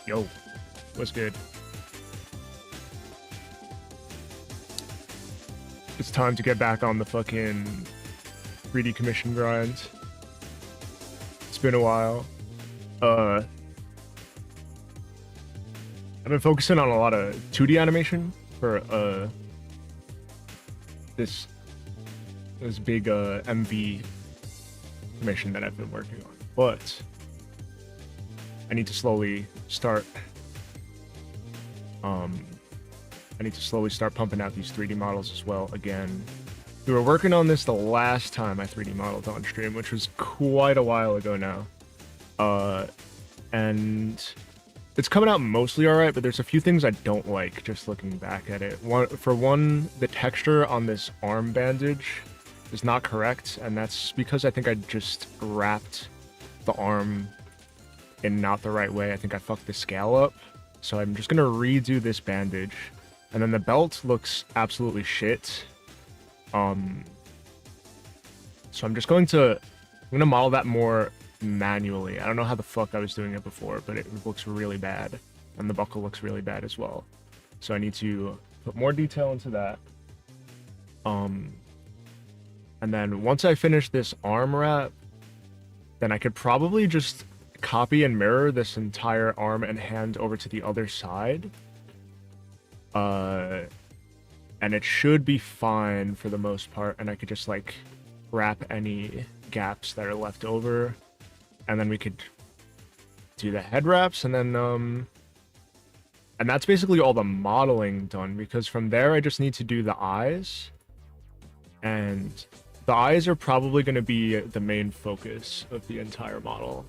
Yo, what's good? It's time to get back on the fucking 3D commission grind. It's been a while. I've been focusing on a lot of 2D animation for this big MV commission that I've been working on, but I need to slowly start pumping out these 3D models as well again. We were working on this the last time I 3D modeled on stream, which was quite a while ago now. And it's coming out mostly alright, but there's a few things I don't like just looking back at it. For one, the texture on this arm bandage is not correct, and that's because I think I just wrapped the arm in not the right way. I think I fucked the scale up. So I'm just gonna redo this bandage. And then the belt looks absolutely shit. So I'm gonna model that more manually. I don't know how the fuck I was doing it before, but it looks really bad. And the buckle looks really bad as well. So I need to put more detail into that. And then once I finish this arm wrap, then I could probably just copy and mirror this entire arm and hand over to the other side. And it should be fine for the most part, and I could just like wrap any gaps that are left over, and then we could do the head wraps, and then and that's basically all the modeling done, because from there I just need to do the eyes, and the eyes are probably going to be the main focus of the entire model.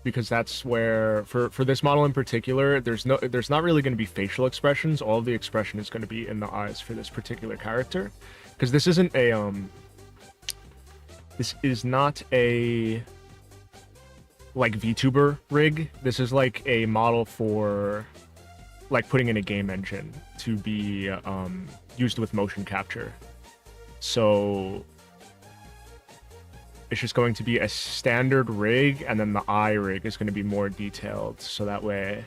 Because that's where, for this model in particular, there's not really going to be facial expressions. All of the expression is going to be in the eyes for this particular character, because this isn't a this is not a like VTuber rig. This is like a model for like putting in a game engine to be used with motion capture. So it's just going to be a standard rig, and then the eye rig is going to be more detailed, so that way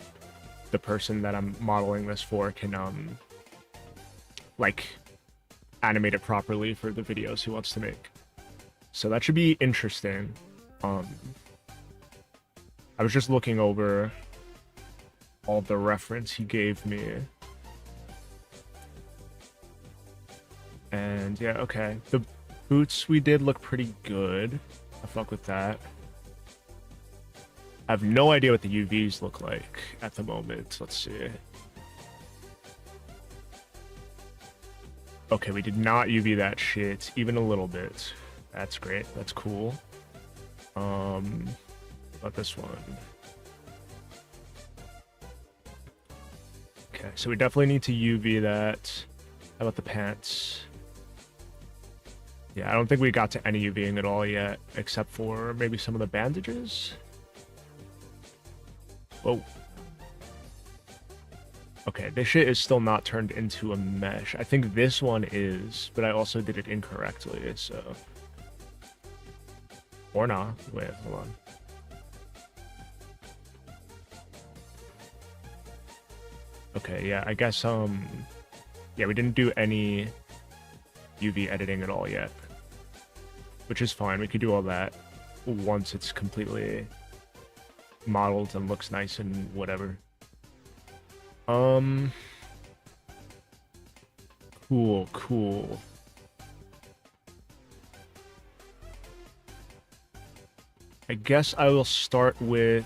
the person that I'm modeling this for can like animate it properly for the videos he wants to make. So that should be interesting. I was just looking over all the reference he gave me, and yeah, okay, the boots we did look pretty good. I fuck with that. I have no idea what the UVs look like at the moment. Let's see. Okay, we did not UV that shit even a little bit. That's great. That's cool. About this one. Okay, so we definitely need to UV that. How about the pants? Yeah, I don't think we got to any UVing at all yet, except for maybe some of the bandages. Whoa. Okay, this shit is still not turned into a mesh. I think this one is, but I also did it incorrectly, so... Or not. Wait, hold on. Okay, yeah, I guess, yeah, we didn't do any UV editing at all yet, which is fine. We could do all that once it's completely modeled and looks nice and whatever. Cool. I guess I will start with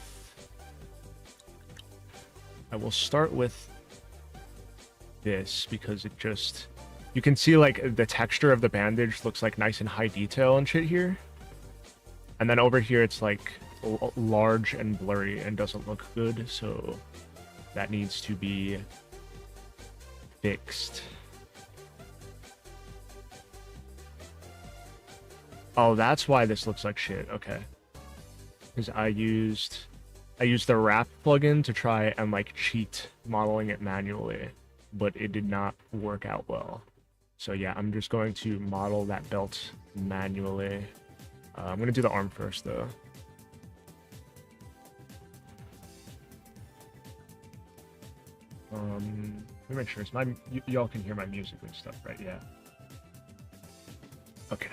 this, because it just, you can see like the texture of the bandage looks like nice and high detail and shit here, and then over here it's like large and blurry and doesn't look good, so that needs to be fixed. Oh, that's why this looks like shit. Okay, because I used the wrap plugin to try and like cheat modeling it manually, but it did not work out well. So yeah, I'm just going to model that belt manually. I'm going to do the arm first though. Let me make sure it's y'all can hear my music and stuff, right? Yeah. Okay.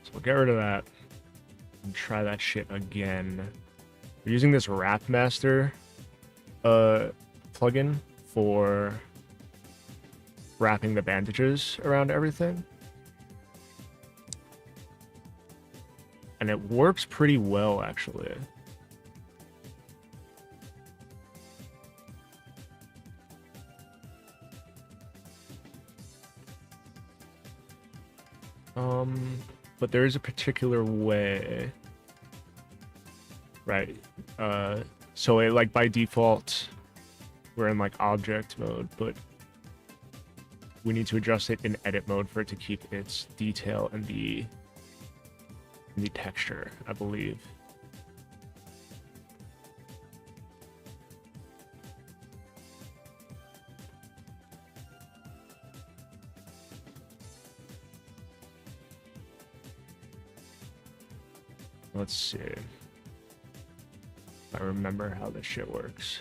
So we'll get rid of that and try that shit again. We're using this Wrap Master plugin for wrapping the bandages around everything. And it works pretty well, actually. But there is a particular way, right? So it, like, by default, we're in like object mode, but we need to adjust it in edit mode for it to keep its detail and the texture, I believe. Let's see if I remember how this shit works.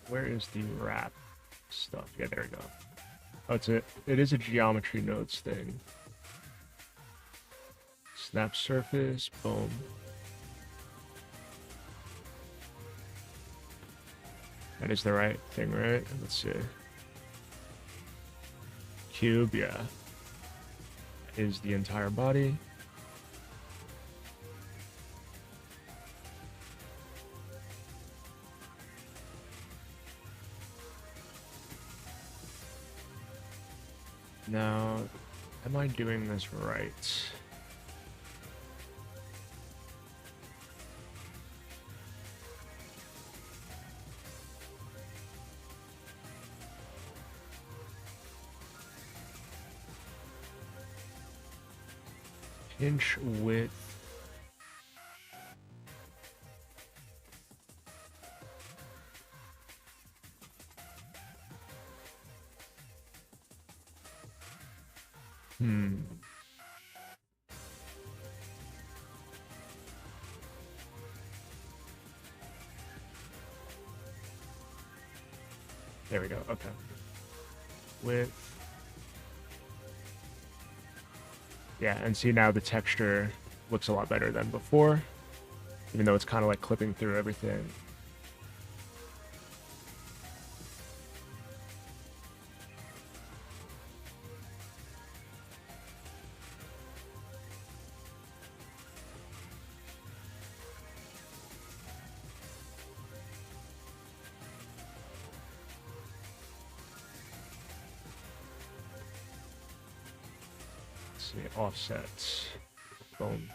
Where is the wrap stuff? Yeah, there we go. Oh, it is a geometry nodes thing. Snap surface, boom. That is the right thing, right? Let's see. Cube, yeah. Is the entire body. Now, am I doing this right? Inch width. There we go. Okay. Width. Yeah, and see now the texture looks a lot better than before, even though it's kind of like clipping through everything. Offset. Boom.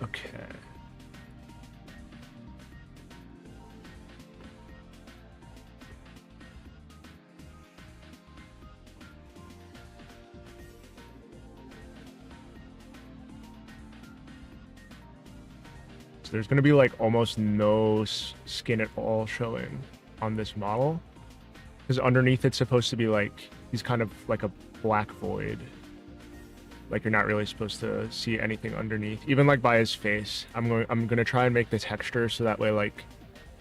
Okay. So there's going to be like almost no skin at all showing on this model, because underneath it's supposed to be like, he's kind of like a black void. Like you're not really supposed to see anything underneath, even like by his face. I'm going to try and make the texture so that way like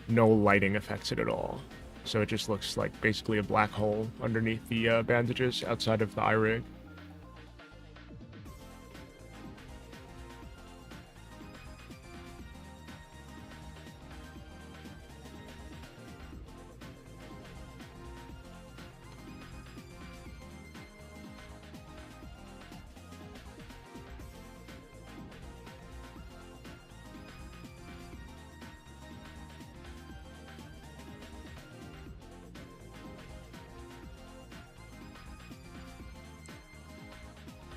no lighting affects it at all. So it just looks like basically a black hole underneath the bandages outside of the eye rig.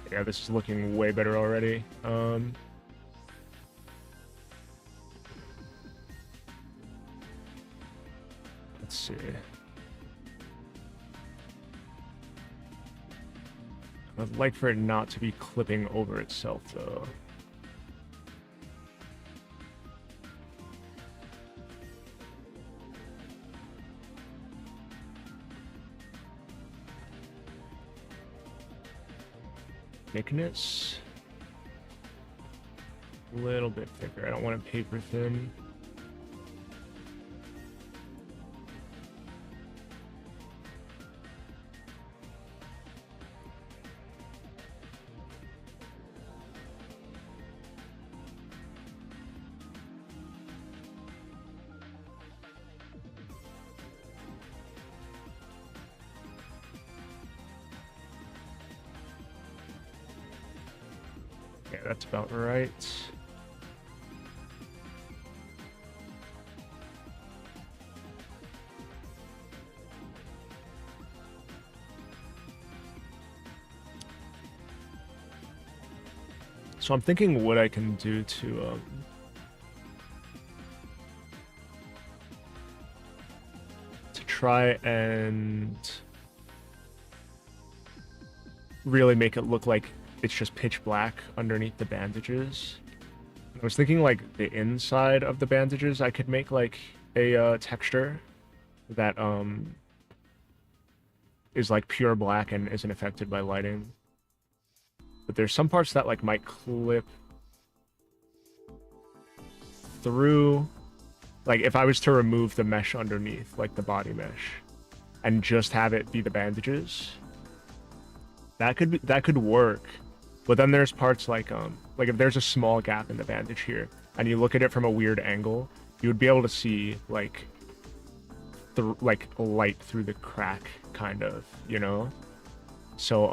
Yeah, this is looking way better already. Let's see. I'd like for it not to be clipping over itself, though. Thickness. A little bit thicker. I don't want it paper thin. Yeah, that's about right. So I'm thinking what I can do to try and really make it look like it's just pitch black underneath the bandages. I was thinking like the inside of the bandages I could make like a texture that is like pure black and isn't affected by lighting. But there's some parts that like might clip through. Like if I was to remove the mesh underneath, like the body mesh, and just have it be the bandages, that could work. But then there's parts like if there's a small gap in the bandage here, and you look at it from a weird angle, you would be able to see like light through the crack, kind of, you know. So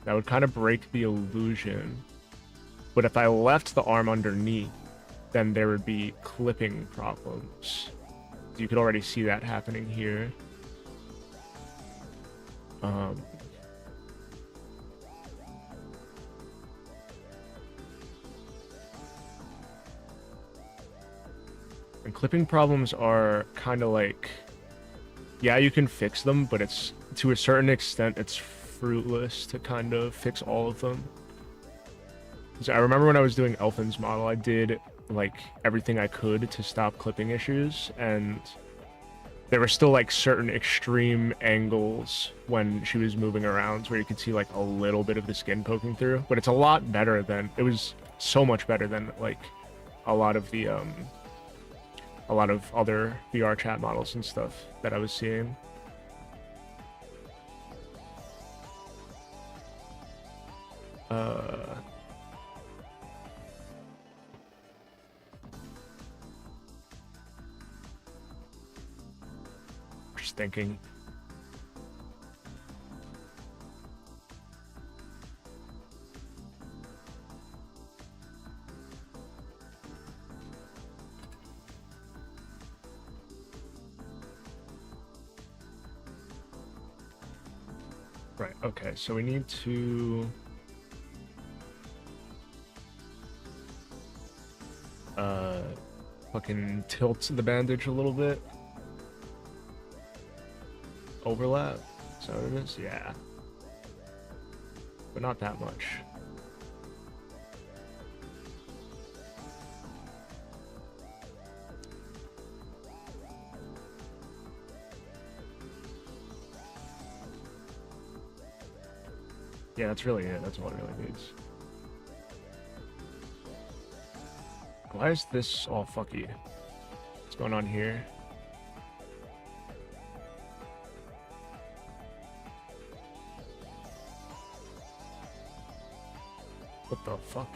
that would kind of break the illusion. But if I left the arm underneath, then there would be clipping problems. You could already see that happening here. And clipping problems are kind of like, yeah, you can fix them, but it's to a certain extent, it's fruitless to kind of fix all of them. So I remember when I was doing Elfin's model, I did like everything I could to stop clipping issues, and there were still like certain extreme angles when she was moving around where you could see like a little bit of the skin poking through, but it's a lot better than, it was so much better than like a lot of the a lot of other VR chat models and stuff that I was seeing. Just thinking. Right, okay, so we need to fucking tilt the bandage a little bit. Overlap? Is that what it is? Yeah. But not that much. Yeah, that's really it. That's all it really needs. Why is this all fucky? What's going on here? What the fuck?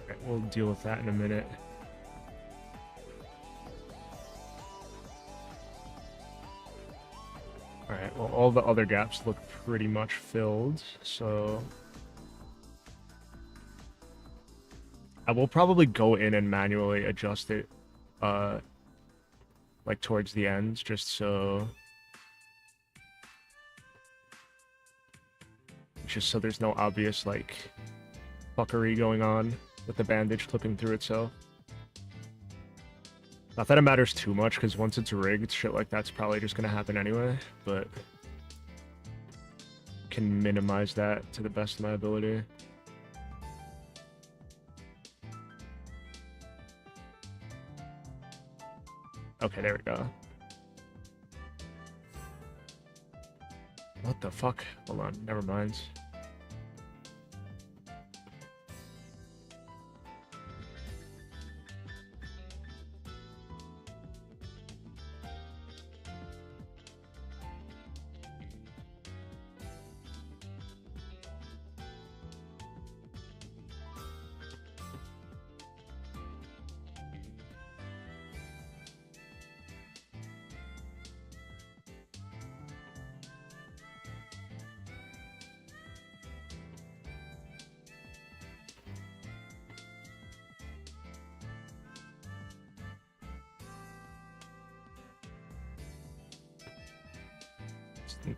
Okay, we'll deal with that in a minute. Alright, well, all the other gaps look pretty much filled, so I will probably go in and manually adjust it, like towards the end, just so there's no obvious, like, fuckery going on with the bandage clipping through itself. Not that it matters too much, because once it's rigged, shit like that's probably just gonna happen anyway, but can minimize that to the best of my ability. Okay, there we go. What the fuck? Hold on, never mind.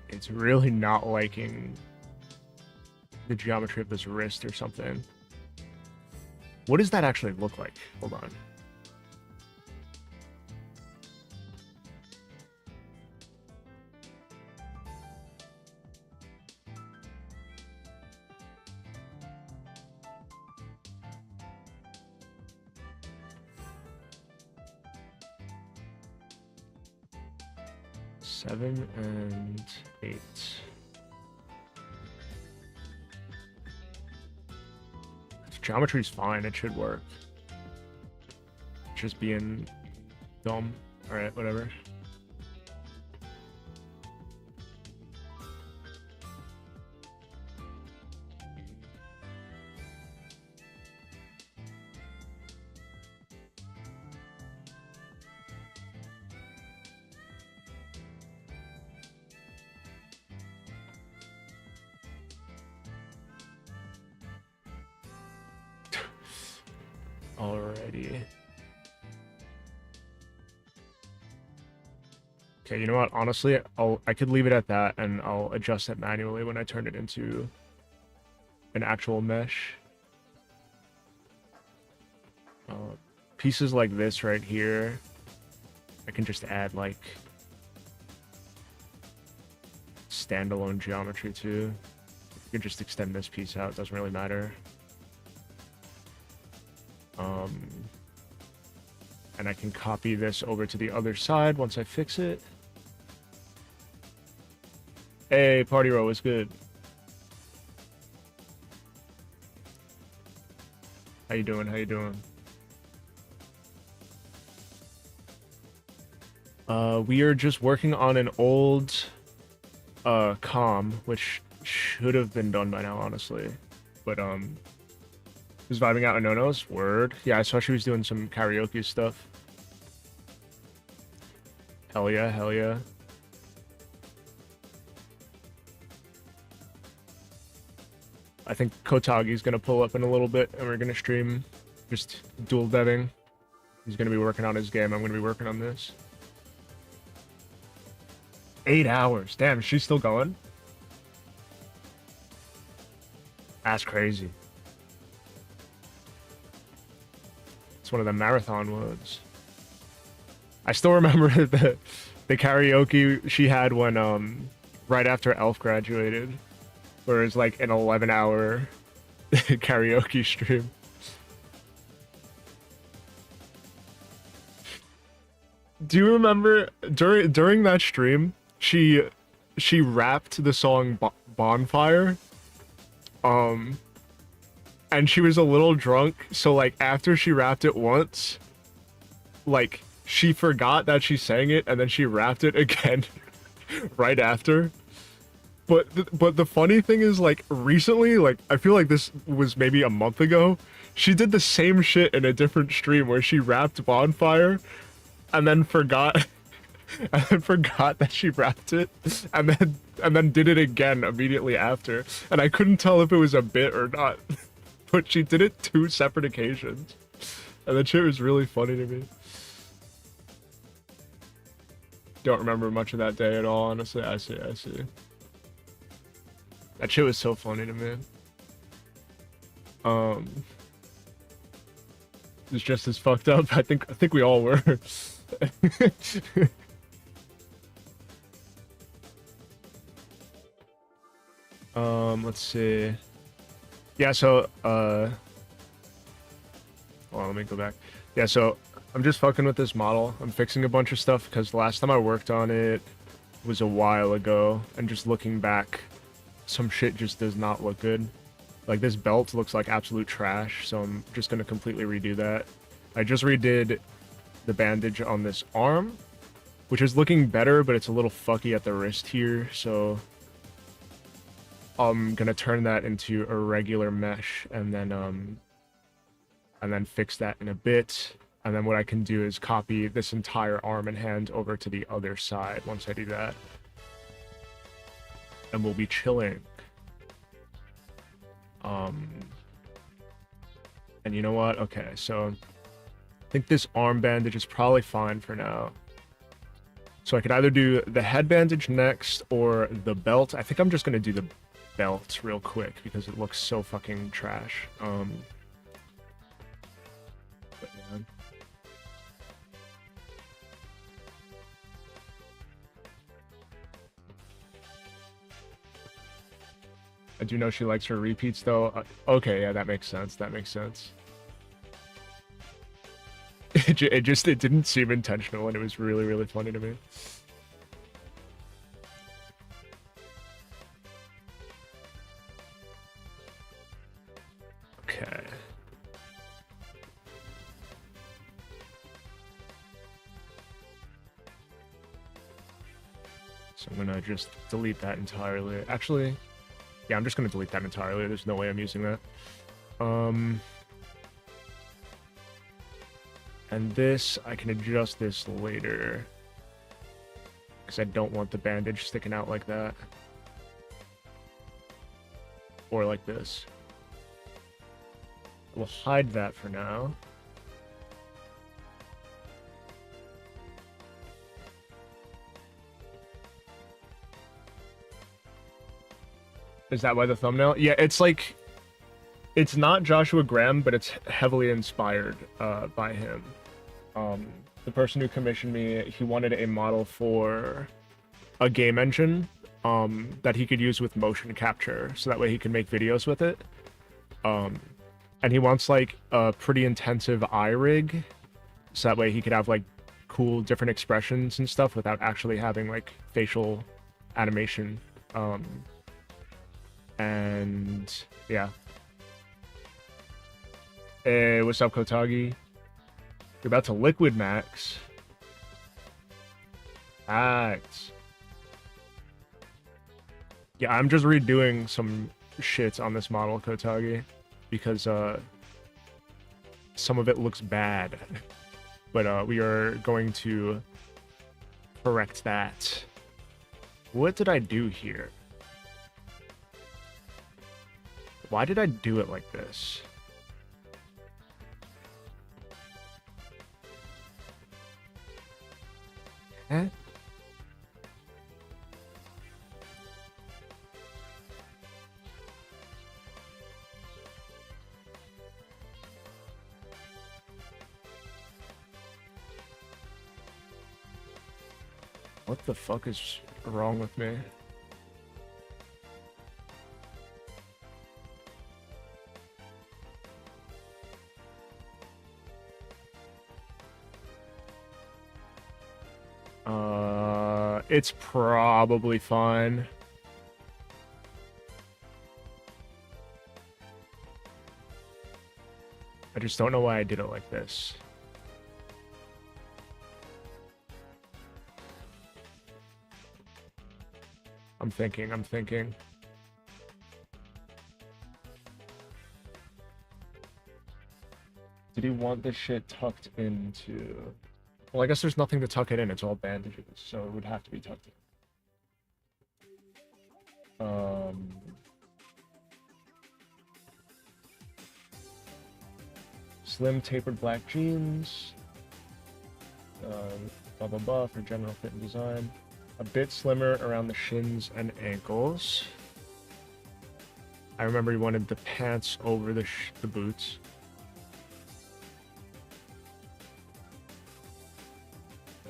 It's really not liking the geometry of this wrist or something. What does that actually look like? Hold on. Seven and 8. Geometry's fine, it should work. Just being dumb. Alright, whatever. Alrighty. Okay, you know what? Honestly, I could leave it at that, and I'll adjust it manually when I turn it into an actual mesh. Pieces like this right here, I can just add like standalone geometry to. You can just extend this piece out, doesn't really matter. And I can copy this over to the other side once I fix it. Hey, Party Row, what's good? How you doing? How you doing? We are just working on an old comm, which should have been done by now, honestly. But was vibing out on No-No's? Word. Yeah, I saw she was doing some karaoke stuff. Hell yeah, hell yeah. I think Kotagi's gonna pull up in a little bit, and we're gonna stream just dual deving. He's gonna be working on his game, I'm gonna be working on this. 8 hours. Damn, she's still going? That's crazy. It's one of the marathon ones. I still remember the karaoke she had when right after Elf graduated, where it was like an 11-hour karaoke stream. Do you remember during that stream, she rapped the song Bonfire, and she was a little drunk, so like after she rapped it once, like she forgot that she sang it, and then she rapped it again. right after. But the funny thing is, like, recently, like, I feel like this was maybe a month ago, she did the same shit in a different stream where she rapped Bonfire and then forgot and then forgot that she rapped it and then did it again immediately after. And I couldn't tell if it was a bit or not. But she did it 2 separate occasions. And that shit was really funny to me. Don't remember much of that day at all, honestly. I see. That shit was so funny to me. It's just as fucked up. I think we all were. Let's see. Yeah, so hold on, let me go back. Yeah, so I'm just fucking with this model. I'm fixing a bunch of stuff because last time I worked on it was a while ago, and just looking back, some shit just does not look good. Like, this belt looks like absolute trash, so I'm just gonna completely redo that. I just redid the bandage on this arm, which is looking better, but it's a little fucky at the wrist here, so I'm gonna turn that into a regular mesh and then fix that in a bit. And then what I can do is copy this entire arm and hand over to the other side once I do that. And we'll be chilling. And you know what? Okay, so I think this arm bandage is probably fine for now. So I could either do the head bandage next or the belt. I think I'm just gonna do the belt real quick because it looks so fucking trash. But yeah. I do know she likes her repeats though. Okay, yeah, that makes sense. That makes sense. It didn't seem intentional, and it was really, really funny to me. Okay. So I'm gonna just delete that entirely. Actually, yeah, I'm just gonna delete that entirely. There's no way I'm using that. And this, I can adjust this later. Because I don't want the bandage sticking out like that. Or like this. We'll hide that for now. Is that why the thumbnail? Yeah, it's like... It's not Joshua Graham, but it's heavily inspired by him. The person who commissioned me, he wanted a model for a game engine that he could use with motion capture, so that way he can make videos with it. And he wants like a pretty intensive eye rig, so that way he could have like cool different expressions and stuff without actually having like facial animation. And yeah. Hey, what's up, Kotagi? You're about to liquid max. Facts. Yeah, I'm just redoing some shit on this model, Kotagi, because some of it looks bad. But we are going to correct that. What did I do here? Why did I do it like this? Huh? What the fuck is wrong with me? It's probably fine. I just don't know why I did it like this. I'm thinking. Did he want this shit tucked into... Well, I guess there's nothing to tuck it in. It's all bandages, so it would have to be tucked in. Slim tapered black jeans. Blah blah blah for general fit and design. A bit slimmer around the shins and ankles. I remember he wanted the pants over the boots.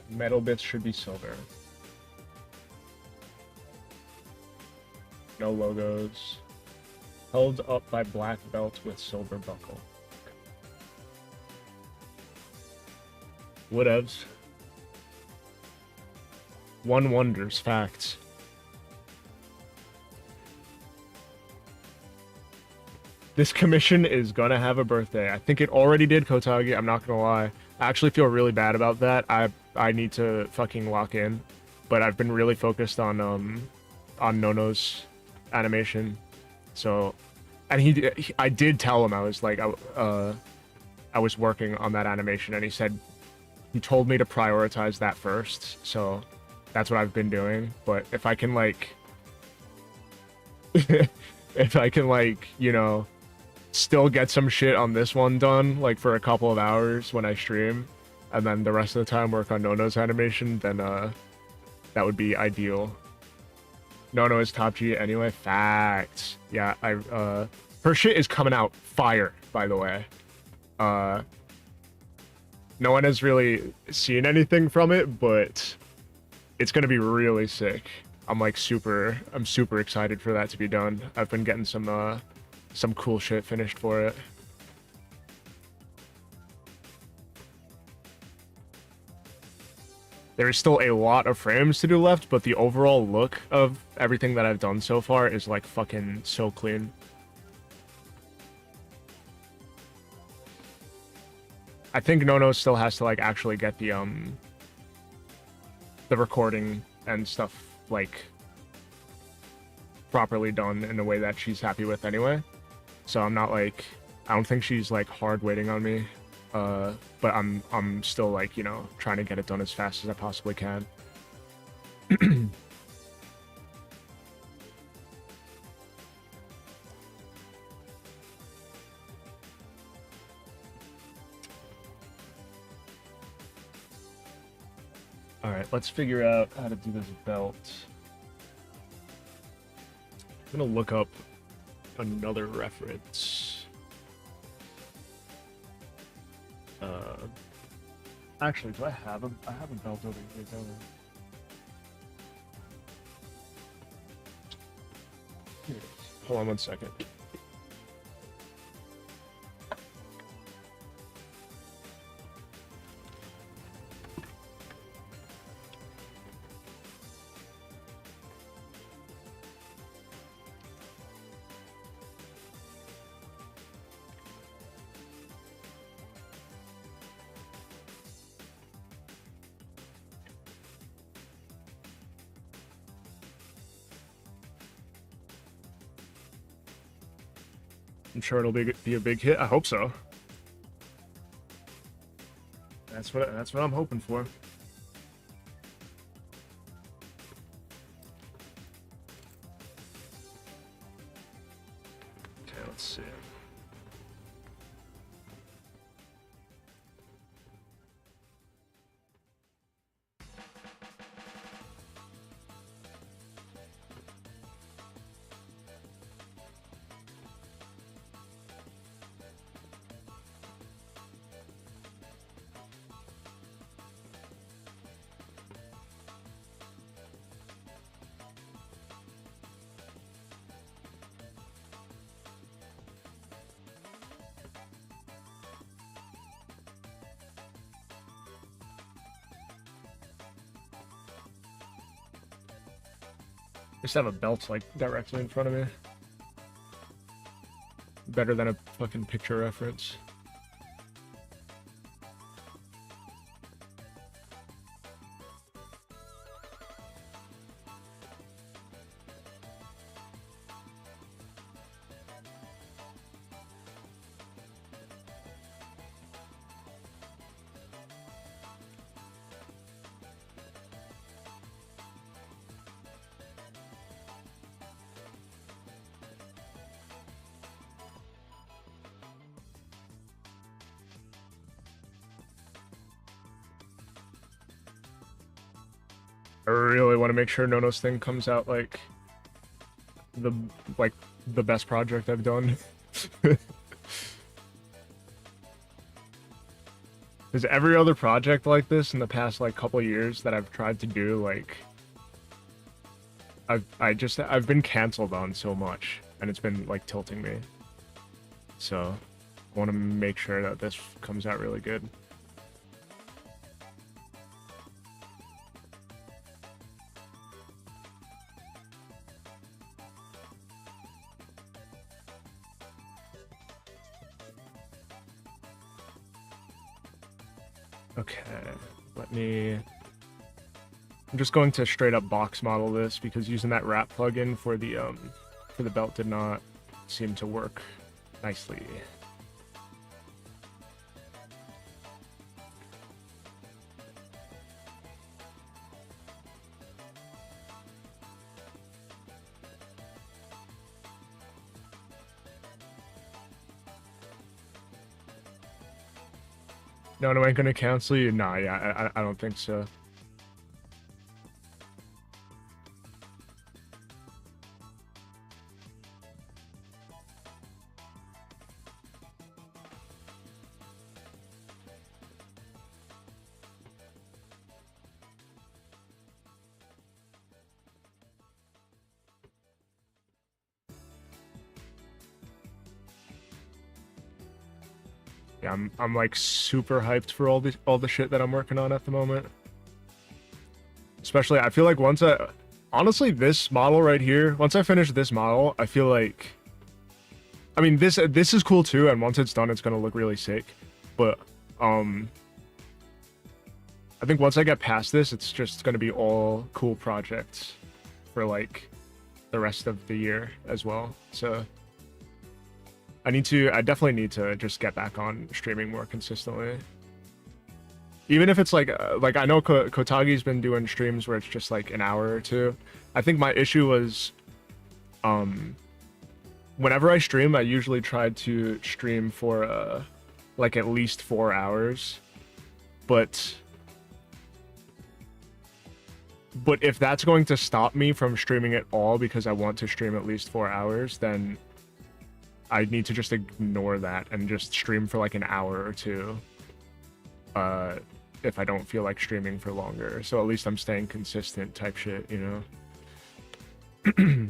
Metal bits should be silver. No logos. Held up by black belt with silver buckle. Whatevs. One wonders, facts. This commission is gonna have a birthday. I think it already did, Kotagi, I'm not gonna lie. I actually feel really bad about that. I need to fucking lock in. But I've been really focused on Nono's animation. So, and I did tell him I was like, I was working on that animation, and he told me to prioritize that first, so that's what I've been doing. But if I can like, you know, still get some shit on this one done, like for a couple of hours when I stream, and then the rest of the time work on Nono's animation, then that would be ideal. Nono is top G anyway. Facts. Yeah, her shit is coming out fire, by the way. No one has really seen anything from it, but it's gonna be really sick. I'm super excited for that to be done. I've been getting some cool shit finished for it. There is still a lot of frames to do left, but the overall look of everything that I've done so far is like fucking so clean. I think Nono still has to like actually get the recording and stuff like properly done in a way that she's happy with anyway. So I'm not like, I don't think she's like hard waiting on me. But I'm still like, you know, trying to get it done as fast as I possibly can. All right, let's figure out how to do this belt. I'm gonna look up another reference. Actually, do I have a belt over here, don't I? Here it is. Hold on 1 second. I'm sure it'll be a big hit. I hope so. That's what I'm hoping for. Okay, let's see. Just have a belt like directly in front of me. Better than a fucking picture reference. I really want to make sure Nono's thing comes out the like the best project I've done. Because every other project like this in the past like couple years that I've tried to do, like I've been canceled on so much, and it's been like tilting me. So I want to make sure that this comes out really good. Okay, I'm just going to straight up box model this because using that wrap plugin for the belt did not seem to work nicely. No, I ain't gonna cancel you. Nah, yeah, I don't think so. Yeah, I'm like super hyped for all the shit that I'm working on at the moment. Especially, I feel like honestly, this model right here, once I finish this model, I feel like, I mean, this is cool too, and once it's done, it's gonna look really sick. But I think once I get past this, it's just gonna be all cool projects for like the rest of the year as well. So I definitely need to just get back on streaming more consistently. Even if it's like I know Kotagi's been doing streams where it's just like an hour or two. I think my issue was, whenever I stream, I usually try to stream for like at least 4 hours. But if that's going to stop me from streaming at all because I want to stream at least 4 hours, then I need to just ignore that and just stream for like an hour or two. If I don't feel like streaming for longer. So at least I'm staying consistent type shit, you know?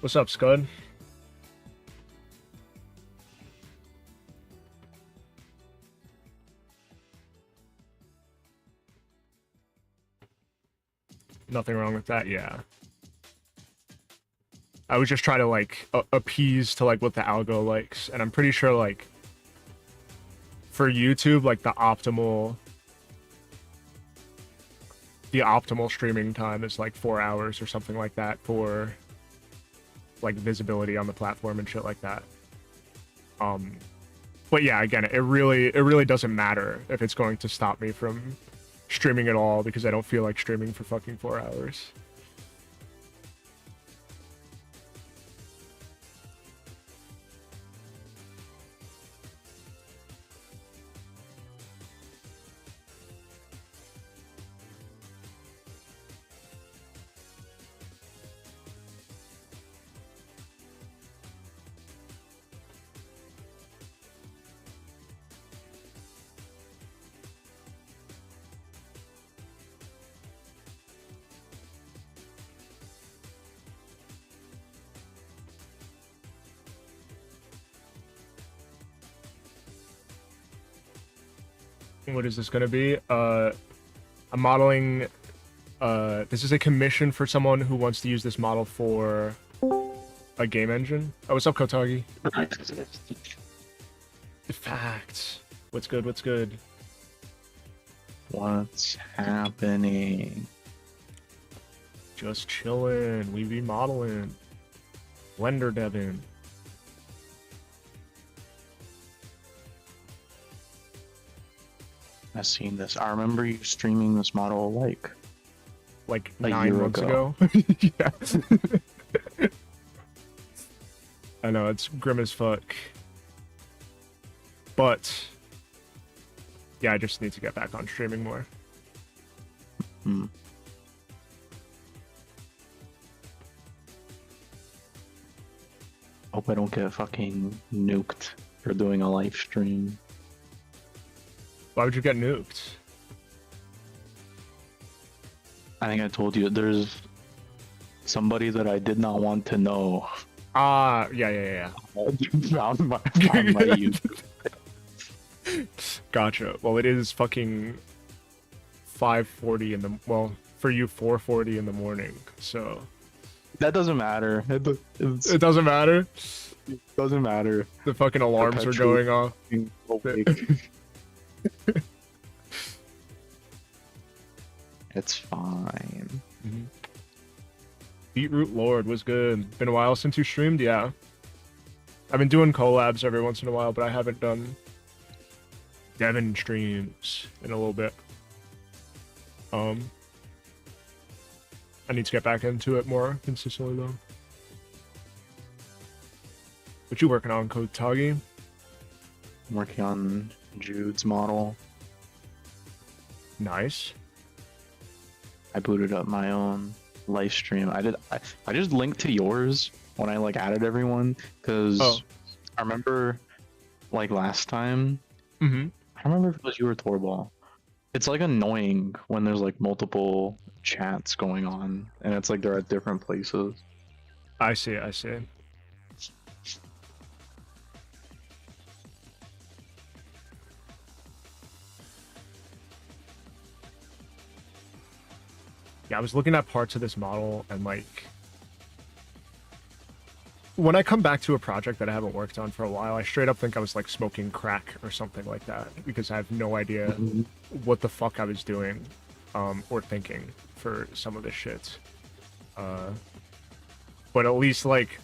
What's up, Scud? Nothing wrong with that, yeah. I was just trying to like appease to like what the algo likes, and I'm pretty sure like for YouTube, like the optimal streaming time is like 4 hours or something like that for like visibility on the platform and shit like that. But yeah, again, it really doesn't matter if it's going to stop me from streaming at all because I don't feel like streaming for fucking 4 hours. What is this going to be? I'm modeling. This is a commission for someone who wants to use this model for a game engine. Oh, what's up, Kotagi? Facts. What's good? What's good? What's happening? Just chilling. We be modeling. Blender devin. I've seen this. I remember you streaming this model like a 9 months ago. Yeah. I know, it's grim as fuck. But yeah, I just need to get back on streaming more. Hmm. Hope I don't get fucking nuked for doing a live stream. Why would you get nuked? I think I told you there's somebody that I did not want to know. Ah, yeah. found my YouTube. Gotcha. Well, it is fucking 5:40 in the, well, for you 4:40 in the morning, so That doesn't matter. it doesn't matter. Doesn't matter. The fucking alarms are Perpetual going off. It's fine. Beetroot Lord was good. Been a while since you streamed, yeah. I've been doing collabs every once in a while, but I haven't done Devin streams in a little bit. I need to get back into it more consistently though. What you working on, Kotagi? I'm working on Jude's model. Nice. I booted up my own live stream. I just linked to yours when I like added everyone because I remember like last time. I don't remember if it was you or Torball. It's like annoying when there's like multiple chats going on and it's like they're at different places. I see. Yeah, I was looking at parts of this model and like when I come back to a project that I haven't worked on for a while, I straight up think I was like smoking crack or something like that because I have no idea what the fuck I was doing or thinking for some of this shit. But at least like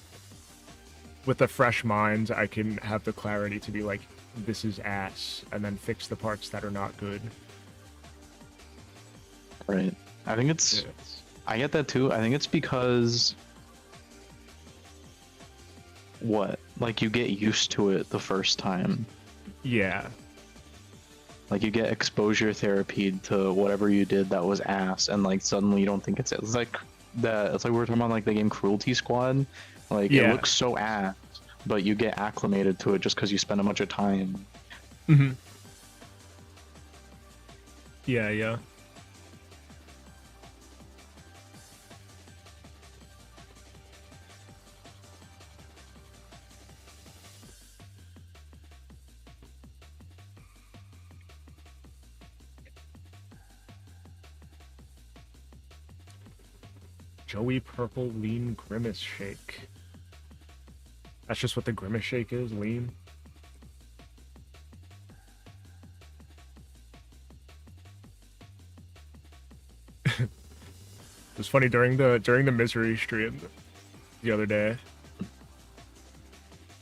with a fresh mind, I can have the clarity to be like, this is ass, and then fix the parts that are not good. Right. I think it's... I get that too. I think it's because... What? Like, you get used to it the first time. Yeah. Like, you get exposure therapy to whatever you did that was ass, and, like, suddenly you don't think it's like that. It's like we were talking about, like, the game Cruelty Squad. Like, it looks so ass, but you get acclimated to it just because you spend a bunch of time. Yeah. Joey Purple Lean Grimace Shake. That's just what the Grimace Shake is, lean. It was funny during the misery stream the other day.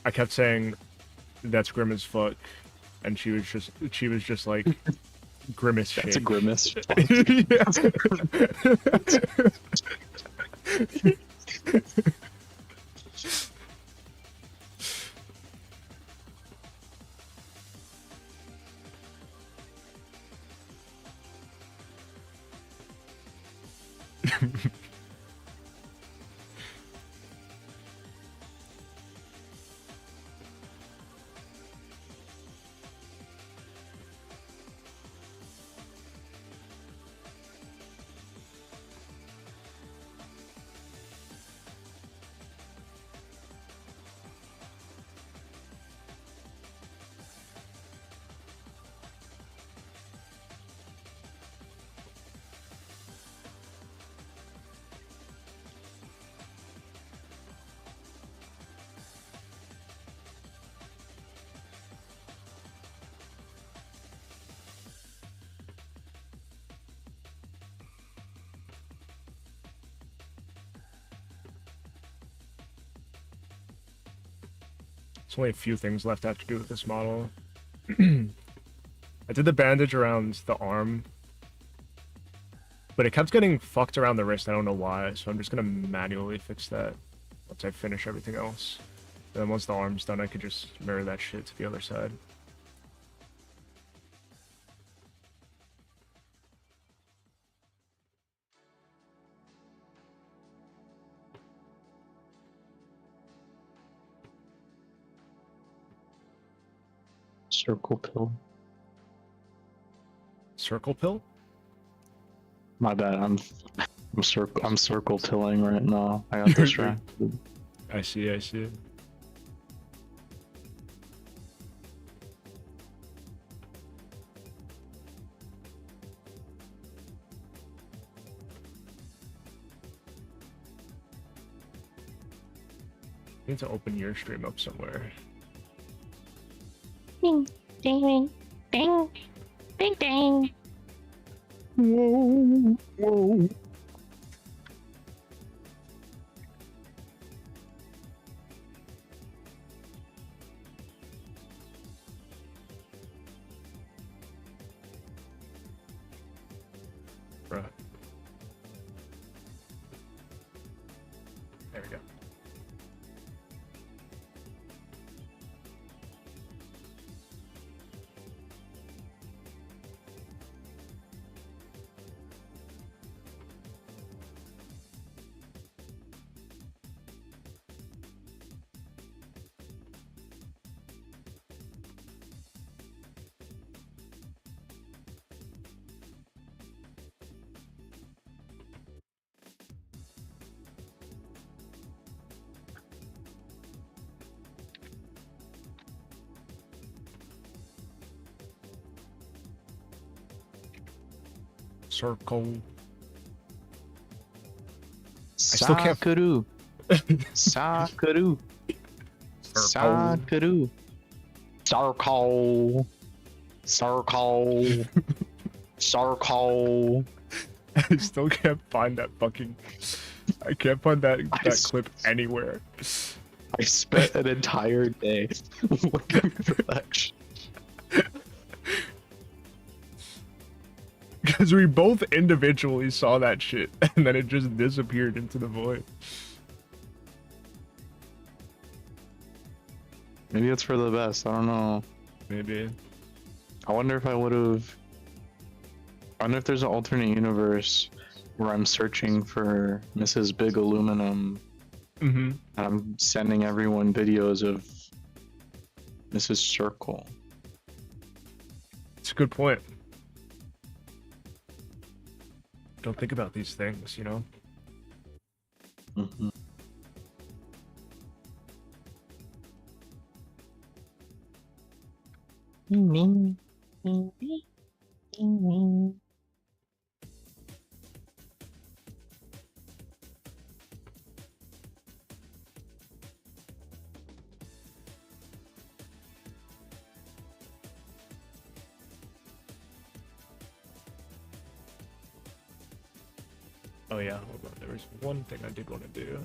I kept saying that's grim as fuck, and she was just like grimace shake. That's a grimace. There's only a few things left I have to do with this model. I did the bandage around the arm, but it kept getting fucked around the wrist. I don't know why, so I'm just gonna manually fix that once I finish everything else. And then once the arm's done, I could just mirror that shit to the other side. Circle pill. Circle pill? My bad. I'm circle tilling right now. I got distracted. I see. I see. I need to open your stream up somewhere. Ding, ding, ding, ding, ding. Whoa, whoa. Bruh. There we go. Circle. still can't- Sakaru. Sakaru. Sakaru. Sarkle. Sarkle. Sarkle. I still can't find that fucking. I can't find that clip anywhere. I spent an entire day looking for that shit. Because we both individually saw that shit, and then it just disappeared into the void. Maybe it's for the best. I don't know. Maybe. I wonder if I would have. I wonder if there's an alternate universe where I'm searching for Mrs. Big Aluminum, Mm-hmm. and I'm sending everyone videos of Mrs. Circle. It's a good point. Don't think about these things, you know? Mm-hmm. Oh yeah, hold on. There was one thing I did want to do.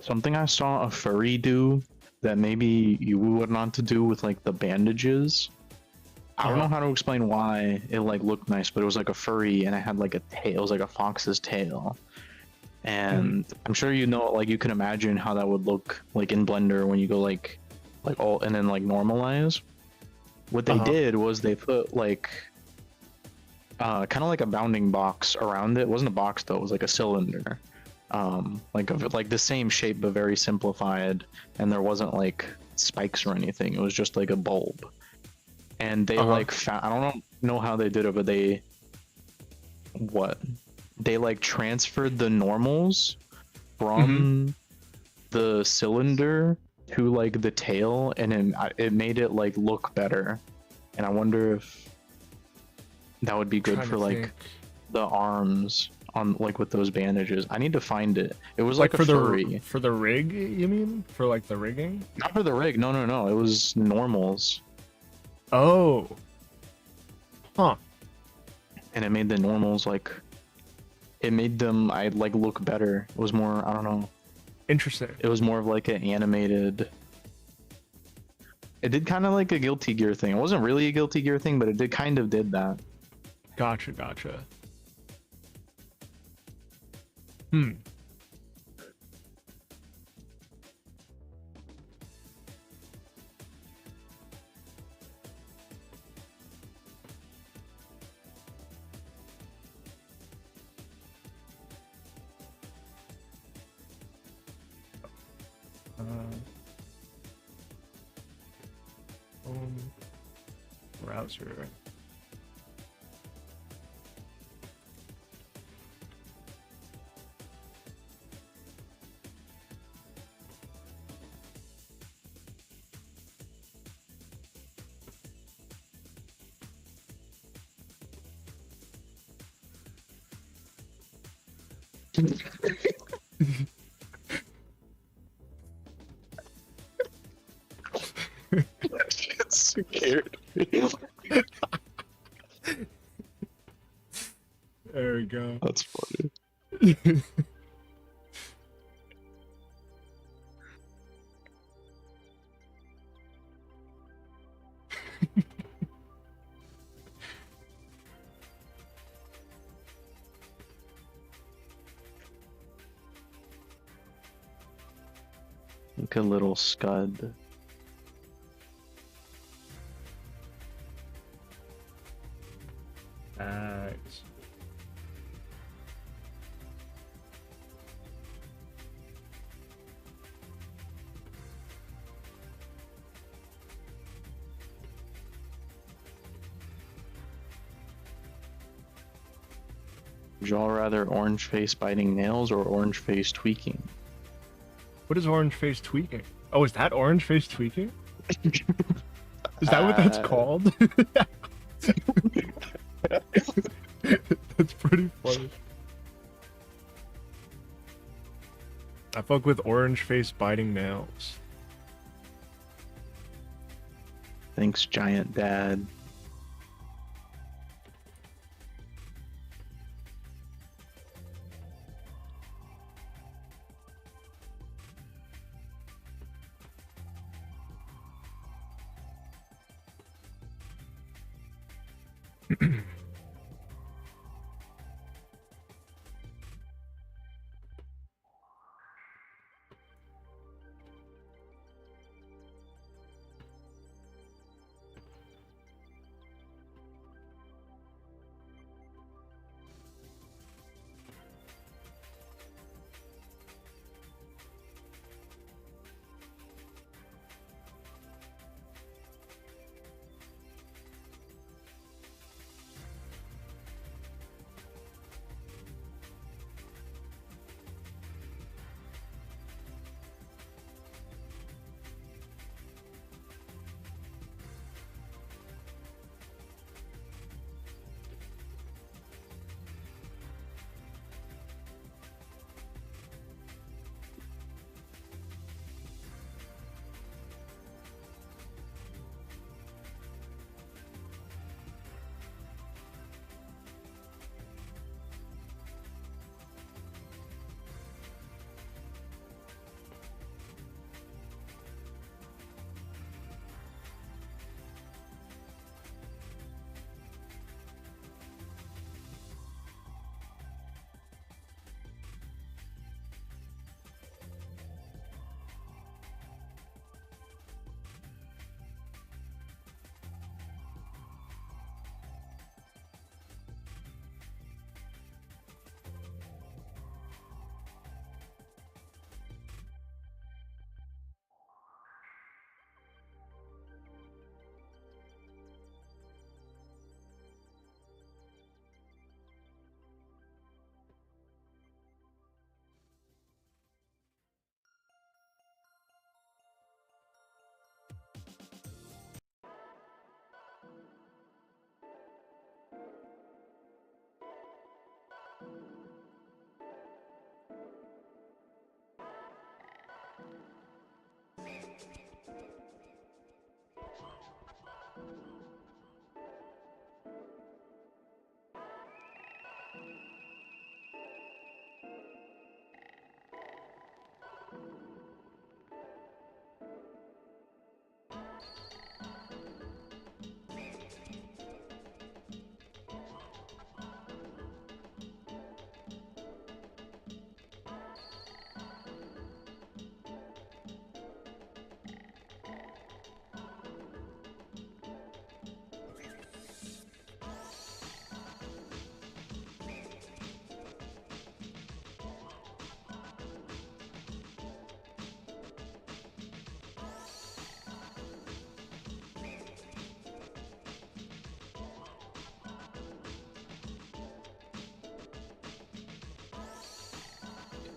Something I saw a furry do that maybe you would want to do with like the bandages. I don't know how to explain why it like looked nice, but it was like a furry and it had like a tail. It was like a fox's tail. And I'm sure you know, like you can imagine how that would look like in Blender when you go like all and then like normalize. What they did was they put like kind of like a bounding box around it. It wasn't a box though, it was like a cylinder. Like the same shape but very simplified, and there wasn't like spikes or anything. It was just like a bulb. And they like I don't know how they did it, but they like transferred the normals from the cylinder to like the tail, and then it made it like look better. And I wonder if that would be good for like the arms. on like with those bandages. I need to find it. It was Like like for a furry. for the rig, you mean? For like the rigging? Not for the rig. No, no, no. It was normals, Oh. Huh. and it made the normals like it made them I like look better. It was more. I don't know. Interesting. It was more of like an animated. It did kind of like a Guilty Gear thing. It wasn't really a Guilty Gear thing, but it did kind of did that. Gotcha, gotcha. Hmm. Home browser. Scared. There we go. That's funny. Like a little scud. Nice. Would y'all rather orange face biting nails or orange face tweaking? What is orange face tweaking? Oh, is that orange face tweaking? Is that what that's called? That's pretty funny. I fuck with orange face biting nails. Thanks, giant dad.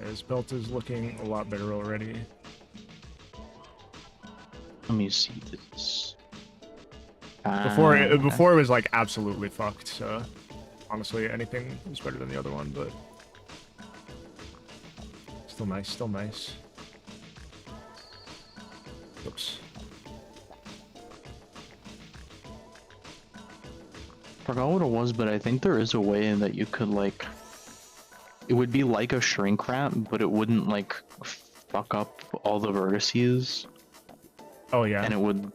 His belt is looking a lot better already. Let me see this. Before Ah, before it was like absolutely fucked. So honestly, anything is better than the other one, but still nice, still nice. Oops. forgot what it was, but I think there is a way that you could like. It would be like a shrink wrap, but it wouldn't like fuck up all the vertices, Oh yeah. and it would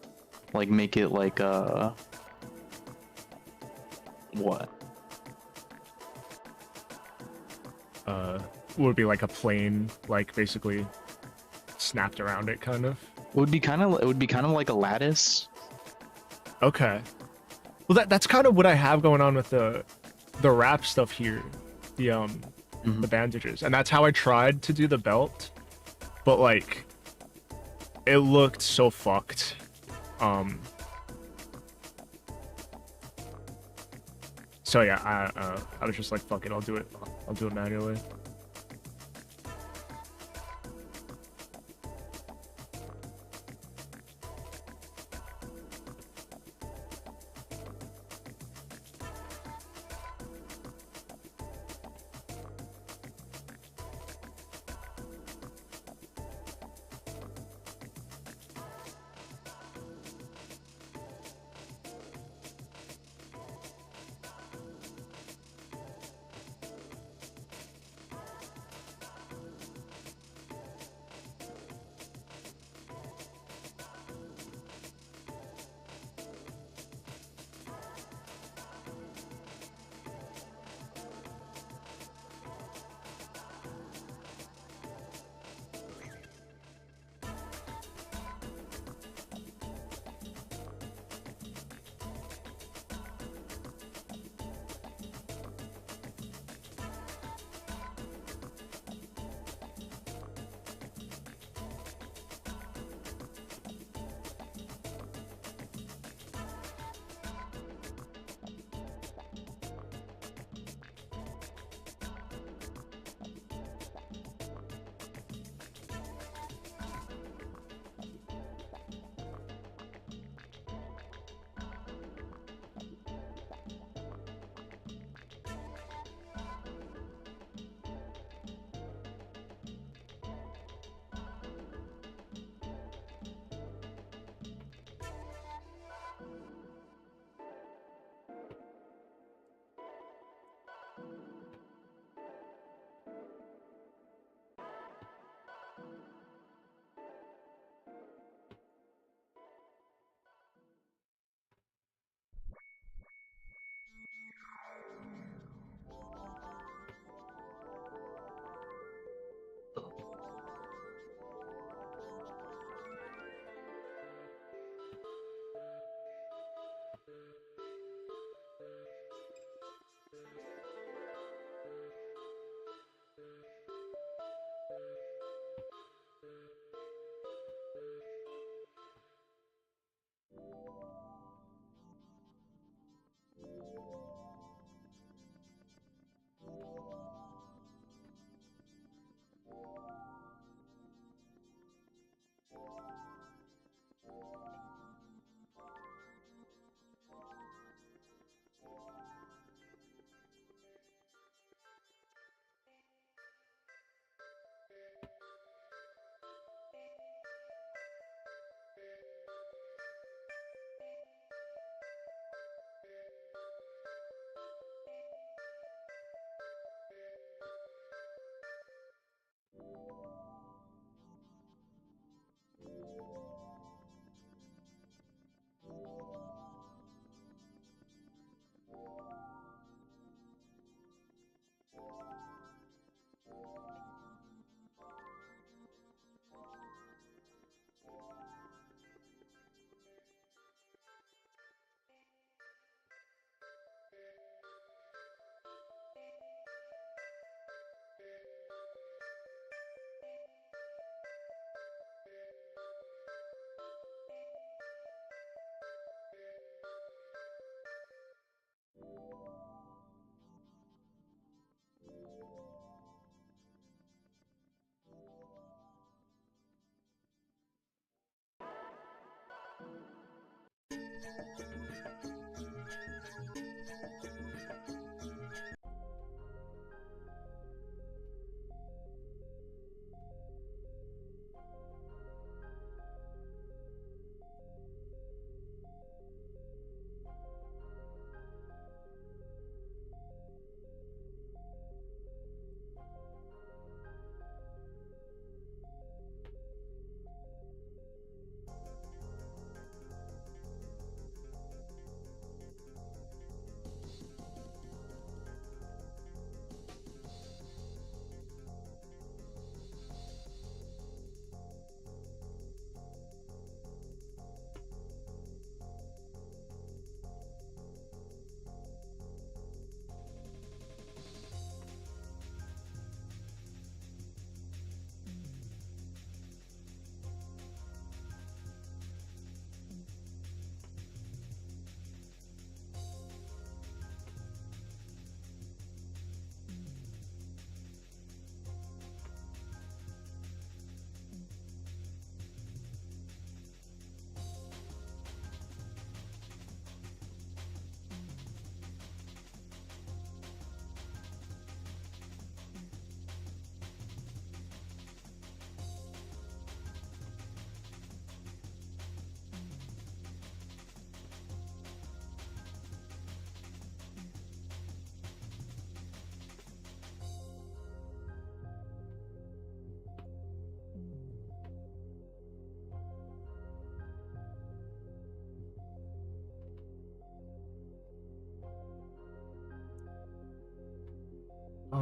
like make it like what? Would be like a plane, like basically snapped around it, kind of. It would be kind of like a lattice. Okay. Well, that's kind of what I have going on with the wrap stuff here, the bandages, and that's how I tried to do the belt, but like, it looked so fucked. So yeah, I was just like, fuck it, I'll do it manually.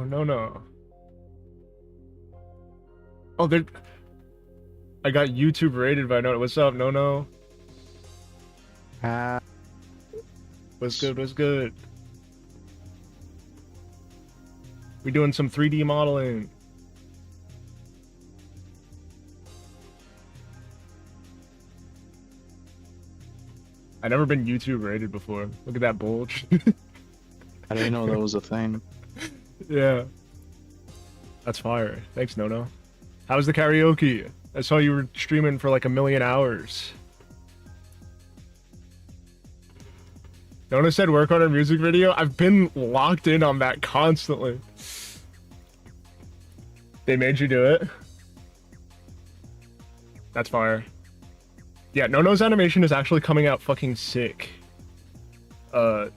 no, no. Oh, there. I got YouTube rated by no. What's up, no, no? What's good? What's good? We doing some 3D modeling. I never been YouTube rated before. Look at that bulge. I didn't know that was a thing. Yeah. That's fire. Thanks, Nono. How's the karaoke? I saw you were streaming for like 1,000,000 hours. Nono said work on our music video. I've been locked in on that constantly. They made you do it? That's fire. Yeah, Nono's animation is actually coming out fucking sick. So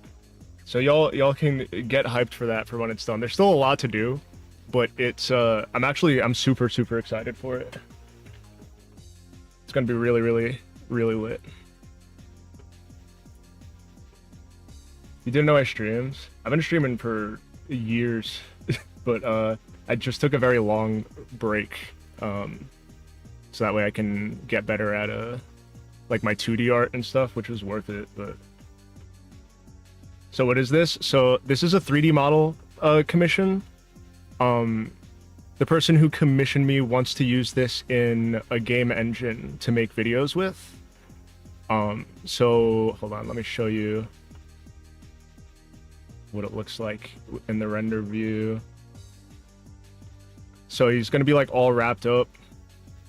y'all can get hyped for that for when it's done. There's still a lot to do, but it's I'm super excited for it. It's gonna be really lit. You didn't know I streams? I've been streaming for years, but I just took a very long break, so that way I can get better at like my 2D art and stuff, which was worth it. But so what is this? So this is a 3D model commission. The person who commissioned me wants to use this in a game engine to make videos with. So hold on, let me show you what it looks like in the render view. So he's gonna be like all wrapped up,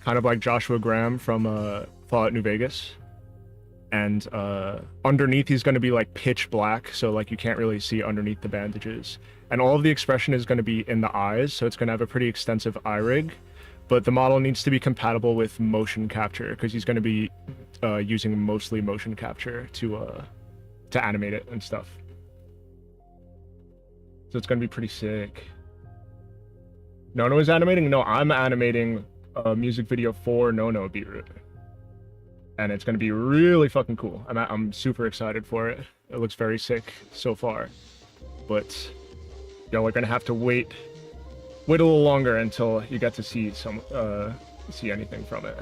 kind of like Joshua Graham from Fallout New Vegas. And underneath he's gonna be like pitch black, so like you can't really see underneath the bandages. And all of the expression is gonna be in the eyes, so it's gonna have a pretty extensive eye rig. But the model needs to be compatible with motion capture, because he's gonna be using mostly motion capture to animate it and stuff. So it's gonna be pretty sick. Nono is animating? No, I'm animating a music video for Nono Beetroot. And it's gonna be really fucking cool. I'm super excited for it. It looks very sick so far. But y'all are gonna have to wait a little longer until you get to see see anything from it.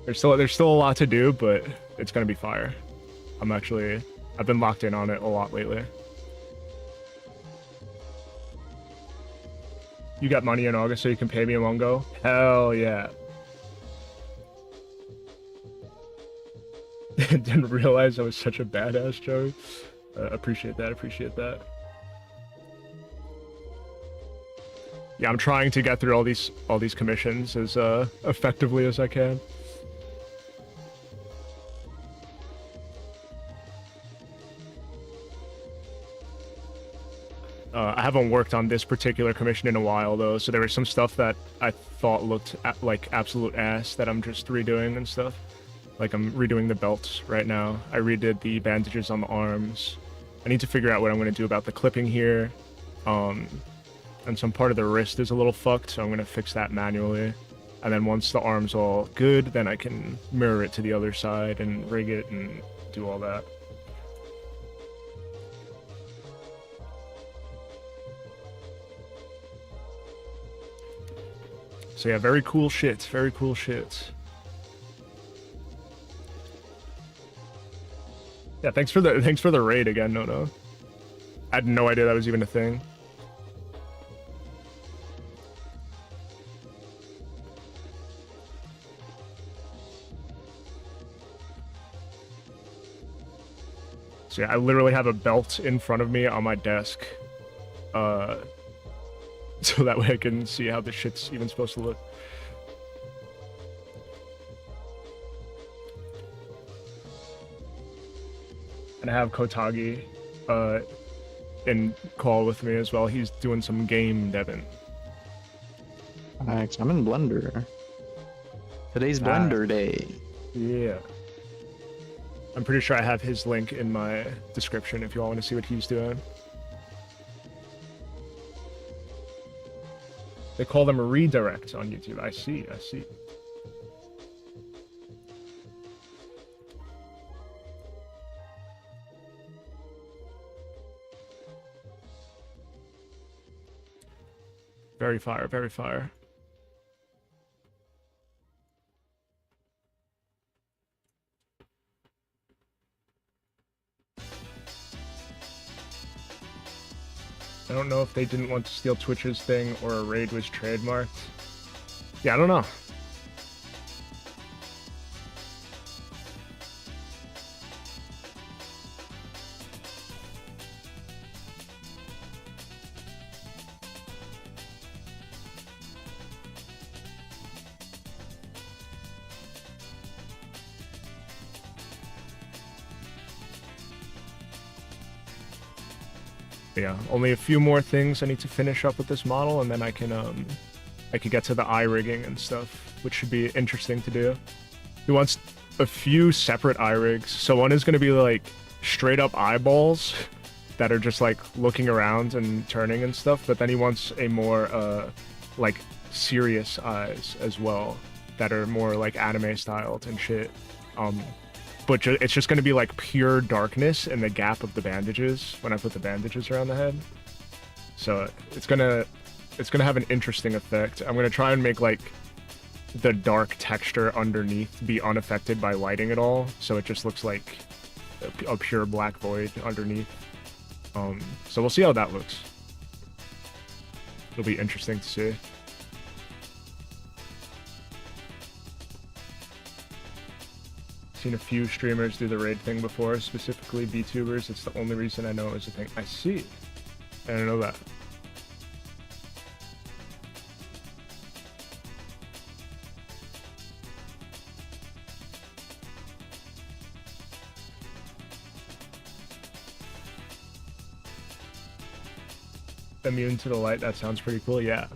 There's still a lot to do, but it's gonna be fire. I've been locked in on it a lot lately. You got money in August so you can pay me in one go? Hell yeah. Didn't realize I was such a badass, Joey. Appreciate that. Yeah, I'm trying to get through all these commissions as effectively as I can. I haven't worked on this particular commission in a while though, so there was some stuff that I thought looked like absolute ass that I'm just redoing and stuff. Like I'm redoing the belts right now. I redid the bandages on the arms. I need to figure out what I'm going to do about the clipping here. And some part of the wrist is a little fucked, so I'm going to fix that manually. And then once the arm's all good, then I can mirror it to the other side and rig it and do all that. So yeah, very cool shit. Very cool shit. Yeah, thanks for the raid again, Nono. I had no idea that was even a thing. So yeah, I literally have a belt in front of me on my desk. So that way I can see how this shit's even supposed to look. And I have Kotagi in call with me as well. He's doing some game devin. Nice. I'm in Blender. Today's Blender Day. Yeah. I'm pretty sure I have his link in my description if you all want to see what he's doing. They call them redirects on YouTube. I see. Very fire, very fire. I don't know if they didn't want to steal Twitch's thing or a raid was trademarked. Yeah, I don't know. Yeah, only a few more things I need to finish up with this model, and then I can get to the eye rigging and stuff, which should be interesting to do. He wants a few separate eye rigs. So one is going to be like straight up eyeballs that are just like looking around and turning and stuff, but then he wants a more like serious eyes as well that are more like anime styled and shit. But it's just going to be like pure darkness in the gap of the bandages when I put the bandages around the head. So it's gonna have an interesting effect. I'm gonna try and make like the dark texture underneath be unaffected by lighting at all, so it just looks like a pure black void underneath. So we'll see how that looks. It'll be interesting to see. Seen a few streamers do the raid thing before, specifically VTubers. It's the only reason I know it was a thing. I see. I didn't know that. Immune to the light, that sounds pretty cool, yeah.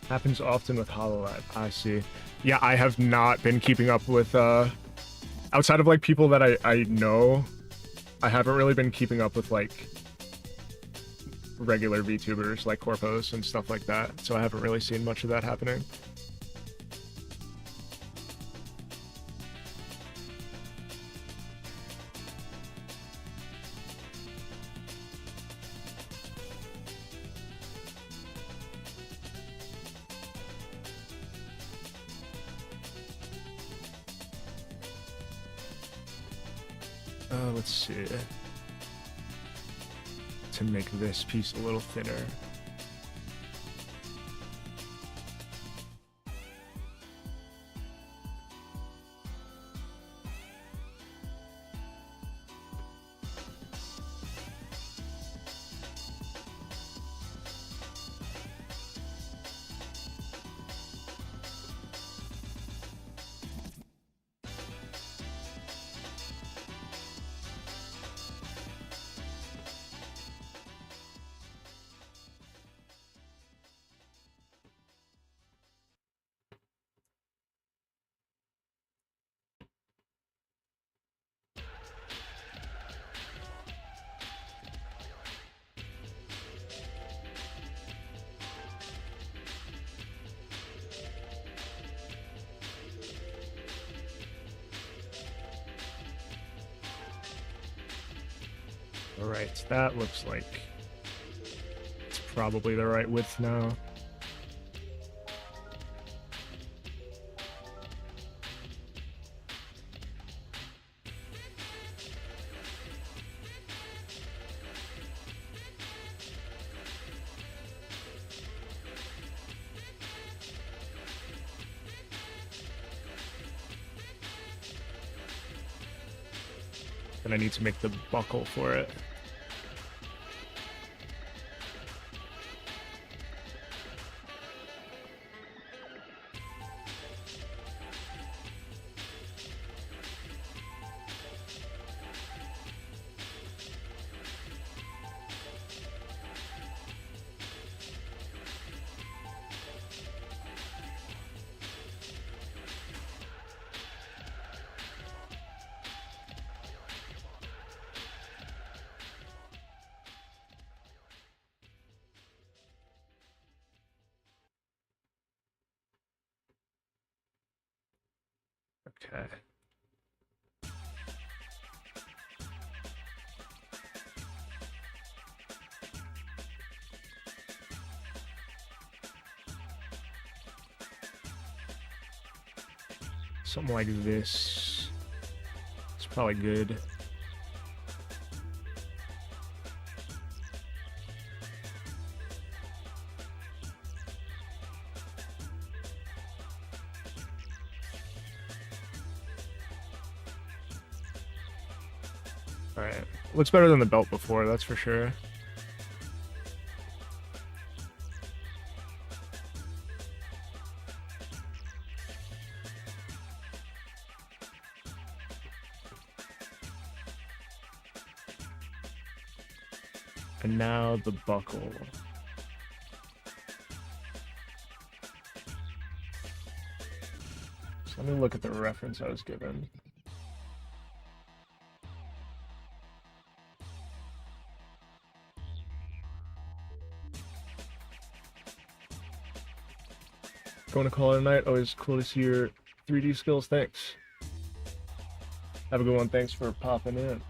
Happens often with HoloLab. I see. Yeah, I have not been keeping up with, outside of like people that I know, I haven't really been keeping up with like regular VTubers like Corpos and stuff like that, so I haven't really seen much of that happening. Let's see. To make this piece a little thinner. Alright, that looks like it's probably the right width now. And I need to make the buckle for it. Okay. Something like this. It's probably good. Alright. Looks better than the belt before, that's for sure. And now the buckle. So let me look at the reference I was given. Going to call it a night. Always cool to see your 3D skills. Thanks. Have a good one. Thanks for popping in.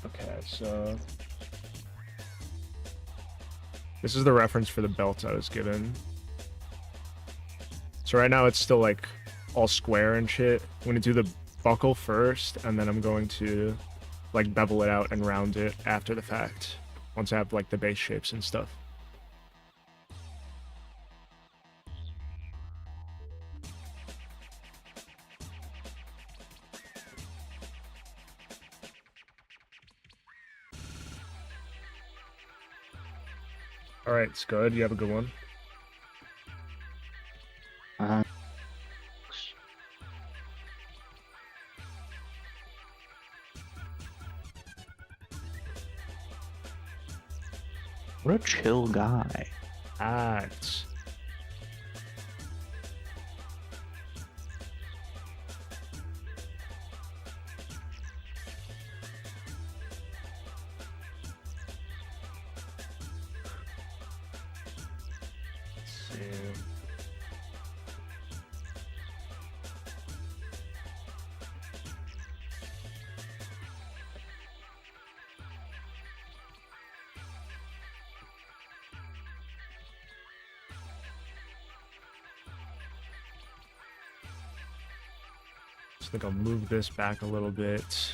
Okay, so this is the reference for the belt I was given. So right now it's still like all square and shit. I'm gonna do the buckle first, and then I'm going to like bevel it out and round it after the fact, once I have like the base shapes and stuff. All right, it's good. You have a good one. What a chill guy. It's I think I'll move this back a little bit.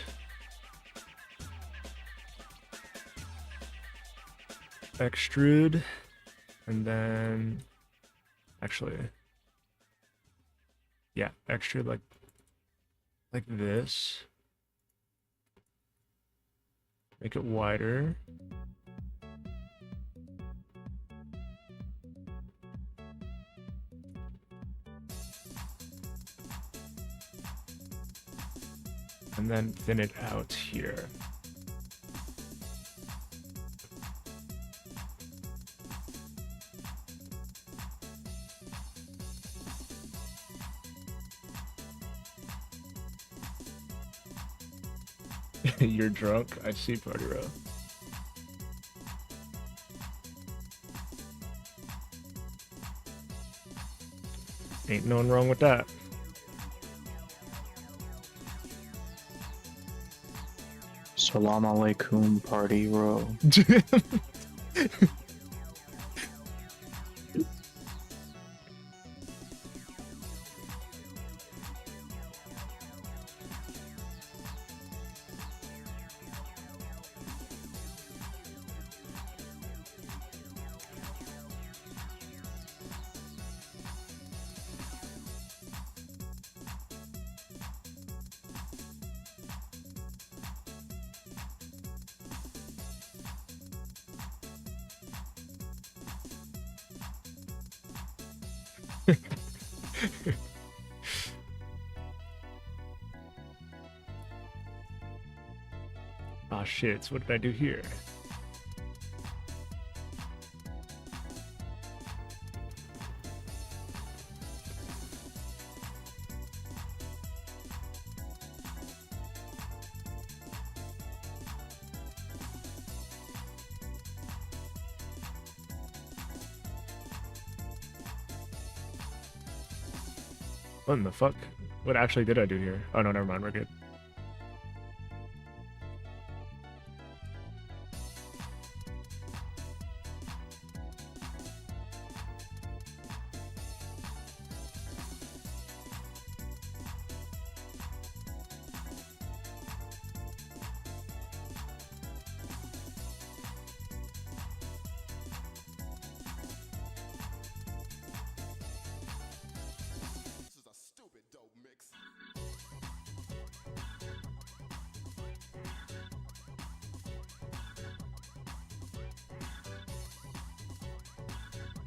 Extrude, and then actually, yeah, extrude like this. Make it wider. And then thin it out here. You're drunk? I see, Party Row. Ain't nothing wrong with that. Salam alaikum, Party Row. Ah, shit, what did I do here? What in the fuck? What actually did I do here? Oh no, never mind, we're good.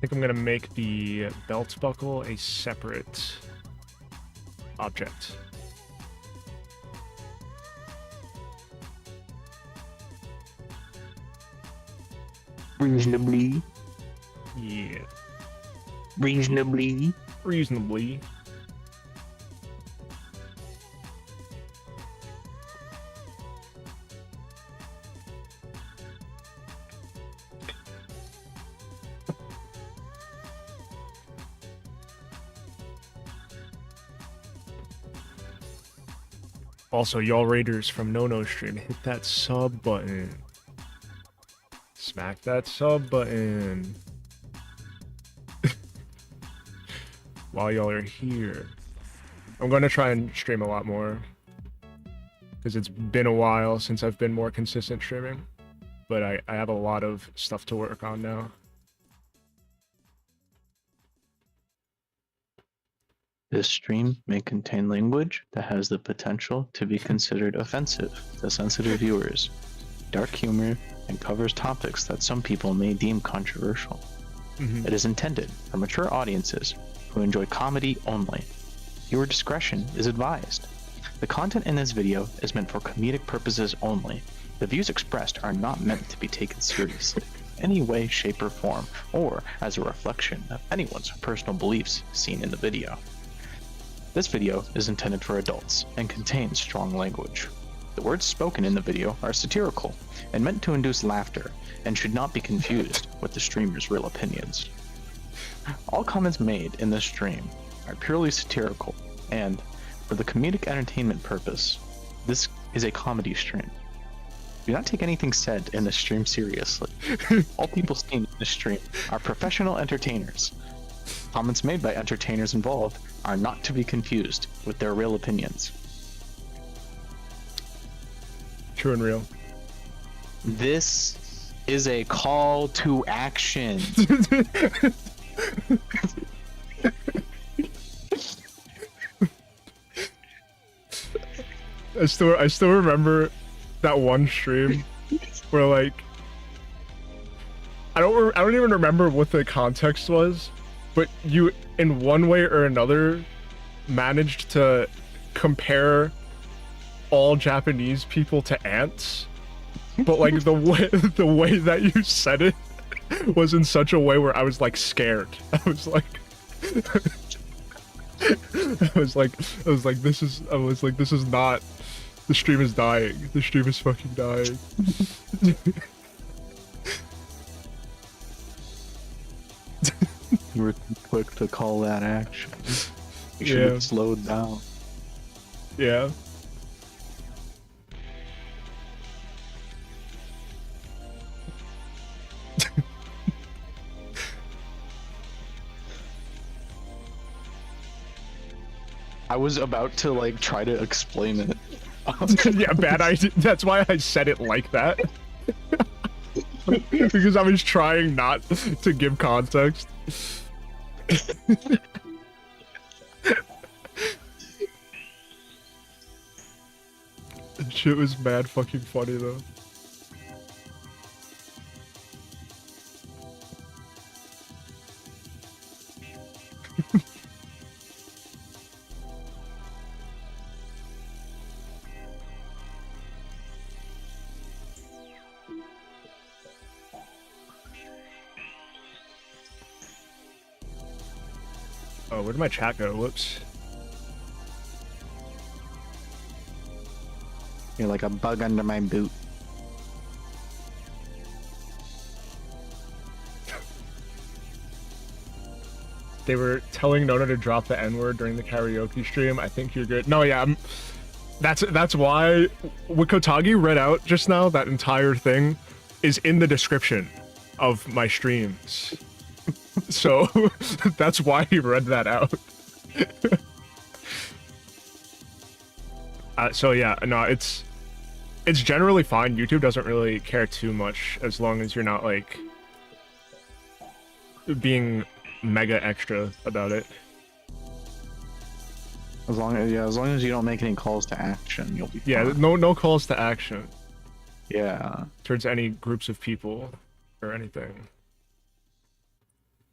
think I'm gonna make the belt buckle a separate object. Reasonably. Yeah. Reasonably. Reasonably. Also, y'all raiders from No Stream, hit that sub button. Smack that sub button. While y'all are here. I'm going to try and stream a lot more. Because it's been a while since I've been more consistent streaming. But I have a lot of stuff to work on now. This stream may contain language that has the potential to be considered offensive to sensitive viewers, dark humor, and covers topics that some people may deem controversial. It is intended for mature audiences who enjoy comedy only. Viewer discretion is advised. The content in this video is meant for comedic purposes only. The views expressed are not meant to be taken seriously in any way, shape, or form, or as a reflection of anyone's personal beliefs seen in the video. This video is intended for adults and contains strong language. The words spoken in the video are satirical and meant to induce laughter and should not be confused with the streamer's real opinions. All comments made in this stream are purely satirical and, for the comedic entertainment purpose, this is a comedy stream. Do not take anything said in this stream seriously. All people seen in this stream are professional entertainers. Comments made by entertainers involved are not to be confused with their real opinions. True and real. This is a call to action. I still remember that one stream where like I don't even remember what the context was, but you in one way or another managed to compare all Japanese people to ants, but like the way that you said it was in such a way where I was like scared. I was like this is not, the stream is dying. The stream is fucking dying. You were too quick to call that action. You should have slowed down. Yeah. I was about to like try to explain it. Yeah, bad idea. That's why I said it like that. Because I was trying not to give context. Shit was mad fucking funny though. Oh, where did my chat go? Whoops. You're like a bug under my boot. They were telling Nona to drop the N-word during the karaoke stream. I think you're good. No, yeah, that's why Wikotagi read out just now. That entire thing is in the description of my streams. So that's why he read that out. So yeah, no, it's generally fine. YouTube doesn't really care too much as long as you're not like being mega extra about it. As long as you don't make any calls to action, you'll be fine. Yeah, no calls to action. Yeah. Towards any groups of people or anything.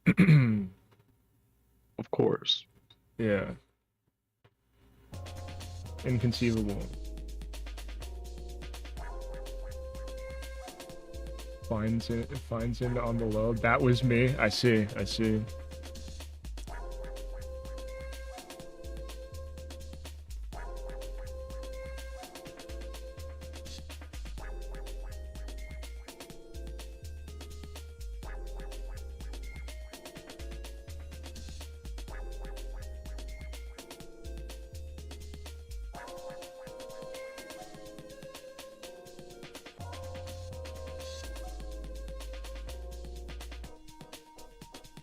Of course. Yeah. Inconceivable. Finds in on the low. That was me. I see. I see.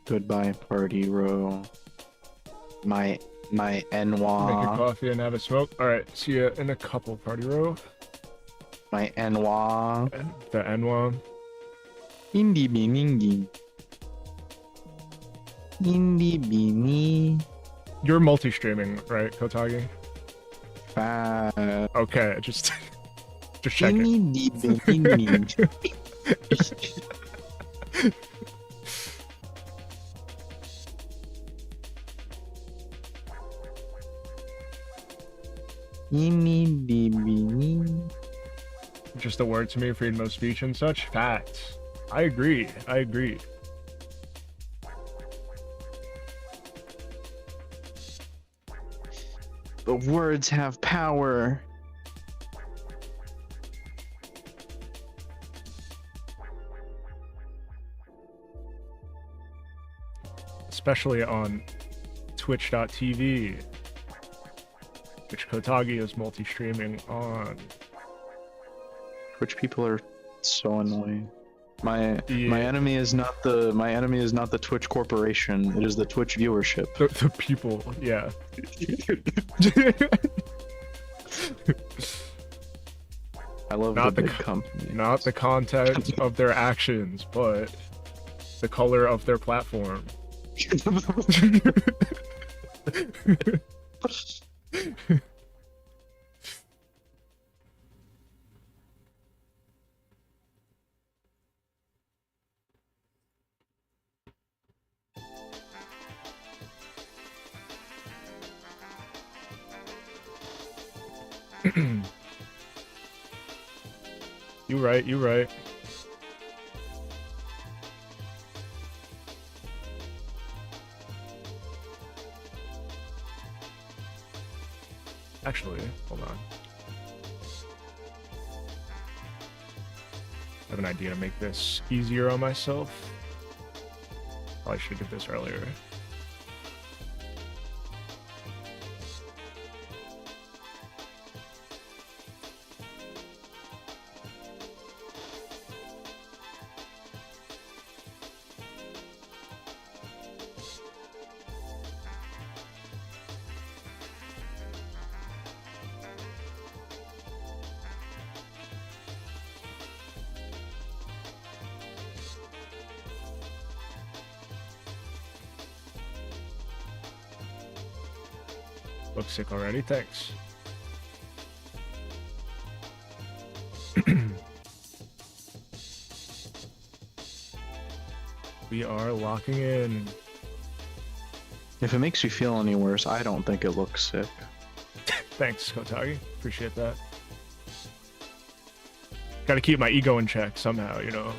Goodbye, party row. My Make a Enwa. coffee and have a smoke. All right. See ya in a couple, party row. My Enwa. The N1. Indie biningi. Indie bini. You're multi-streaming, right, Kotagi? Fat. Okay, just checking. Indie bini. Indie bini. Just a word to me, freedom of speech and such. Facts. I agree. I agree. The words have power. Especially on twitch.tv, which Kotagi is multi-streaming on. Twitch people are so annoying. My Yeah. enemy is not the Twitch corporation. It is the Twitch viewership. The people, yeah. I love Not the the big company. Not the content of their actions, but the color of their platform. You right, you right. Actually, hold on. I have an idea to make this easier on myself. Probably should have did this earlier. Looks sick already, thanks. We are locking in. If it makes you feel any worse, I don't think it looks sick. Thanks, Kotagi. Appreciate that. Gotta keep my ego in check somehow, you know.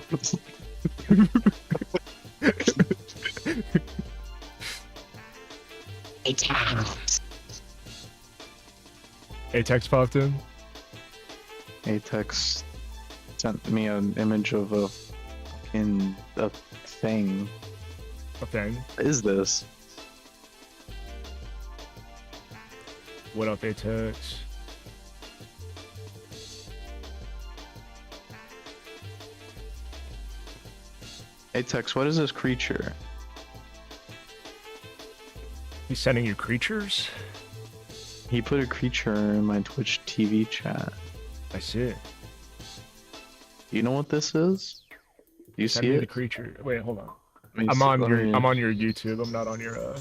Atex popped in. Atex sent me an image of a fucking thing. A thing. What is this? What up, Atex? Atex, what is this creature? He's sending you creatures? He put a creature in my Twitch TV chat. I see it. You know what this is? You Send see me it? the creature. Wait, hold on. Let me I'm see- on let your me- I'm on your YouTube. I'm not on your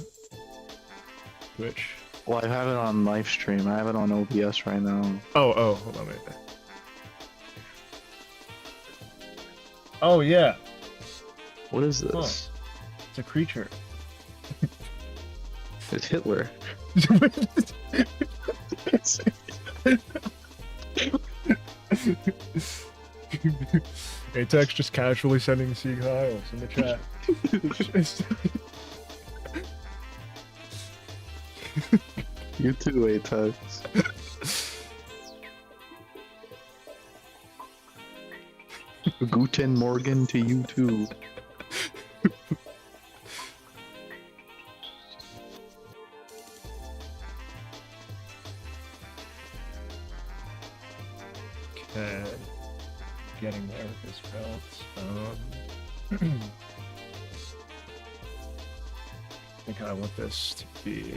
Twitch. Well, I have it on live stream. I have it on OBS right now. Oh, hold on, wait. Oh yeah. What is this? It's a creature. It's Hitler. Atex just casually sending Sieg Heils in the chat. You too, Atex. Guten Morgen to you too. Okay. Getting there with this belt. I think I want this to be...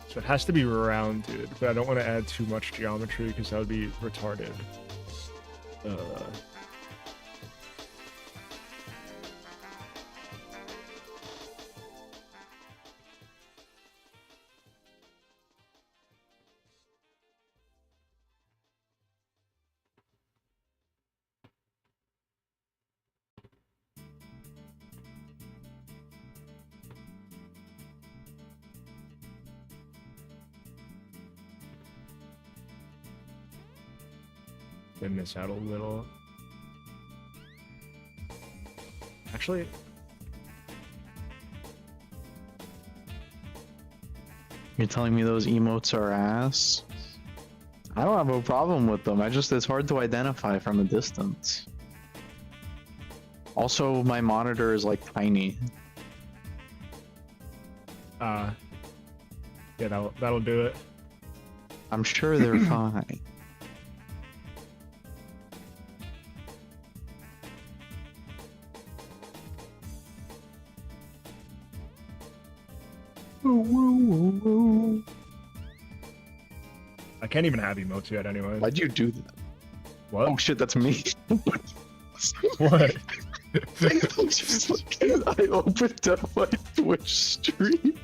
So it has to be rounded, but I don't want to add too much geometry because that would be retarded. Did miss out a little. Actually, You're telling me those emotes are ass? I don't have a problem with them. It's hard to identify from a distance. Also, my monitor is like tiny. yeah, that'll do it. I'm sure they're fine. I can't even have emotes yet anyway. Why'd you do that? What? Oh shit, that's me. What? Just like, I opened up my Twitch stream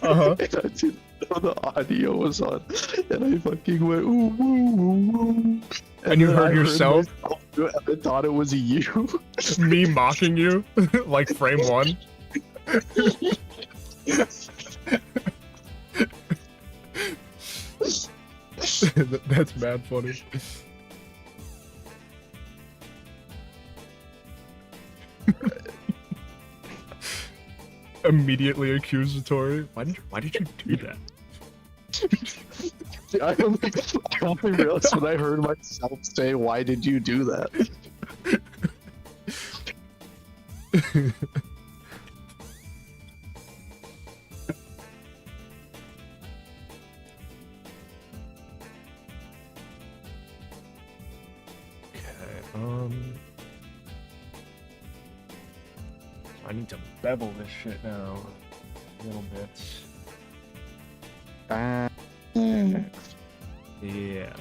Uh-huh. and I didn't know the audio was on, and I fucking went ooh woo woo woo. And you then heard I yourself? And I thought it was you. Me mocking you? Like frame one? That's mad funny. Immediately accusatory. Why did you do that? I only realized when I heard myself say, "Why did you do that?" I need to bevel this shit now a little bit. Yeah. And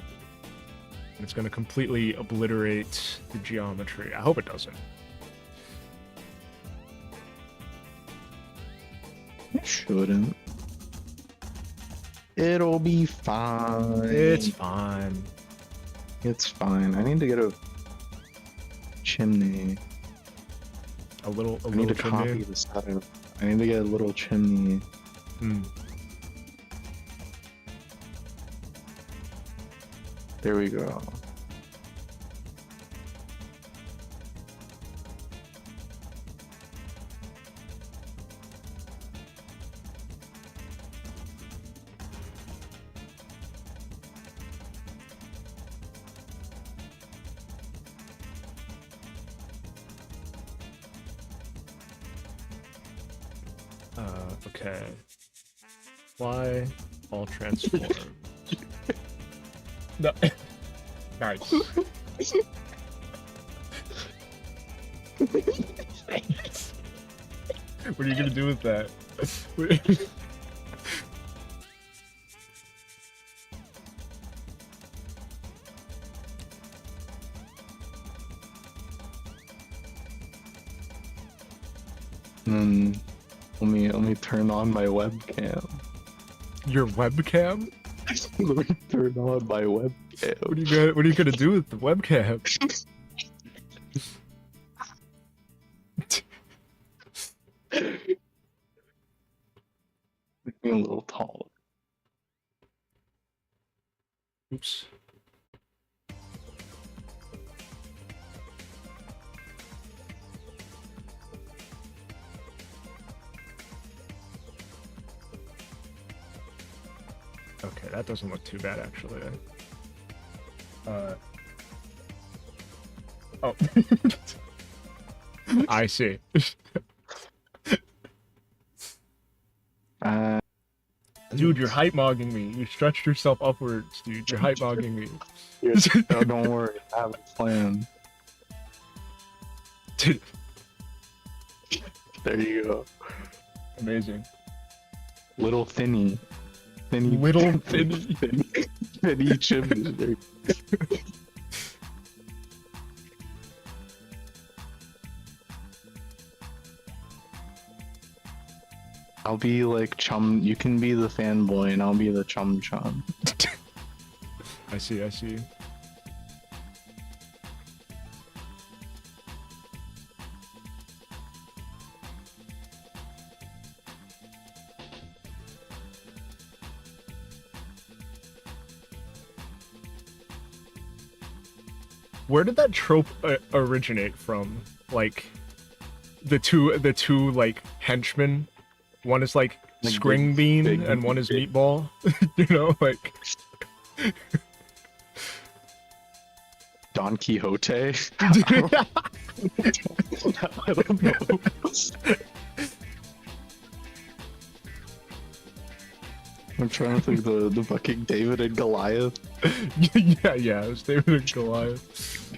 it's gonna completely obliterate the geometry. I hope it doesn't. It shouldn't. It'll be fine. It's fine. It's fine. I need to get a chimney. A little I need to chimney. copy this out of. I need to get a little chimney. There we go. Okay. Fly, all transform. No. Nice. What are you gonna do with that? Let me turn on my webcam. Your webcam? Let me turn on my webcam. What are you gonna do with the webcam? A little tall. Oops. Okay, that doesn't look too bad actually. Oh. I see. Dude, you're hype mogging me. You stretched yourself upwards, dude. You're hype mogging me. Oh, don't worry, I have a plan. Dude, There you go. amazing. Little thinny. Little thinny. Thinny chimney. I'll be like chum. You can be the fanboy, and I'll be the chum chum. I see, I see. Where did that trope originate from? Like, the two like henchmen. One is like Like string bean, big- and one is big- meatball. You know, like. Don Quixote. I don't know. I'm trying to think the fucking David and Goliath. yeah, it was David and Goliath.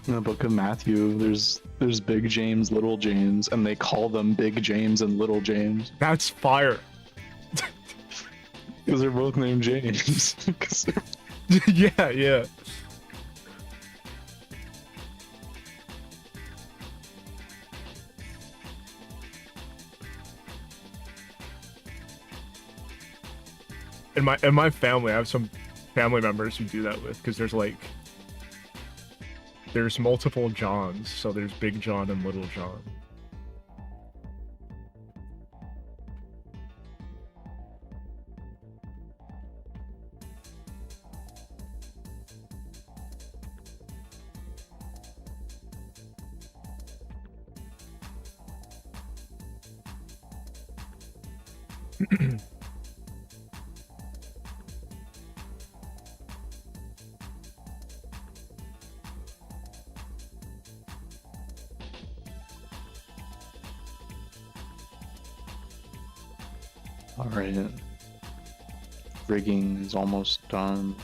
In the book of Matthew, there's Big James, Little James, and they call them Big James and Little James That's fire. because they're both named James. 'Cause they're- Yeah. In my family, I have some family members who do that with, because there's multiple Johns, so there's Big John and Little John. All right. Rigging is almost done.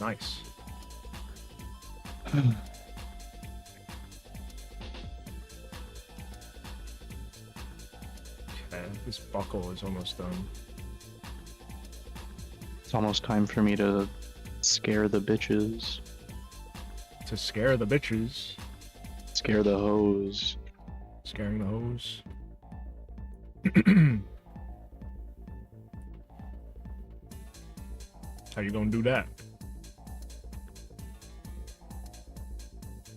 Nice. Okay, this buckle is almost done. It's almost time for me to scare the bitches, To scare the bitches. scare the hoes. Scaring the hoes. How you gonna do that?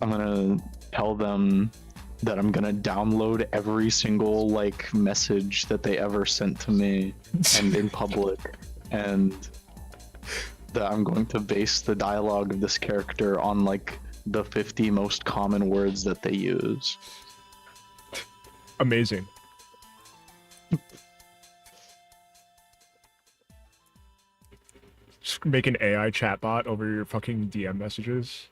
I'm gonna tell them that I'm gonna download every single like message that they ever sent to me and in public, and that I'm going to base the dialogue of this character on like the 50 most common words that they use. Amazing. Just make an AI chatbot over your fucking DM messages.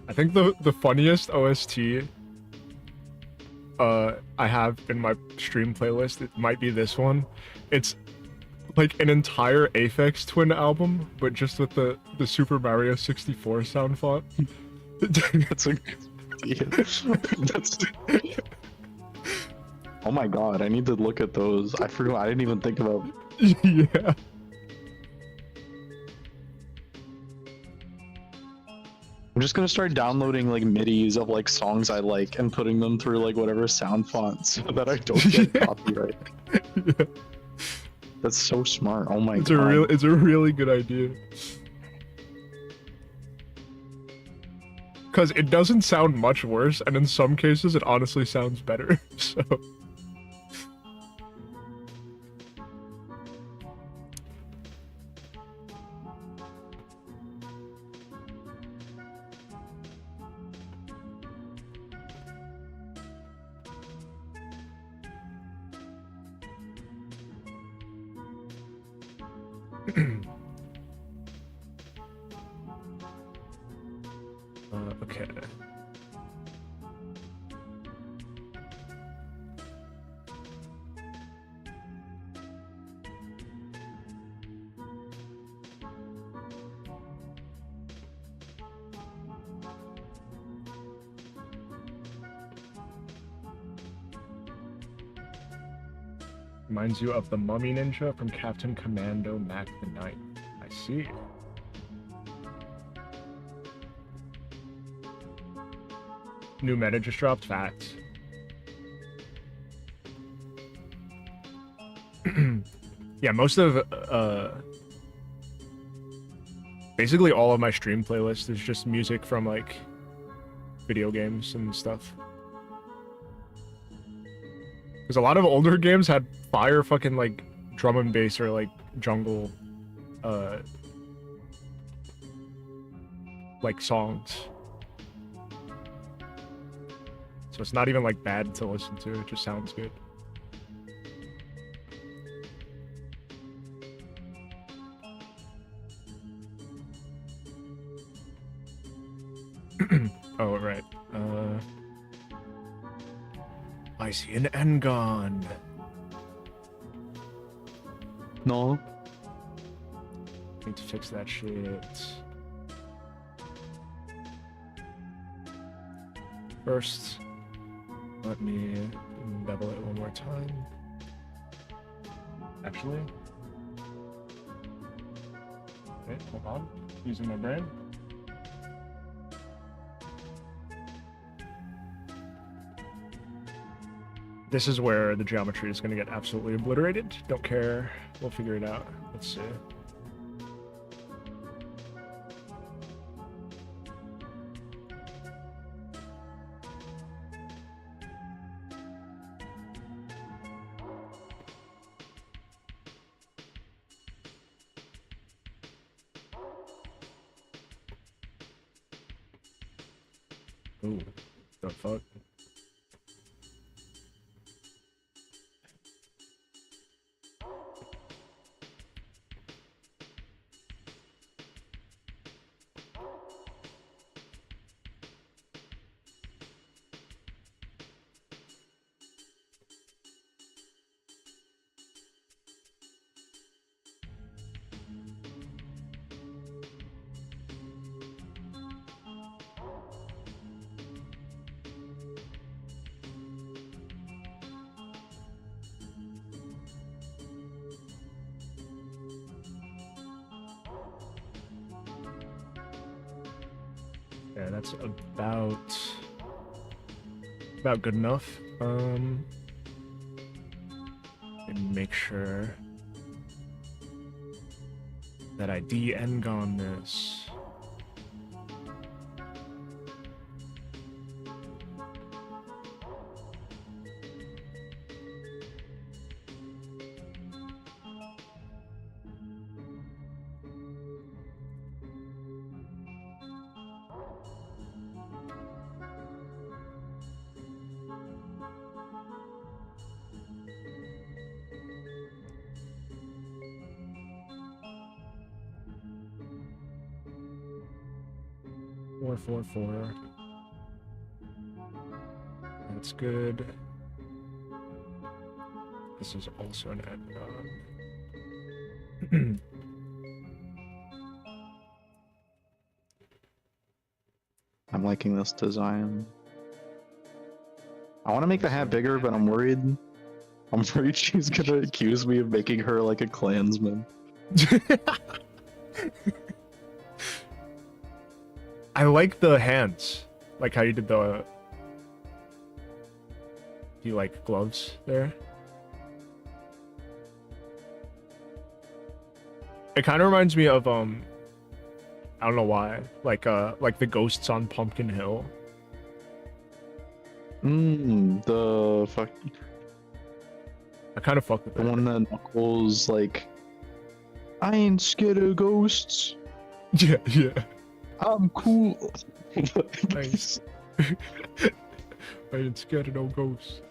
I think the funniest OST I have in my stream playlist. It might be this one. It's like an entire Aphex Twin album, but just with the Super Mario 64 sound font. That's a good idea. That's... Oh my god, I need to look at those. I forgot. I didn't even think about. Yeah. I'm just gonna start downloading like MIDIs of like songs I like and putting them through like whatever sound font so that I don't get copyright. Yeah. That's so smart. Oh my It's god. it's a really good idea. Because it doesn't sound much worse, and in some cases it honestly sounds better. So okay. Reminds you of the Mummy Ninja from Captain Commando Mac the Knight. I see. New meta just dropped. Facts. Yeah, most of basically all of my stream playlist is just music from like video games and stuff. Because a lot of older games had fire fucking like drum and bass or like jungle like songs. So it's not even like bad to listen to, it just sounds good. Oh, right. I see an Engon. No. Need to fix that shit. First, let me double it one more time. Actually. Wait, hold on. Using my brain. This is where the geometry is going to get absolutely obliterated. Don't care. We'll figure it out. Let's see. Ooh, the fuck? Yeah, that's about good enough. And make sure that I de-engon this. Four. that's good. This is also an end. I'm liking this design. I want to make the hat bigger, but I'm worried. I'm worried she's gonna accuse me of making her like a Klansman. I like the hands. Like how you did the... Do you like gloves there? It kind of reminds me of, I don't know why. Like the ghosts on Pumpkin Hill. The fuck... I kind of fuck with The it. one that Knuckles, like... I ain't scared of ghosts. Yeah, yeah. I'm cool. Nice. I ain't scared of no ghosts.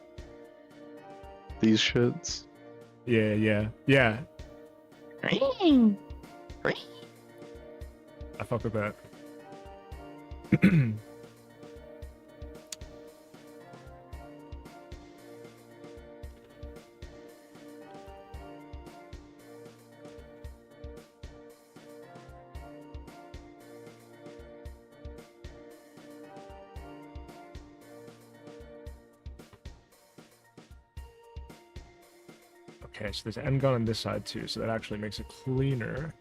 These shits. Yeah, yeah, yeah. I fuck with that. Okay, so there's an end gun on this side too, so that actually makes it cleaner.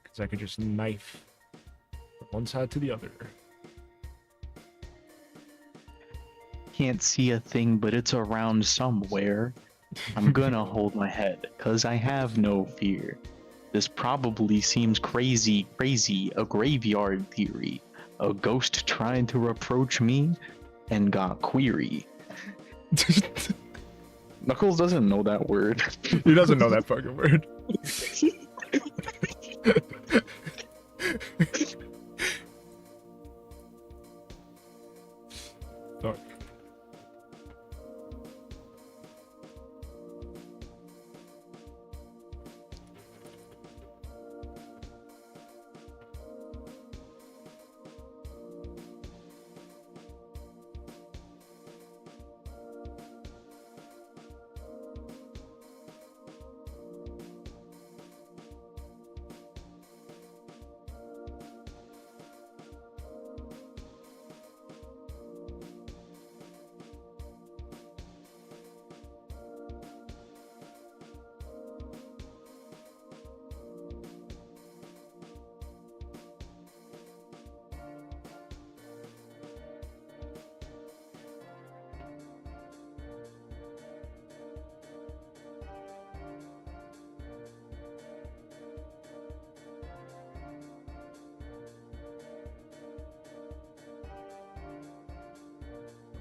Because I could just knife from one side to the other. Can't see a thing, but it's around somewhere. I'm gonna hold my head, cause I have no fear. This probably seems crazy, a graveyard theory. A ghost trying to approach me and got query. Knuckles doesn't know that word. He doesn't know that fucking word. Fuck.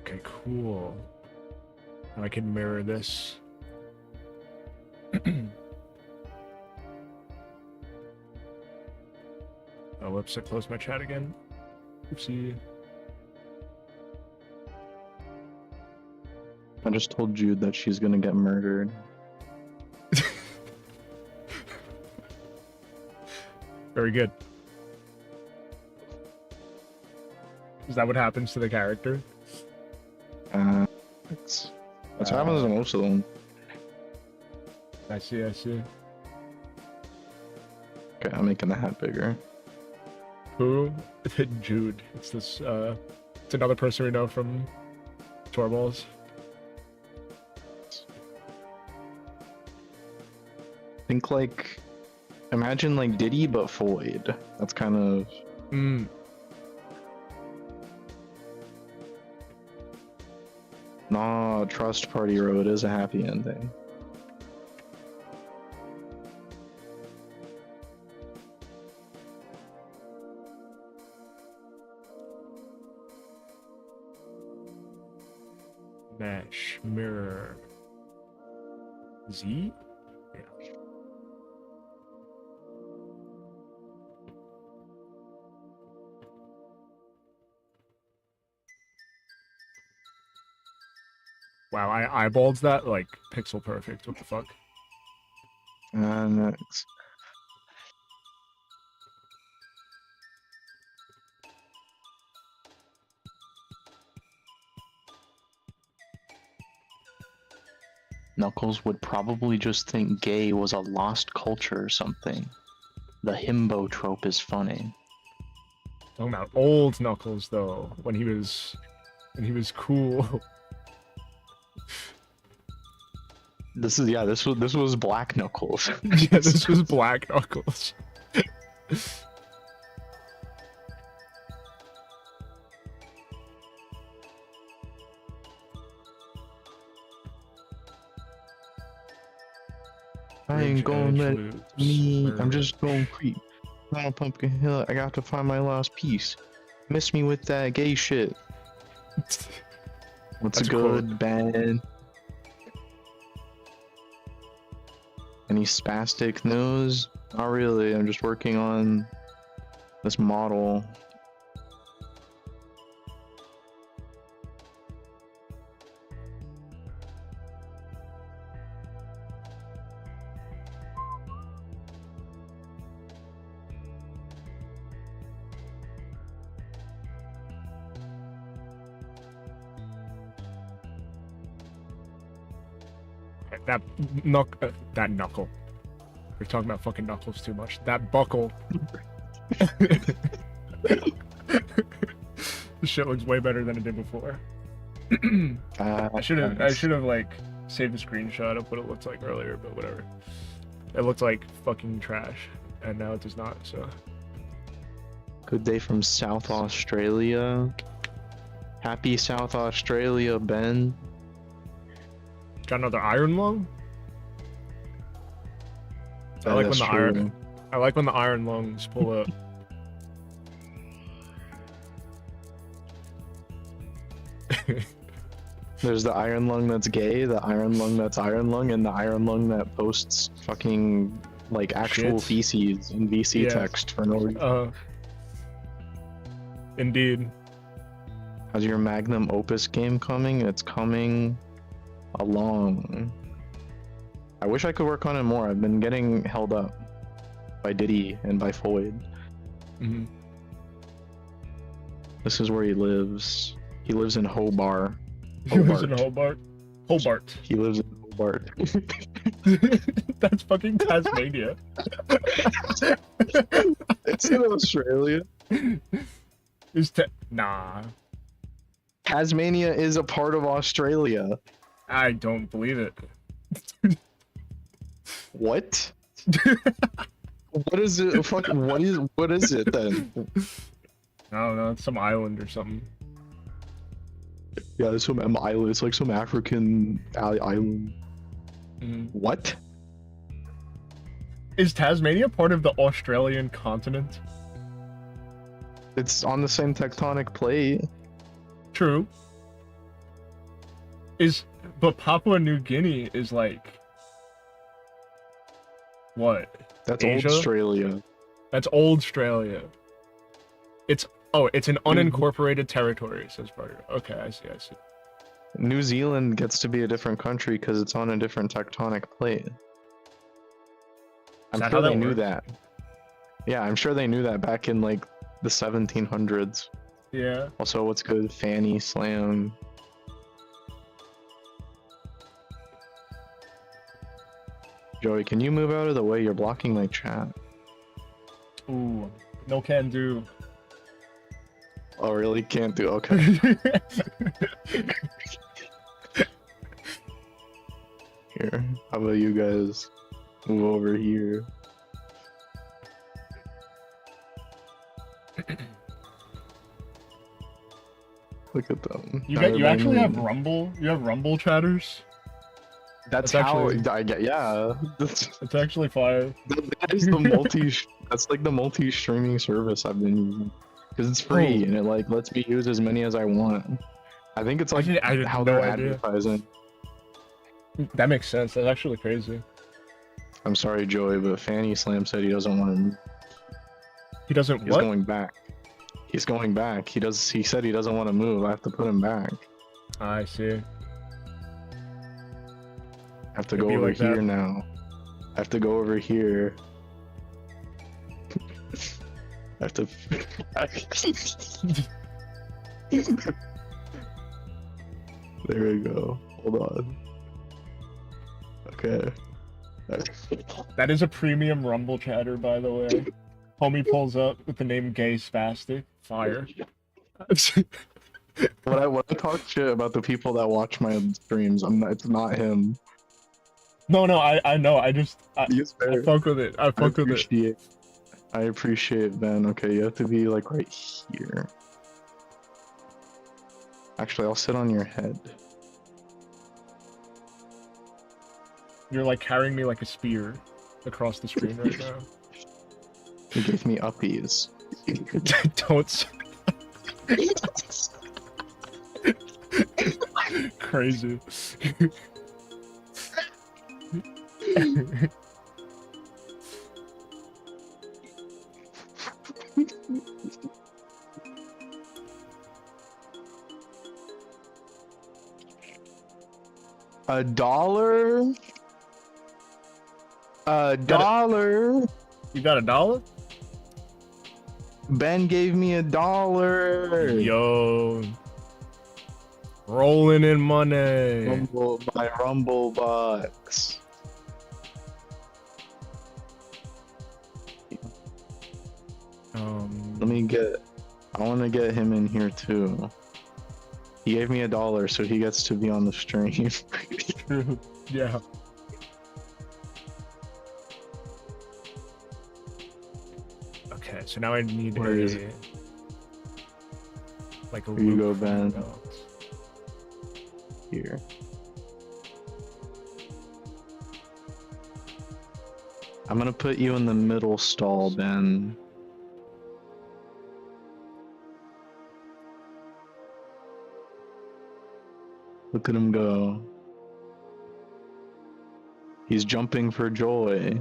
Okay, cool. Now I can mirror this. Oh, whoops, I closed my chat again. Oopsie. I just told Jude that she's gonna get murdered. Very good. Is that what happens to the character? That's what happens to most of them. I see, I see. Okay, I'm making the hat bigger. Who? Jude. It's this, it's another person we know from Torballs. Think like, imagine like Diddy but Floyd. That's kind of... Nah, Trust Party Road is a happy ending. Mesh, mirror. Z? Yeah. Wow, I eyeballed that like pixel perfect. What the fuck? Next. Knuckles would probably just think gay was a lost culture or something. The himbo trope is funny. Talking about old Knuckles though, when he was cool. This was Black Knuckles. Yeah, this was Black Knuckles. I ain't gonna let me. I'm just gonna creep down Pumpkin Hill. I got to find my lost piece. Miss me with that gay shit. What's That's good, bad? Any spastic news? Not really. I'm just working on this model. That knuckle. We're talking about fucking Knuckles too much. That buckle. This shit looks way better than it did before. I should have like saved a screenshot of what it looked like earlier, but whatever. It looked like fucking trash, and now it does not. So. Good day from South Australia. Happy South Australia, Ben. Got another iron lung? I like when the iron lungs pull up. There's the iron lung that's gay, the iron lung that's iron lung, and the iron lung that posts fucking like actual Shit. feces in VC text for no reason. Indeed. How's your magnum opus game coming? It's coming along. I wish I could work on it more. I've been getting held up by Diddy and by Floyd. Mm-hmm. This is where he lives. He lives in Hobart. He lives in Hobart. Hobart. He lives in Hobart. That's fucking Tasmania. It's in Australia. Nah. Tasmania is a part of Australia. I don't believe it. What? What is it? What is it then? I don't know. It's some island or something. Yeah, it's some island. It's like some African island. Mm. What? Is Tasmania part of the Australian continent? It's on the same tectonic plate. True. But Papua New Guinea is like what? That's Asia? old Australia. That's old Australia. It's an unincorporated territory, says Barter. Okay, I see. New Zealand gets to be a different country because it's on a different tectonic plate. I'm sure they knew that. Yeah, I'm sure they knew that back in like the 1700s. Yeah. Also, what's good? Fanny Slam. Joey, can you move out of the way? You're blocking my chat. Ooh, no can do. Oh, really? Can't do. Okay. Here, how about you guys move over here? Look at them. You actually have Rumble? You have Rumble chatters? That's how actually, I get. Yeah, it's actually fire. that is the multi. That's like the multi-streaming service I've been using because it's free and it like lets me use as many as I want. I think it's like how they're advertising. That makes sense. That's actually crazy. I'm sorry, Joey, but Fanny Slam said he doesn't want to. He doesn't. He's going back. He's going back. He said he doesn't want to move. I have to put him back. I see. I have to go over here now. I have to go over here. I have to. There we go. Hold on. Okay. That is a premium Rumble chatter, by the way. Homie pulls up with the name Gay Spastic. Fire. When I talk shit about the people that watch my streams, it's not him. No, I know. I fuck with it. I fuck with it. I appreciate Ben. Okay, you have to be like right here. Actually, I'll sit on your head. You're like carrying me like a spear across the screen right now. You gave me uppies. Don't. Crazy. $1? $1? You got $1? Ben gave me $1. Yo. Rolling in money. My Rumble bucks. I want to get him in here too. He gave me $1, so he gets to be on the stream. True. Yeah. Okay, so now I need Where is it? Like a Here you go, loop. Ben. Here. I'm gonna put you in the middle stall, Ben. Look at him go. He's jumping for joy.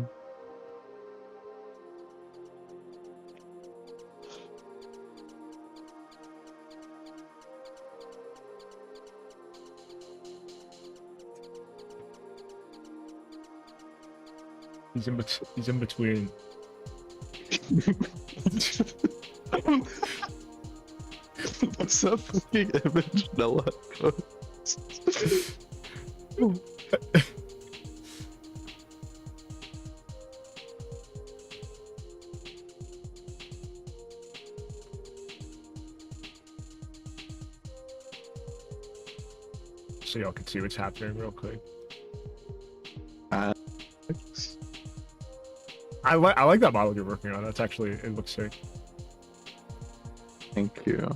He's in between. What's that fucking image Noah posts? So y'all can see what's happening real quick. I like that model you're working on. That's actually, it looks sick. Thank you.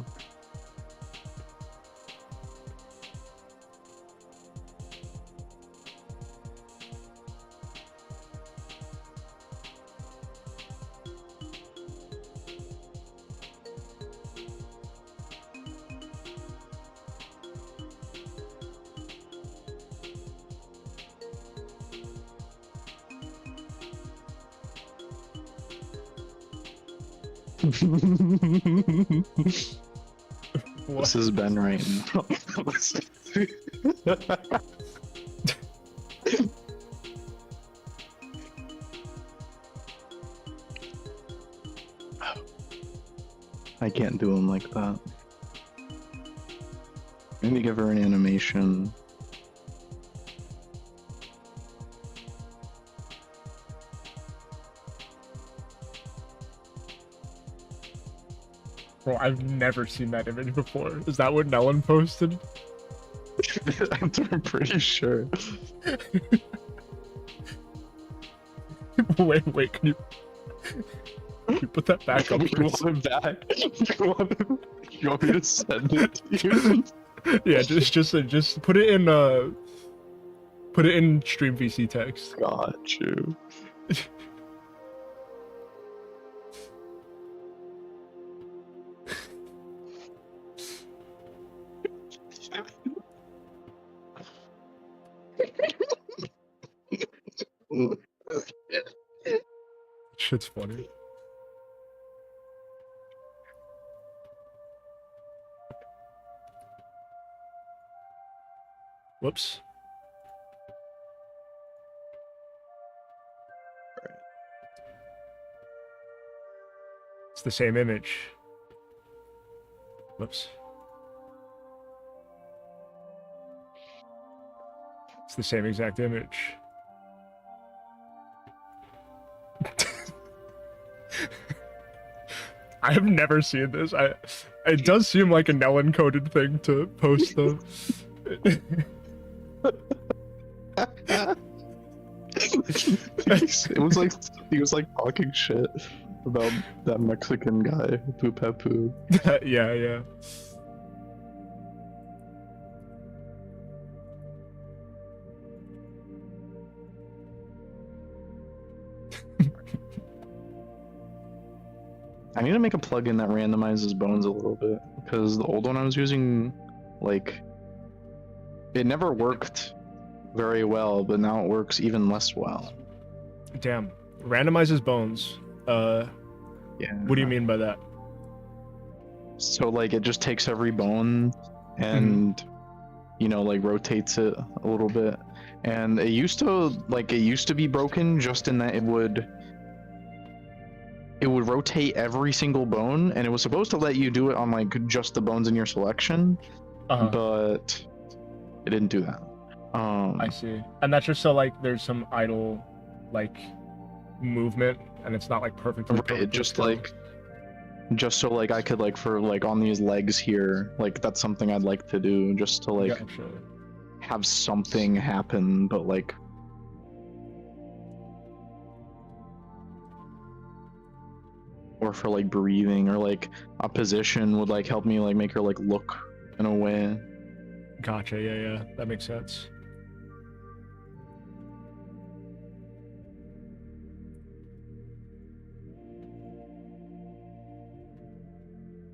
This is Ben right now. I can't do him like that. I need to give her an animation. Bro, I've never seen that image before. Is that what Nellen posted? I'm pretty sure. Wait, can you put that back up? You want it back? You want me to send it to you? Yeah, just put it in stream VC text. Got you. Shit's funny. Whoops. It's the same image. Whoops. It's the same exact image. I have never seen this. It does seem like a Nellen coded thing to post though. It was like he was like talking shit about that Mexican guy, Pupepu. Yeah, yeah. I need to make a plugin that randomizes bones a little bit because the old one I was using, like, it never worked very well, but now it works even less well. Damn. Randomizes bones. Yeah. What do you mean by that? So like it just takes every bone and you know like rotates it a little bit. And it used to be broken just in that it would rotate every single bone and it was supposed to let you do it on like just the bones in your selection, but it didn't do that. I see. And that's just so like there's some idle like movement and it's not like perfectly Right, just like just so like I could like for like on these legs here, like that's something I'd like to do just to like Gotcha. have something happen, but like or for like breathing or like a position would like help me like make her like look in a way. Gotcha, yeah, that makes sense.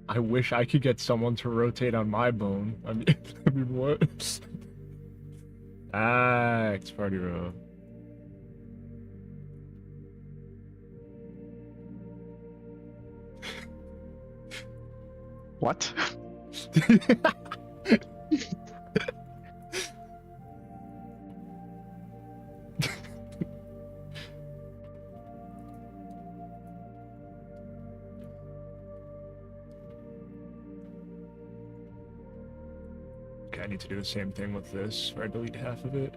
I wish I could get someone to rotate on my bone. I mean what? It's party row. What? Okay, I need to do the same thing with this, where I delete half of it.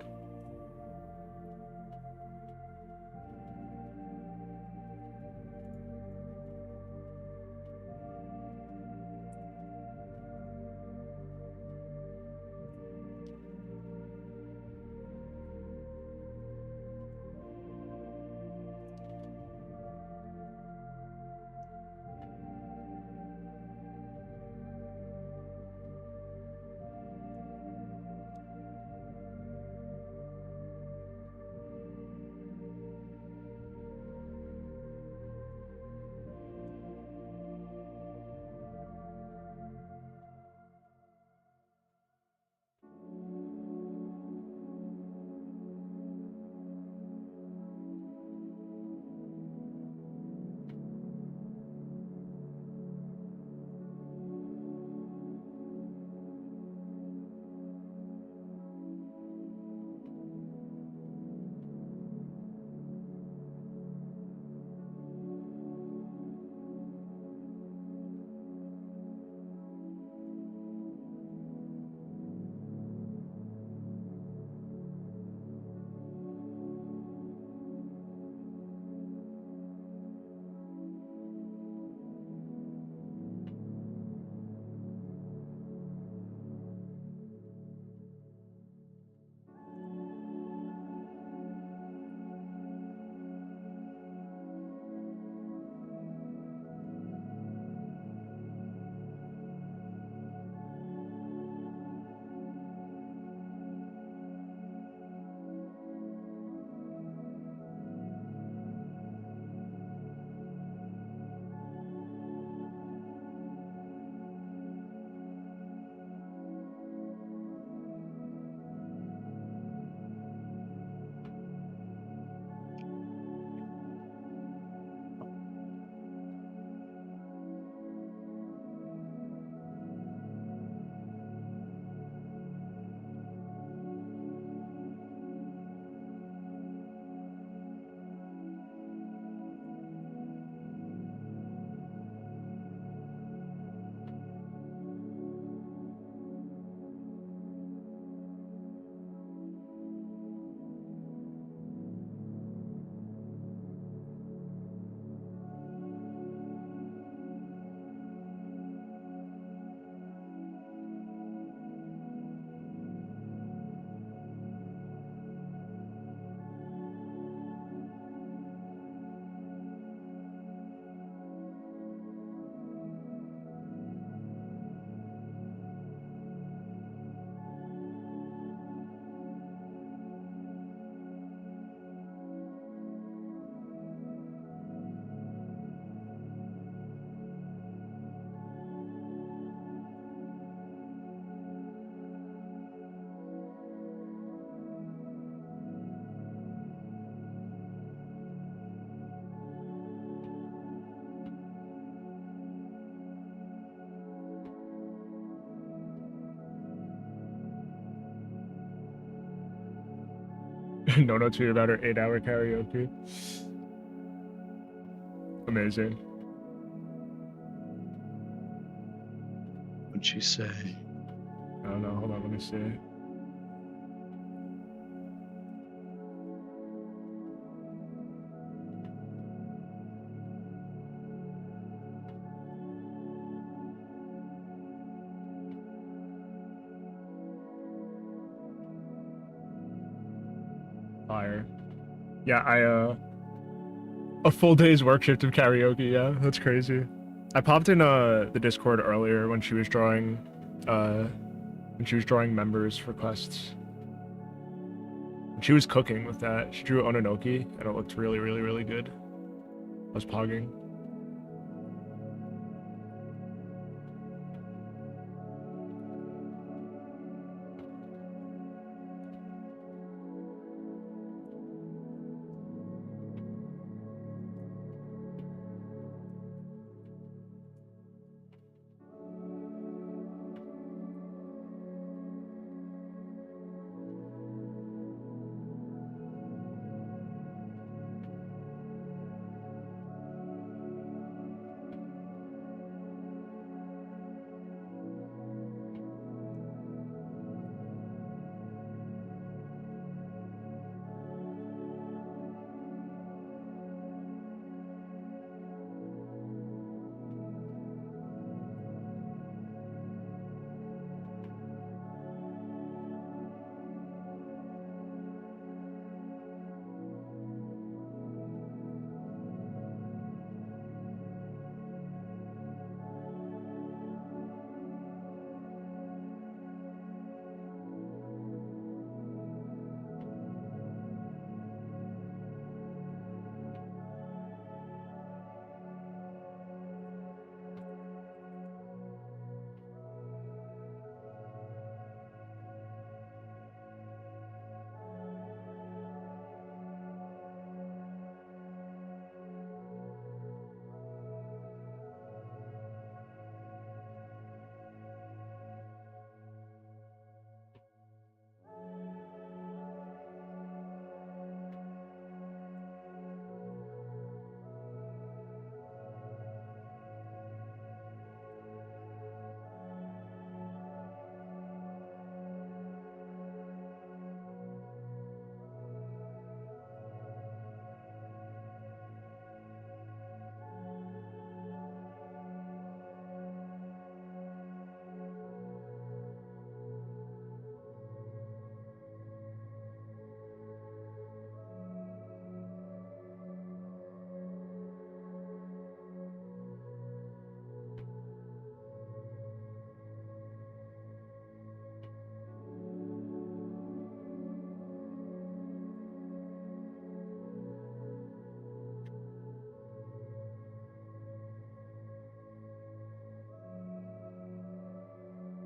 No tweet about her 8-hour karaoke. Amazing. What'd she say? I don't know. Hold on, let me see. Fire. Yeah, a full day's work shift of karaoke, yeah, that's crazy. I popped in the Discord earlier when she was drawing members for quests. And she was cooking with that. She drew Ononoki and it looked really, really, really good. I was pogging.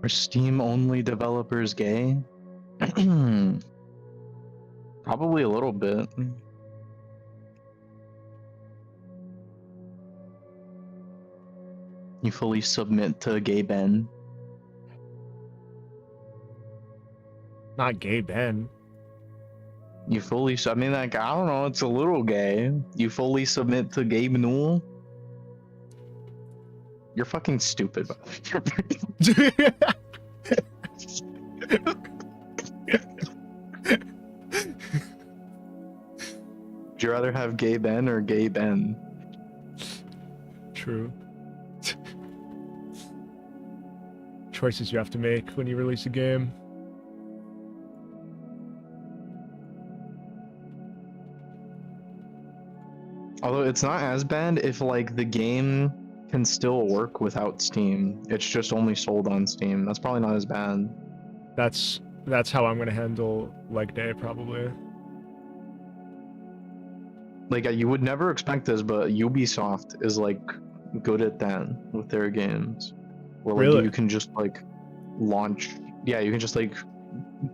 Are Steam only developers gay? Probably a little bit. You fully submit to gay Ben. Not gay Ben. You fully, I mean, like, I don't know, it's a little gay. You fully submit to Gabe Newell? You're fucking stupid. Would you rather have gay Ben or gay Ben? True. Choices you have to make when you release a game. Although it's not as bad if like the game can still work without Steam. It's just only sold on Steam. That's probably not as bad. That's how I'm gonna handle leg day probably. Like you would never expect this, but Ubisoft is like good at that with their games. Where like Really? you can just like launch, yeah, you can just like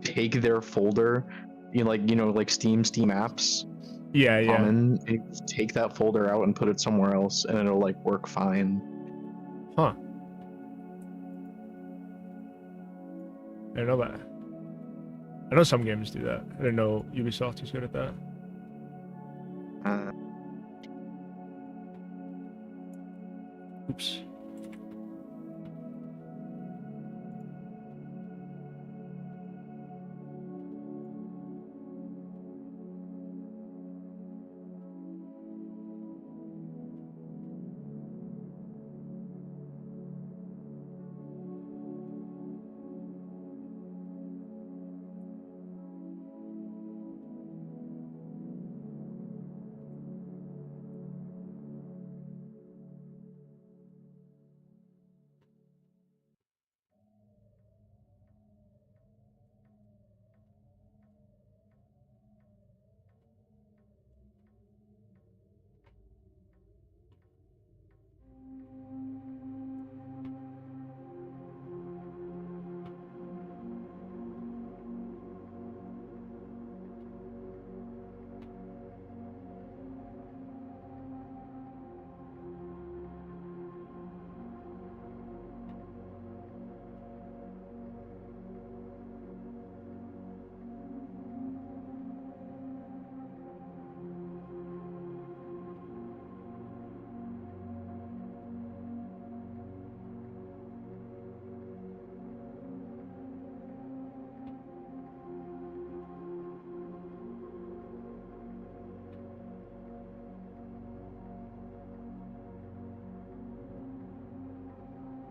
take their folder, like Steam apps. Yeah, yeah. Common, and just take that folder out and put it somewhere else, and it'll like work fine. Huh. I didn't know that. I know some games do that. I didn't know Ubisoft was good at that. Oops.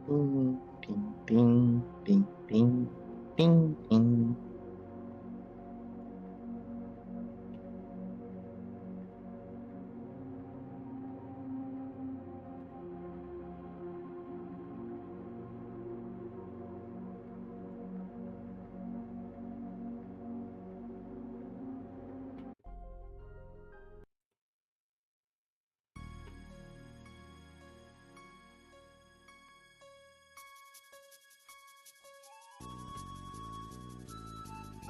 Ding, ding, ding, ding, ding, ding.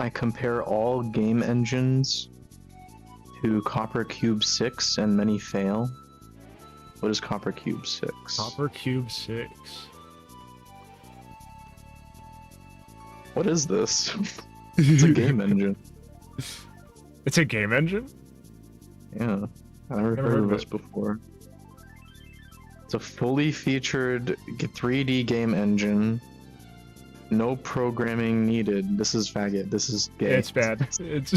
I compare all game engines to Copper Cube 6 and many fail. What is Copper Cube 6? Copper Cube 6. What is this? It's a game engine. It's a game engine? Yeah, I never heard of this before. It's a fully featured 3D game engine. No programming needed. This is faggot. This is gay. It's bad. It's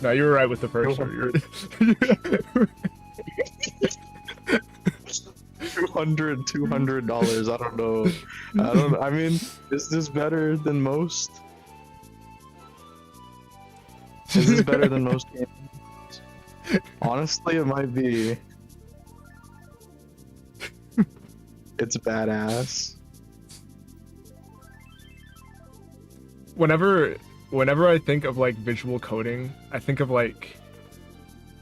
no, you were right with the first one. $200. I don't know. I mean, is this better than most? Is this better than most games? Honestly, it might be. It's badass. Whenever I think of like visual coding, I think of like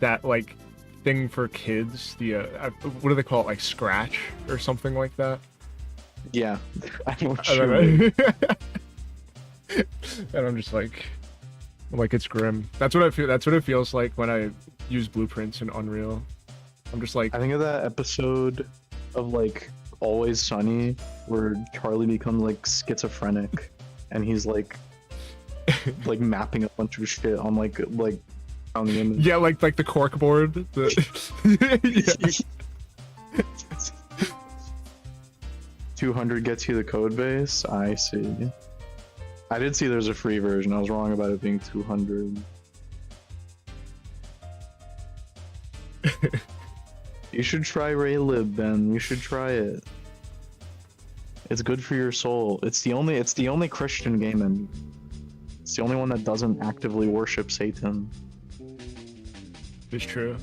that like thing for kids. The what do they call it? Like Scratch or something like that. Yeah, I know what I you don't mean. know. And I'm just like it's grim. That's what I feel. That's what it feels like when I use blueprints in Unreal. I'm just like I think of that episode of like Always Sunny where Charlie becomes like schizophrenic, and he's like mapping a bunch of shit on like on the image. yeah, like the cork board. The... yeah. 200 gets you the code base. I see. I did see there's a free version. I was wrong about it being 200. You should try Raylib, Ben. You should try it. It's good for your soul. It's the only Christian game, and it's the only one that doesn't actively worship Satan. It's true.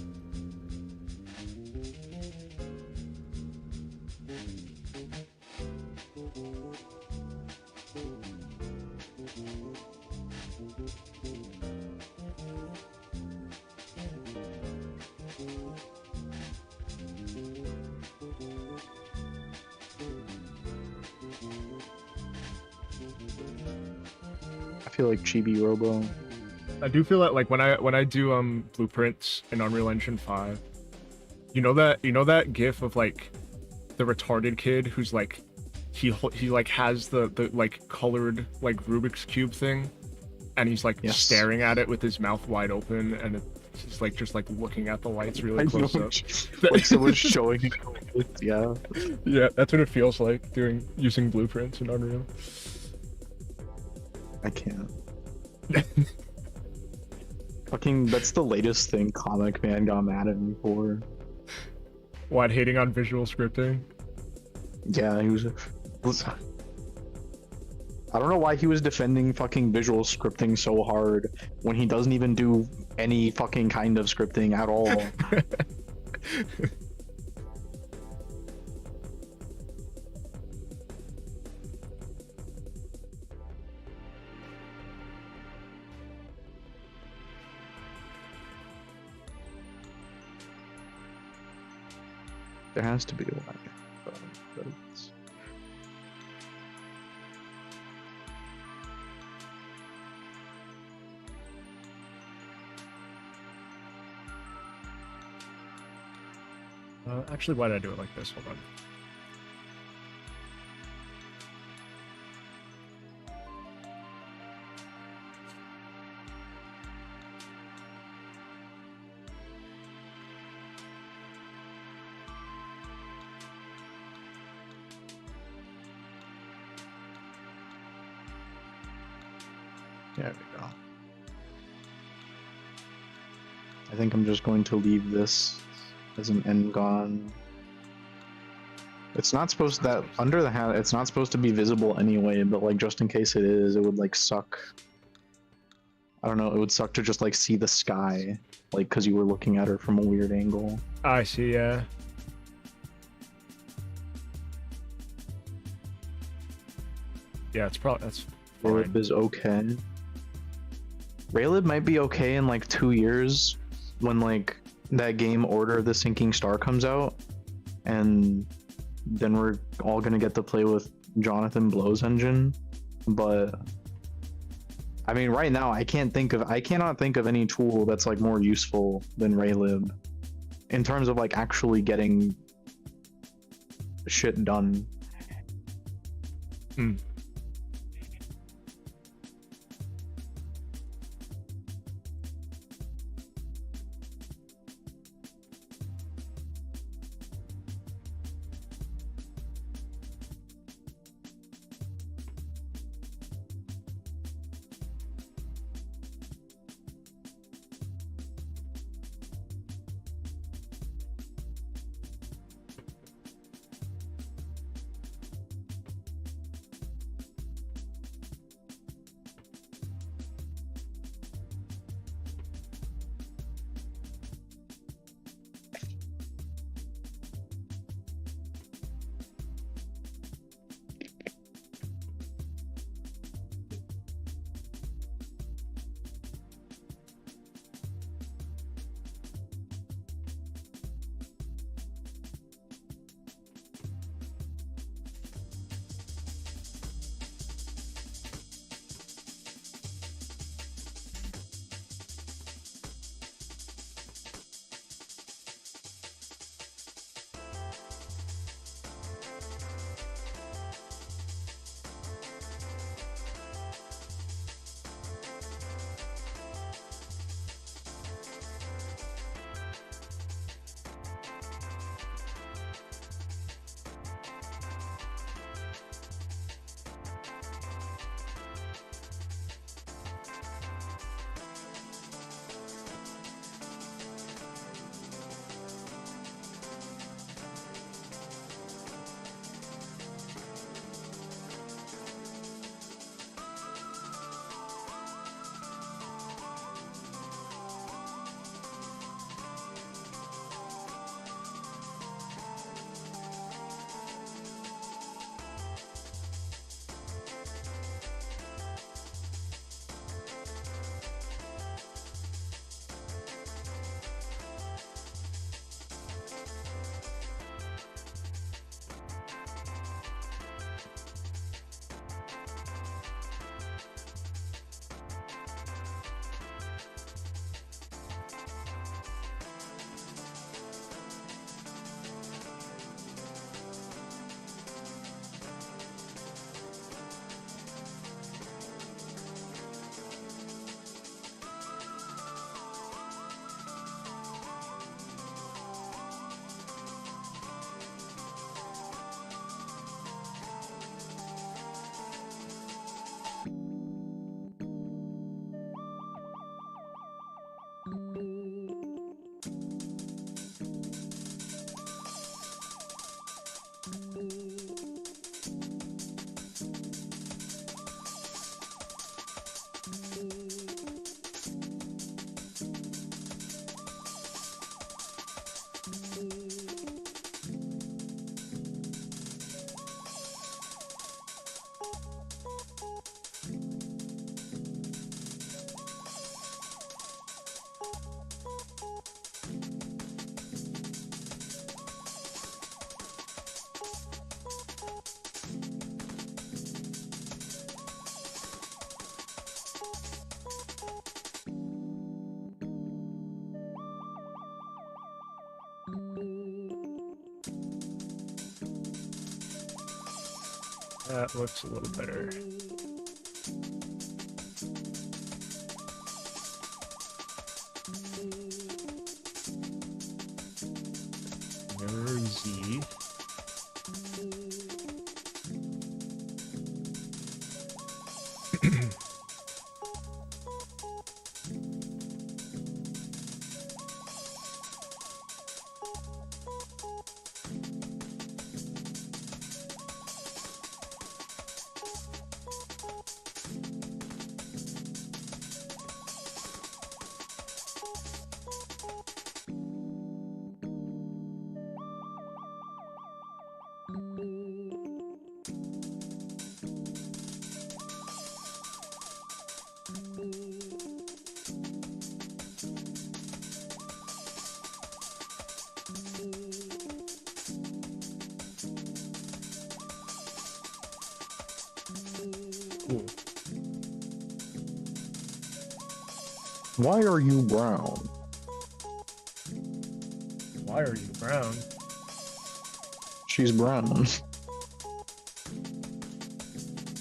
I feel like Chibi Robo. I do feel that like when I do blueprints in Unreal Engine 5, you know that gif of like the retarded kid who's like he like has the like colored like Rubik's cube thing, and he's like Yes. staring at it with his mouth wide open, and it's like just like looking at the lights really close up. Like someone's showing it. Yeah. Yeah, that's what it feels like using blueprints in Unreal. I can't. Fucking, that's the latest thing Comic Man got mad at me for. What, hating on visual scripting? Yeah, he was. I don't know why he was defending fucking visual scripting so hard when he doesn't even do any fucking kind of scripting at all. There has to be a way. But it's... Actually, why did I do it like this? Hold on. There we go. I think I'm just going to leave this as an end-gone. It's not supposed to, that under the hat, it's not supposed to be visible anyway, but like just in case it is, it would like suck. I don't know, it would suck to just like see the sky, like because you were looking at her from a weird angle. I see, yeah. Yeah, it's probably, that's fine. Raylib is okay. Raylib might be okay in like 2 years when like that game Order of the Sinking Star comes out, and then we're all gonna get to play with Jonathan Blow's engine. But I mean, right now I cannot think of any tool that's like more useful than Raylib in terms of like actually getting shit done. Hmm. That looks a little better. Mirror Z. Cool. Why are you brown? Why are you brown? She's brown.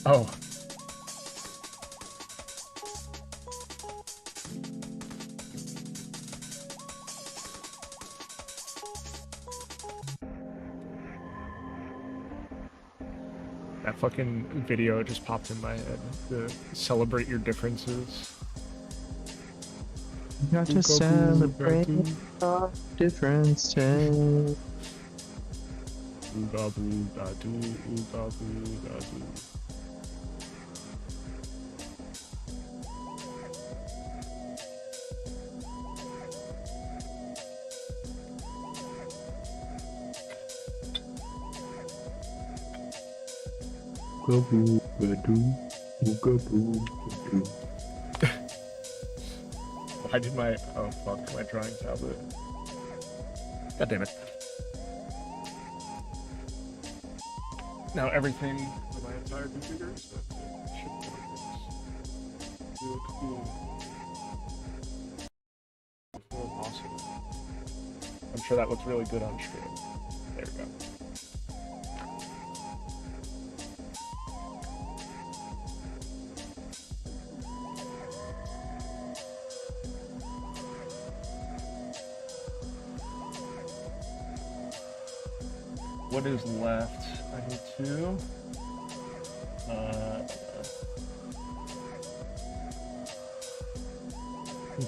Oh. That fucking video just popped in my head. The celebrate your differences. Got to celebrate our differences. Ooga booga doo, ooga booga doo. Why did my my drawing tablet? God damn it. Now everything on my entire computer is should work. It's really cool. Before possible. I'm sure that looks really good on stream. There we go. What is left? I need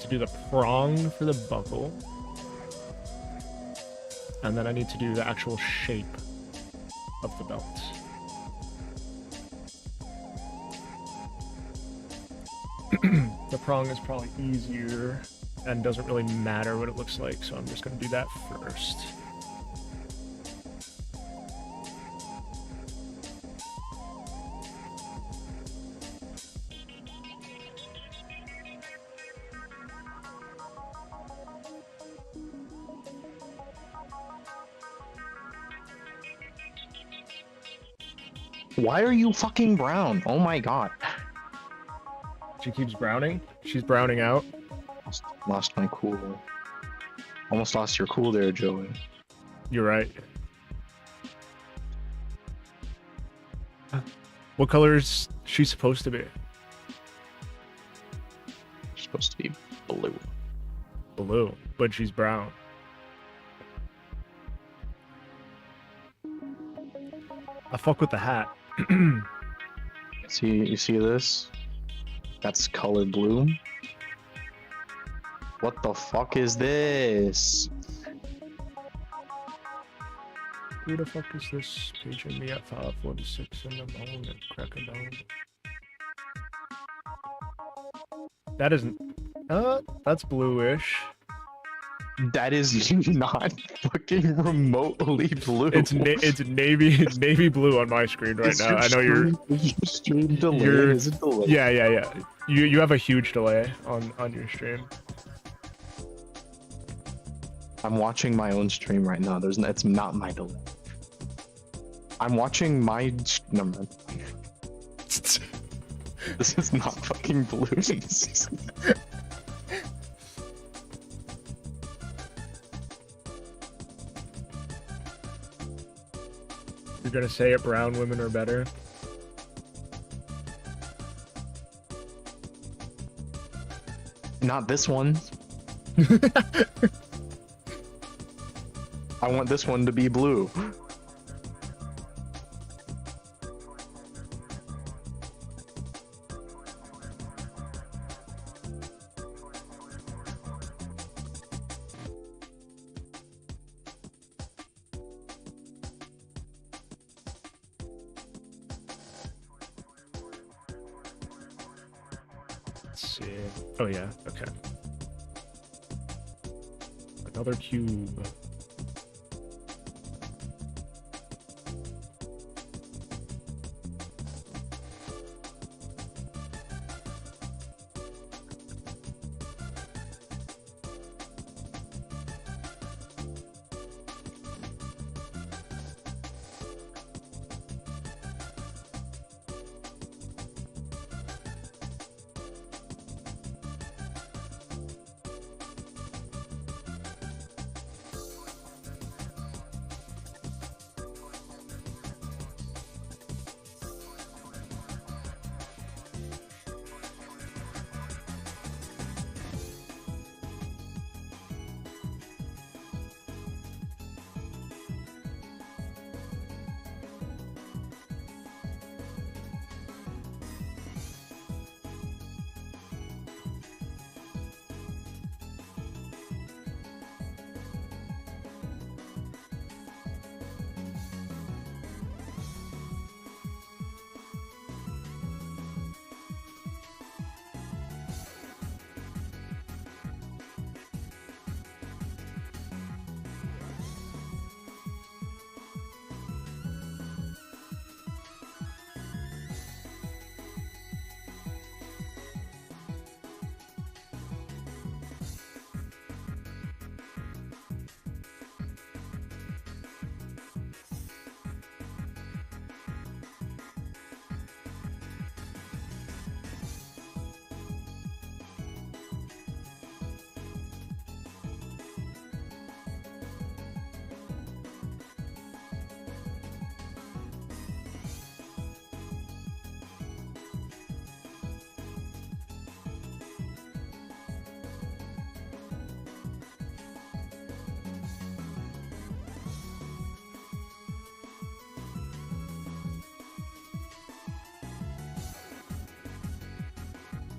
to do the prong for the buckle, and then I need to do the actual shape of the belt. The prong is probably easier and doesn't really matter what it looks like, so I'm just going to do that first. Why are you fucking brown? Oh my god. She keeps browning. She's browning out. Lost my cool. Almost lost your cool there, Joey. You're right. What color is she supposed to be? She's supposed to be blue. Blue, but she's brown. I fuck with the hat. You see this? That's colored blue. What the fuck is this? Who the fuck is this paging me at 5:46 in the morning? Cracking down. That isn't. That's bluish. That is not fucking remotely blue. It's navy blue on my screen right now. I know your stream delay. you're Is it delayed? yeah. You have a huge delay on your stream. I'm watching my own stream right now. It's not my delay. I'm watching my number. This is not fucking blue. You're gonna say it, brown women are better. Not this one. I want this one to be blue. Let's see. Oh yeah, okay. Another cube.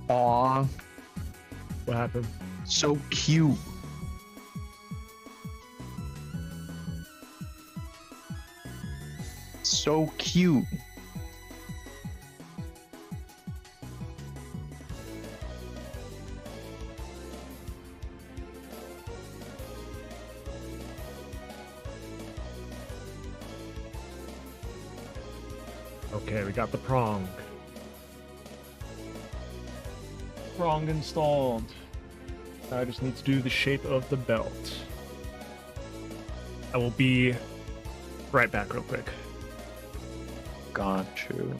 Aw, What happened? so cute. So cute. Okay, we got the prong. Prong installed. Now I just need to do the shape of the belt. I will be right back real quick. Got you.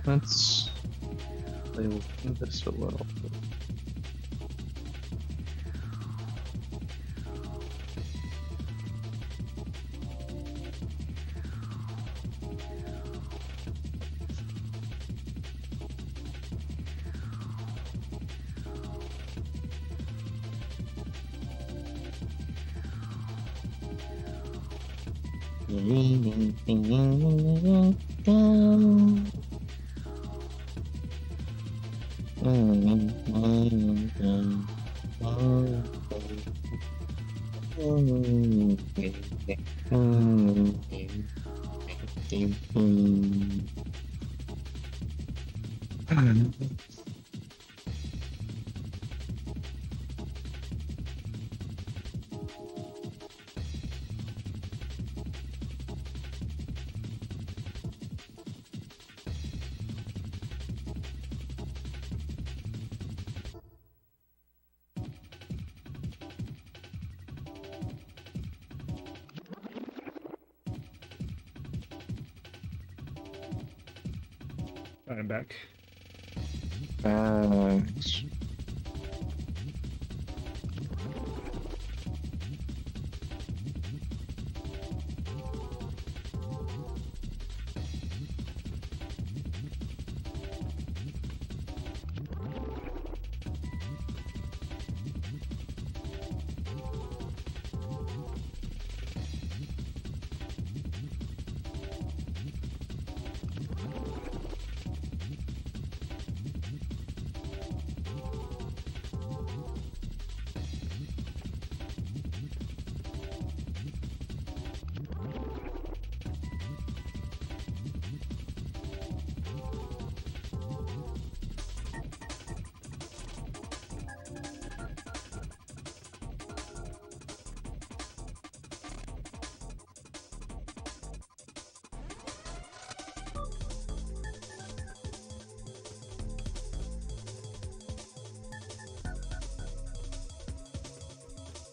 Let's play with this a little bit. I'm back. Thanks.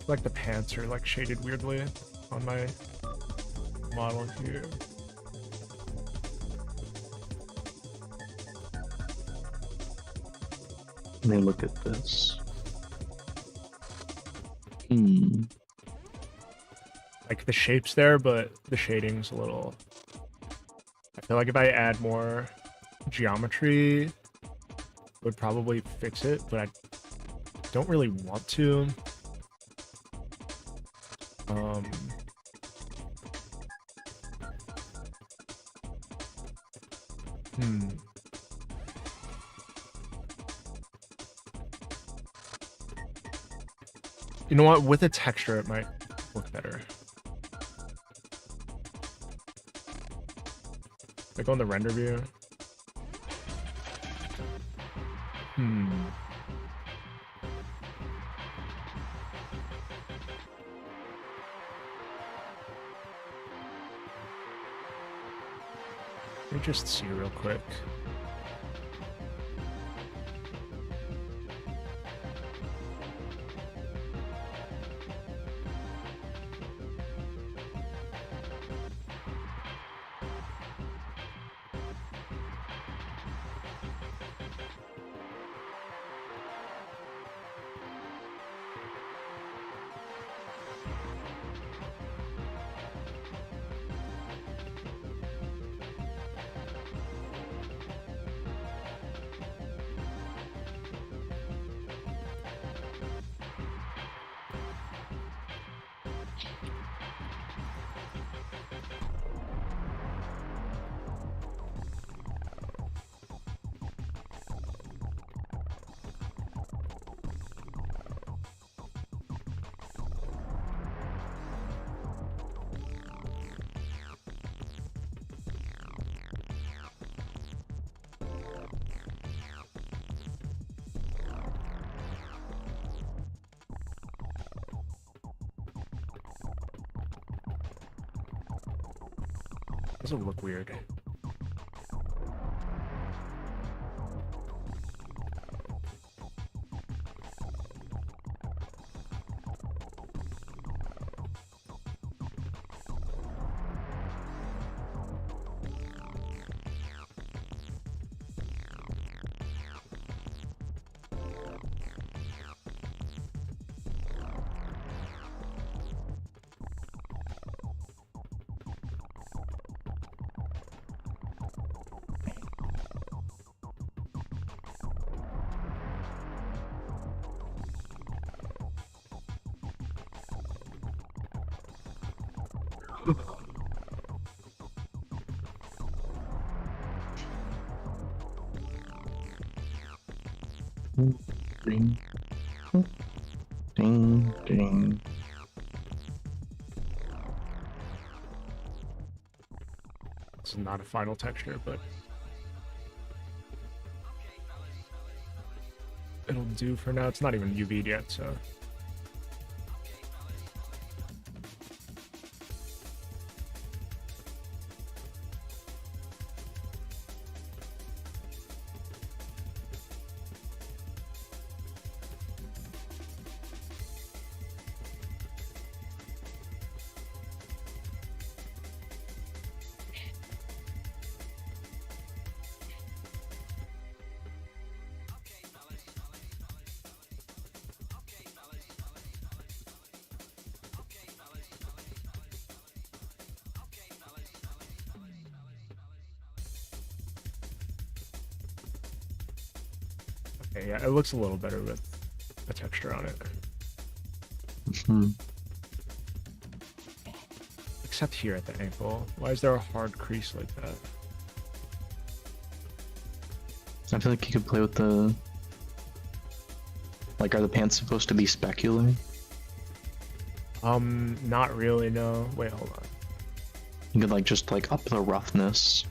Like the pants are like shaded weirdly on my model here. Let me look at this. Like the shape's there, but the shading's a little... I feel like if I add more geometry, it would probably fix it, but I don't really want to. You know what? With a texture, it might look better. Like on the render view. Let me just see real quick. Does it look weird? Ding, ding, ding. This is not a final texture, but it'll do for now. It's not even UV'd yet, so. Okay, yeah, it looks a little better with a texture on it. Except here at the ankle. Why is there a hard crease like that? I feel like you could play with the... Like, are the pants supposed to be specular? Not really, no. Wait, hold on. You could, like, just, like, up the roughness.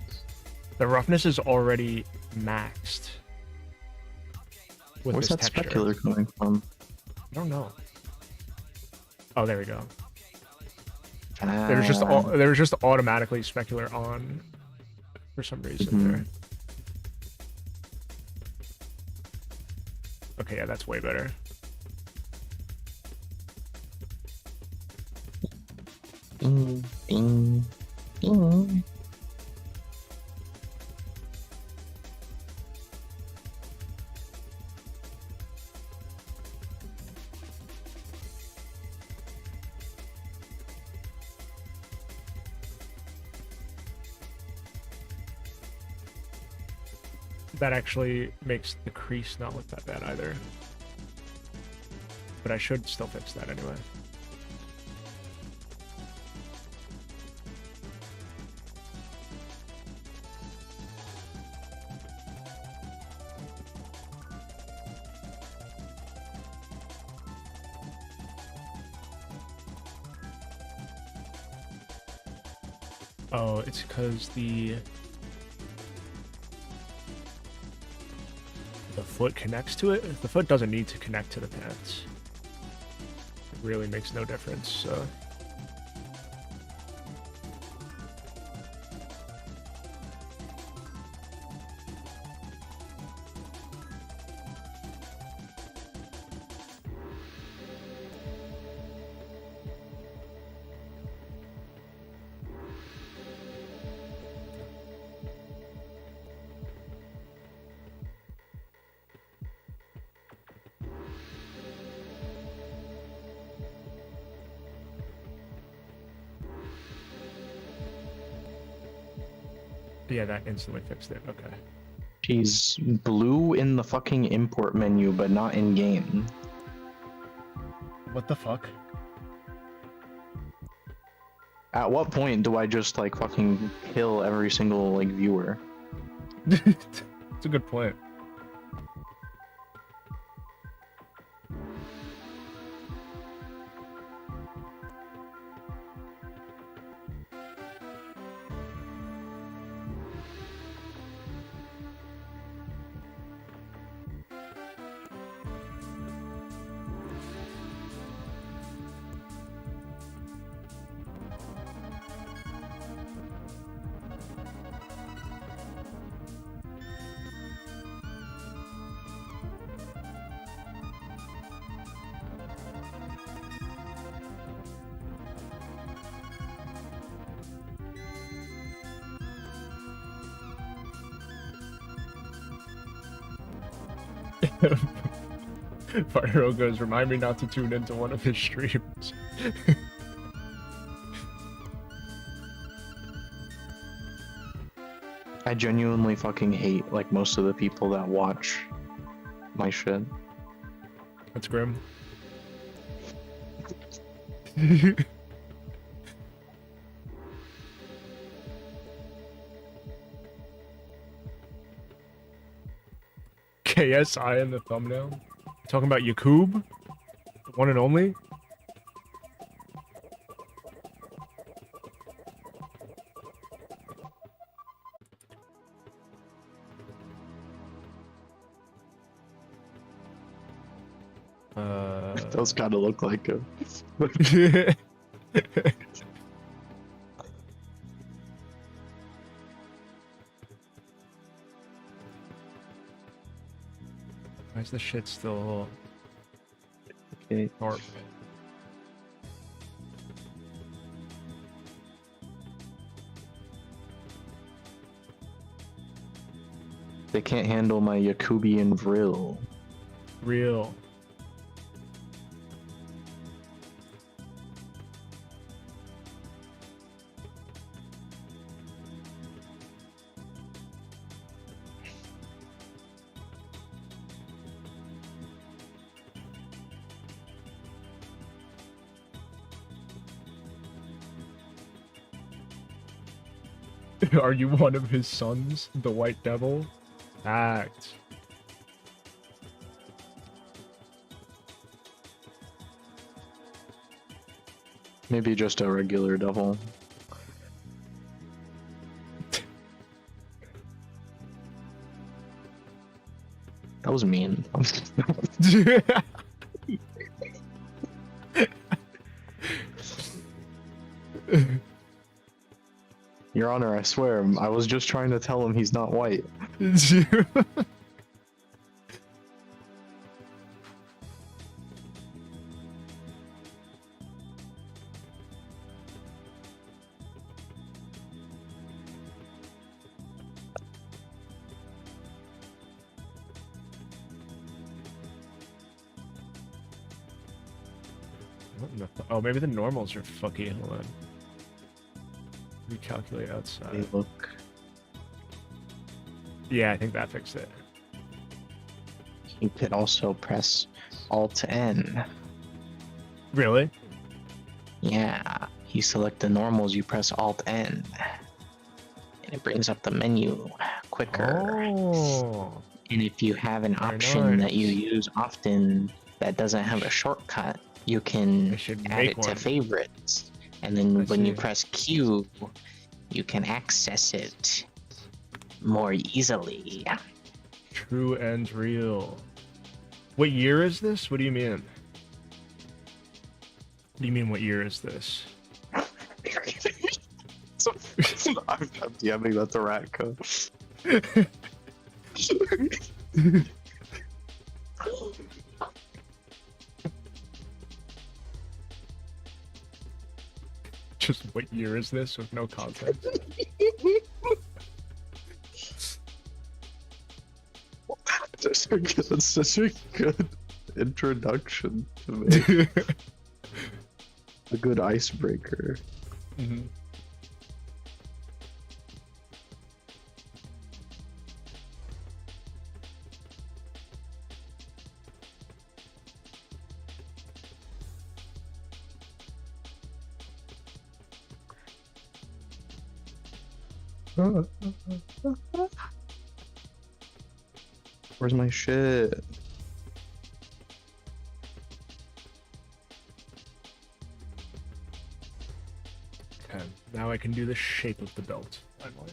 The roughness is already maxed. With Where's this that texture. specular coming from? I don't know. Oh, there we go. Ah. There was just automatically specular on for some reason there. Okay, yeah, that's way better. Ding, ding, ding. That actually makes the crease not look that bad either. But I should still fix that anyway. Oh, it's because the foot connects to it. The foot doesn't need to connect to the pants. It really makes no difference, so. Yeah, that instantly fixed it. Okay. She's blue in the fucking import menu, but not in game. What the fuck? At what point do I just like fucking kill every single like viewer? It's a good point. Fire goes, remind me not to tune into one of his streams. I genuinely fucking hate like most of the people that watch my shit. That's grim. KSI in the thumbnail. Talking about Yakub, the one and only. Those kind of look like him. Why is the shit still Okay. sharp? They can't handle my Yakubian vril. Real. Are you one of his sons, the White Devil? Act. Maybe just a regular devil. That was mean. Your Honor, I swear, I was just trying to tell him he's not white. What in the oh, maybe the normals are fucky. Hold on. Recalculate outside. They look. Yeah, I think that fixed it. You could also press Alt N. Really? Yeah, you select the normals, you press Alt N. And it brings up the menu quicker. Oh. And if you have an Very option nice. that you use often that doesn't have a shortcut, you can I should add make it to one. favorites. And then I when you see. press Q, you can access it more easily. True and real. What year is this? What do you mean? What do you mean, what year is this? So, I'm DMing that to Ratco. Just what year is this with no context? That's such a good introduction to me. A good icebreaker. Mhm. Where's my shit? Okay, now I can do the shape of the belt. Finally.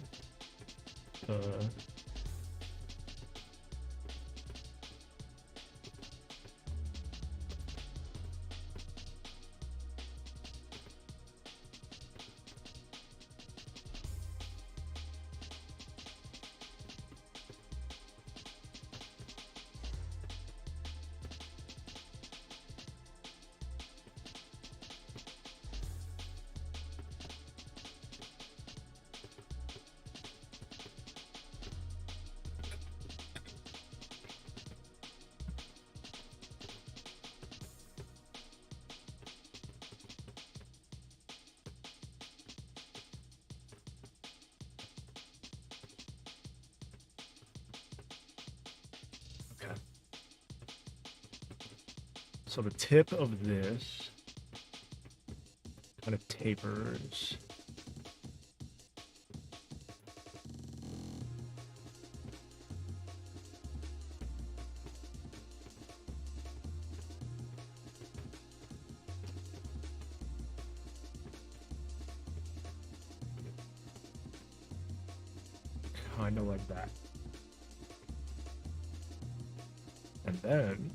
Okay. So the tip of this kind of tapers. kind of like that. And then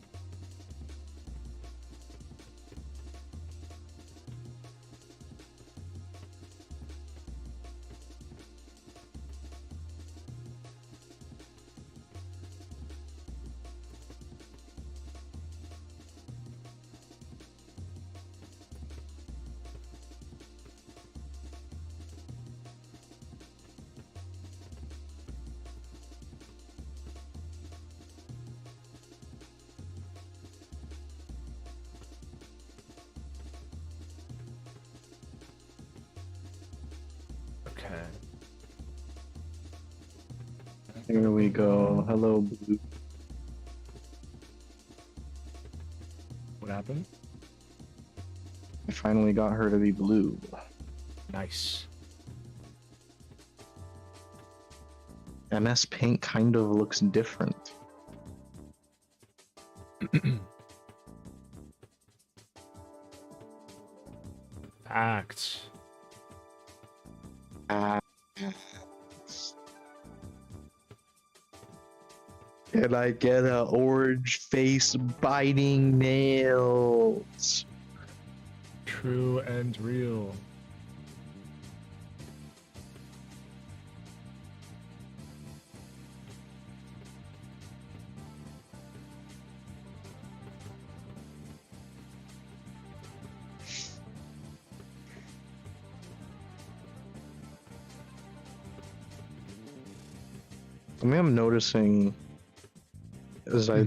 okay. Here we go. Hello, Blue. What happened? I finally got her to be blue. Nice. MS Paint kind of looks different. Facts. Can I get a orange face biting nails? True and real. Something I'm noticing is I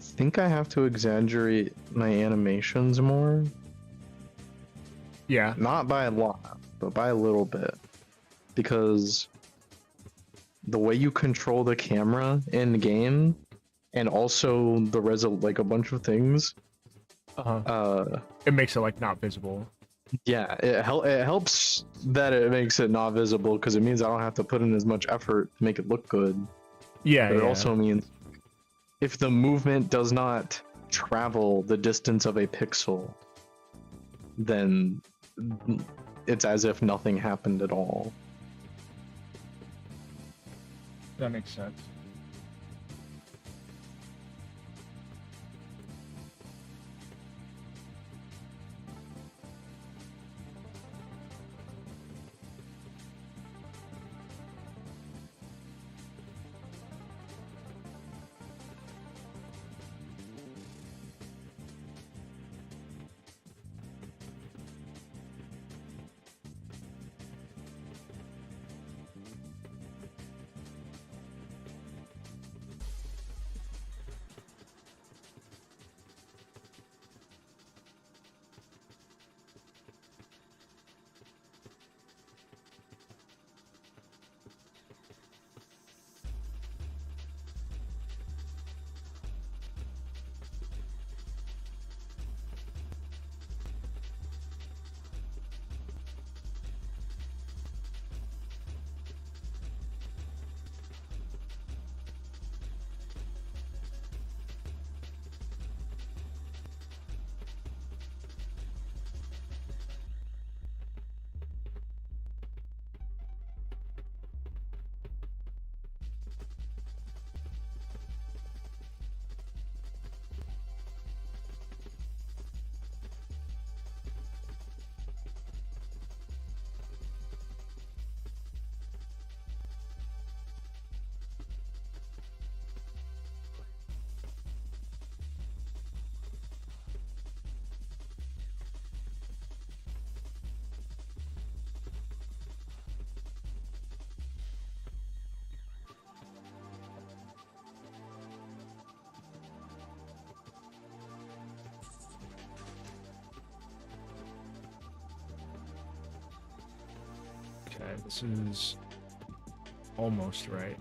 think I have to exaggerate my animations more. Yeah. Not by a lot, but by a little bit. Because the way you control the camera in game, and also the like a bunch of things, It makes it like not visible. yeah, it helps that it makes it not visible because it means I don't have to put in as much effort to make it look good. Yeah, But it yeah. also means if the movement does not travel the distance of a pixel, then it's as if nothing happened at all. That makes sense. Okay, this is almost right.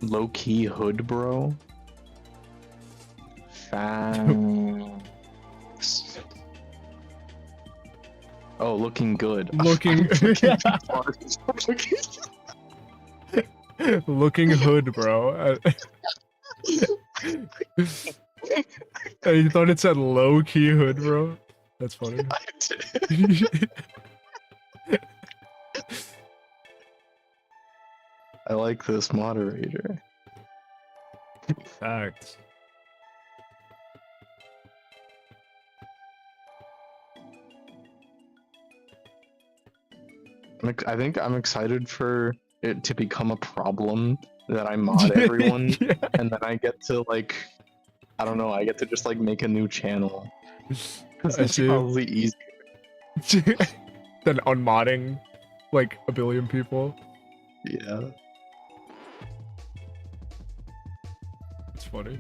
Low key hood, bro. Facts. Oh, looking good. Looking looking hood, bro. You thought it said low key hood, bro? That's funny. I did. I like this moderator. Facts. I think I'm excited for it to become a problem that I mod everyone, Yeah. and then I get to like, I don't know, I get to just like make a new channel. Because I it's see. probably easy. Then unmodding like a billion people. Yeah. It's funny.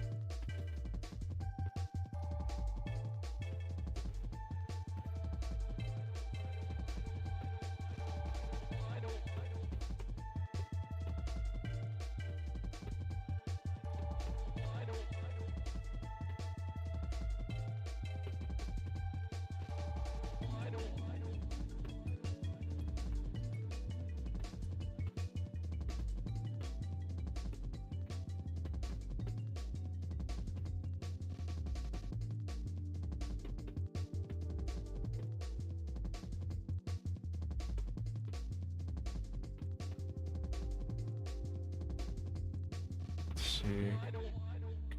See,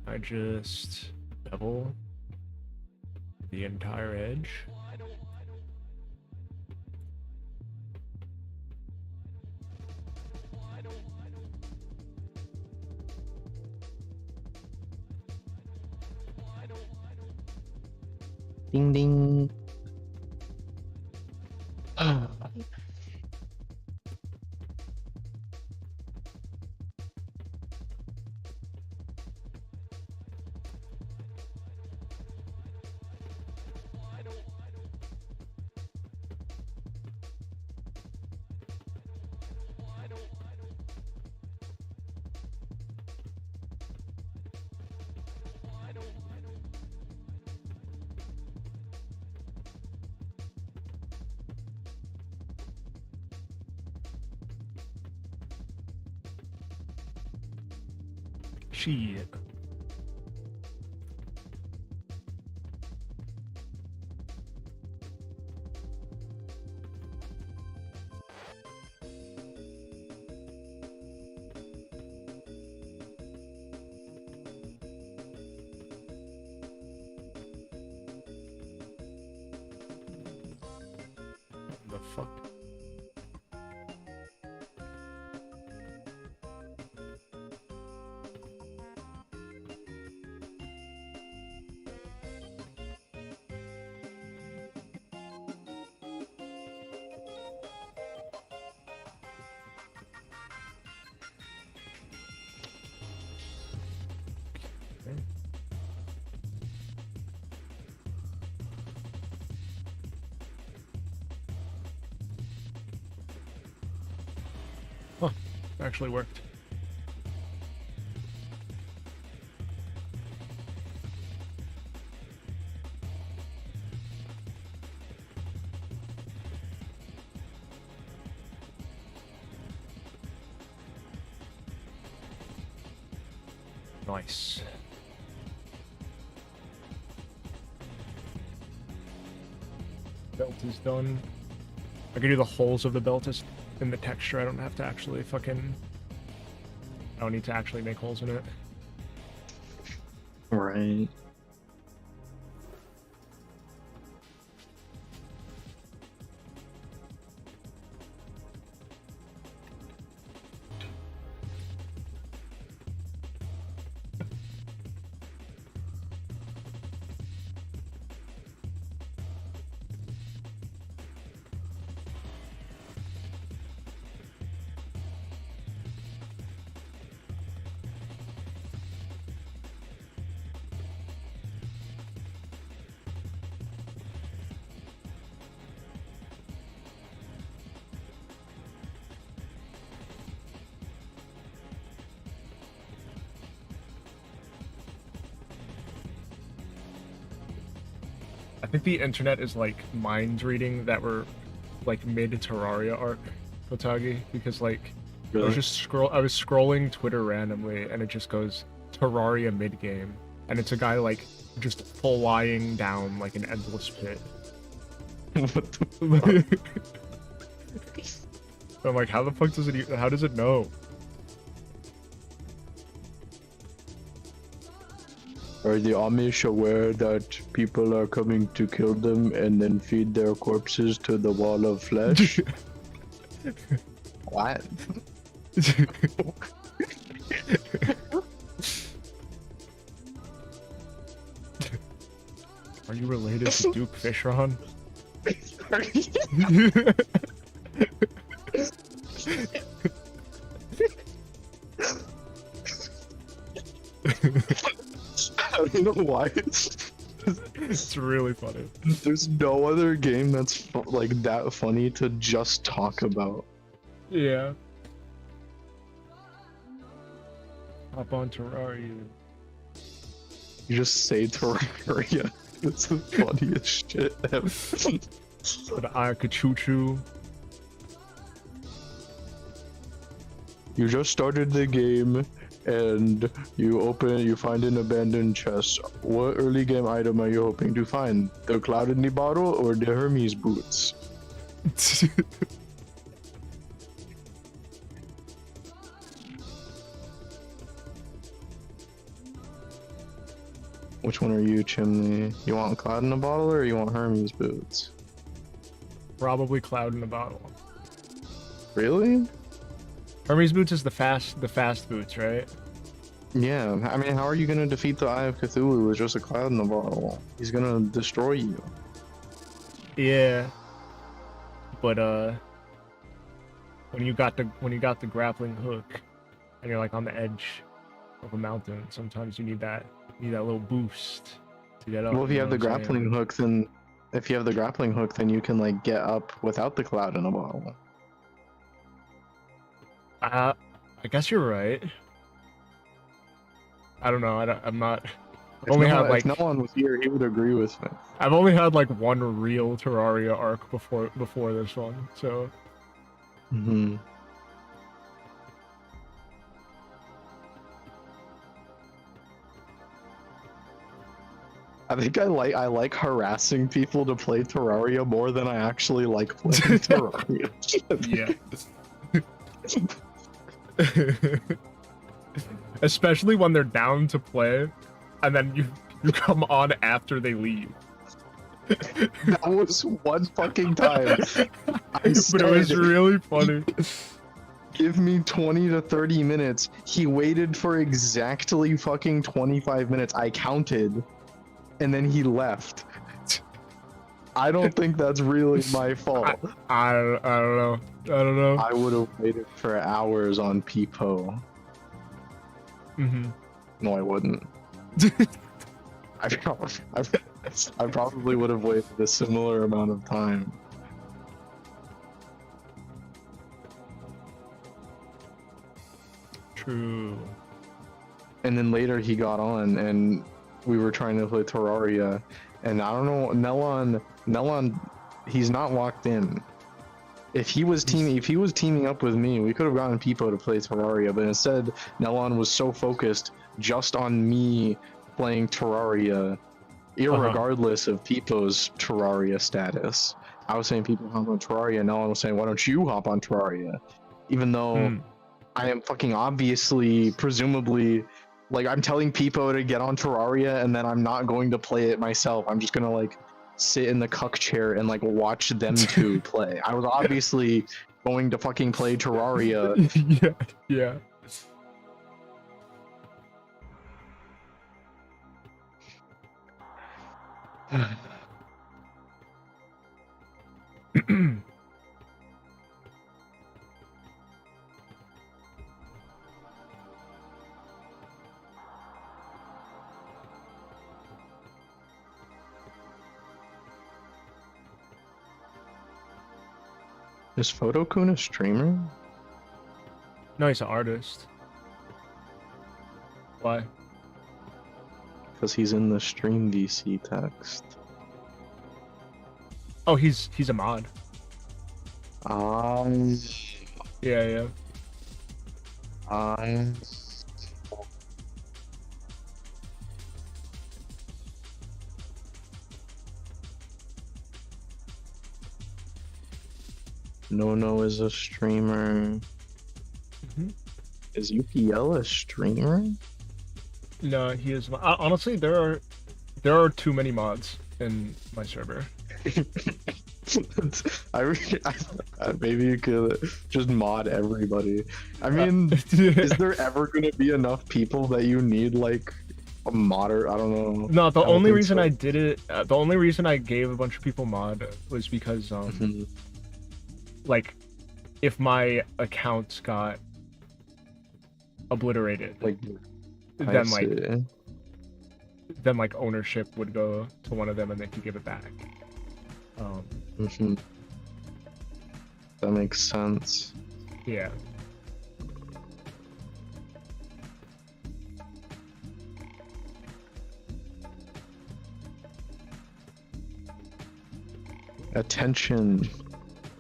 can I just bevel the entire edge? Ding ding. Shit. The fuck? Okay. Huh, actually worked. Nice. Belt is done. I can do the holes of the belt is in the texture. I don't have to actually fucking... I don't need to actually make holes in it. Right. I think the internet is like mind reading that we're like mid Terraria arc, Otagi, because like I Really? was scrolling Twitter randomly and it just goes Terraria mid game, and it's a guy like just flying down like an endless pit. What the I'm like, how the fuck does it? How does it know? Are the Amish aware that people are coming to kill them and then feed their corpses to the wall of flesh? What? Are you related to Duke Fishron? I don't know why. It's really funny. There's no other game that's like that funny to just talk about. Yeah. Hop on Terraria. You just say Terraria. It's the funniest shit ever. But I could choo-choo. You just started the game and you find an abandoned chest. What early game item are you hoping to find? The cloud in the bottle or the Hermes boots? Which one are you, Chimney? You want cloud in the bottle or you want Hermes boots? Probably Cloud in the Bottle. Really? Hermes boots is the fast boots, right? Yeah, I mean, how are you gonna defeat the Eye of Cthulhu with just a cloud in the bottle? He's gonna destroy you. Yeah. But when you got the grappling hook and you're like on the edge of a mountain, sometimes you need that little boost to get up. Well, if you have the know what I'm saying? grappling hook, then if you have the grappling hook, then you can like get up without the cloud in the bottle. I guess you're right. I don't know. I'm not. I've only had like if no one was here, he would agree with me. I've only had like one real Terraria arc before this one, so. Mm-hmm. I think I like harassing people to play Terraria more than I actually like playing Terraria. Yeah. Especially when they're down to play, and then you come on after they leave. That was one fucking time. But it was really funny. Give me 20 to 30 minutes. He waited for exactly fucking 25 minutes. I counted. And then he left. I don't think that's really my fault. I don't know. I would have waited for hours on Peepo. Mm-hmm. No, I wouldn't. I probably would have waited a similar amount of time. True. And then later he got on and we were trying to play Terraria, and I don't know, Nelon, he's not locked in. If he was teaming up with me, we could have gotten Peepo to play Terraria, but instead Nelon was so focused just on me playing Terraria, irregardless of Peepo's Terraria status. I was saying Peepo hop on Terraria, and Nelon was saying, why don't you hop on Terraria? Even though I am fucking obviously, presumably, like, I'm telling Peepo to get on Terraria, and then I'm not going to play it myself. I'm just gonna, like, sit in the cuck chair and, like, watch them two play. I was obviously going to fucking play Terraria. Yeah. Is Photokun a streamer? No, he's an artist. Why? Because he's in the stream VC text. Oh, he's a mod. Um, Yeah, yeah. um, No is a streamer. Hmm. Is UPL a streamer? No, he is. Honestly, there are too many mods in my server. Maybe you could just mod everybody. I mean, is there ever gonna be enough people that you need like a modder? I don't know. No, the I don't only think reason so. I did it, the only reason I gave a bunch of people mod was because Mhm. like if my accounts got obliterated, Like, I then see. like ownership would go to one of them and they could give it back. Mhm. That makes sense. Yeah. Attention,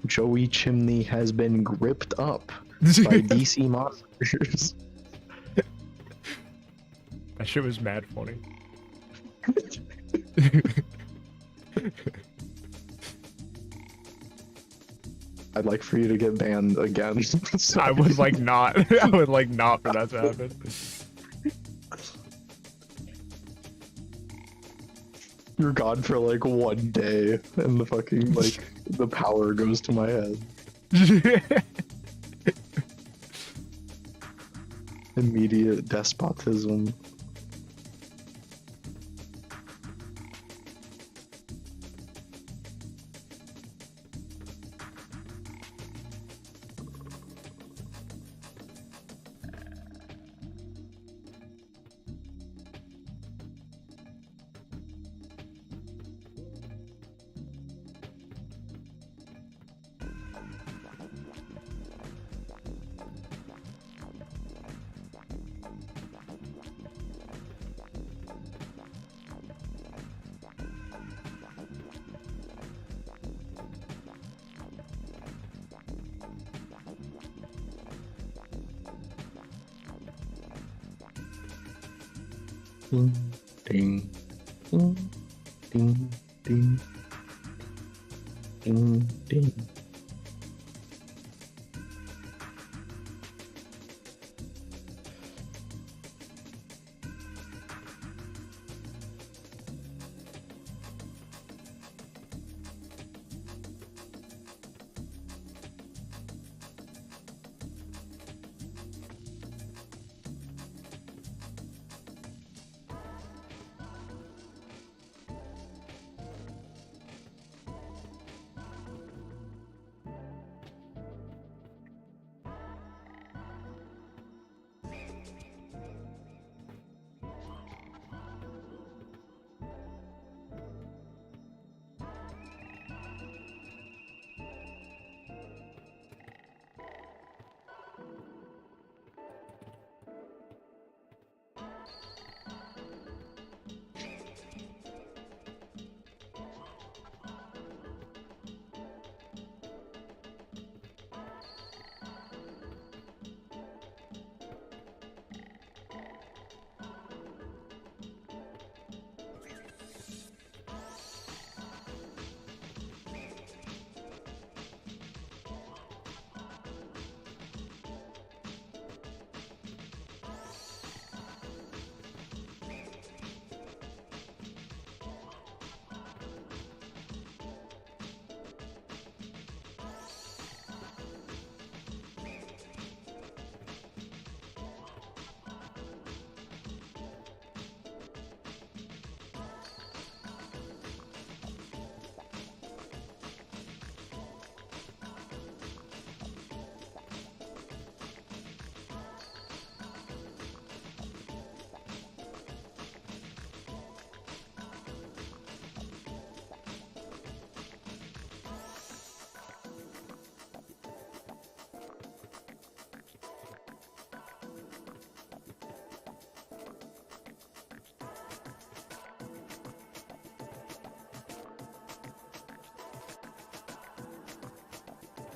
Joey Chimney has been gripped up by DC monsters. That shit was mad funny. I'd like for you to get banned again. I would like not. I would like not for that to happen. You're gone for like 1 day, and the fucking like the power goes to my head. Immediate despotism. Ding, ding, ding, ding, ding, ding, ding.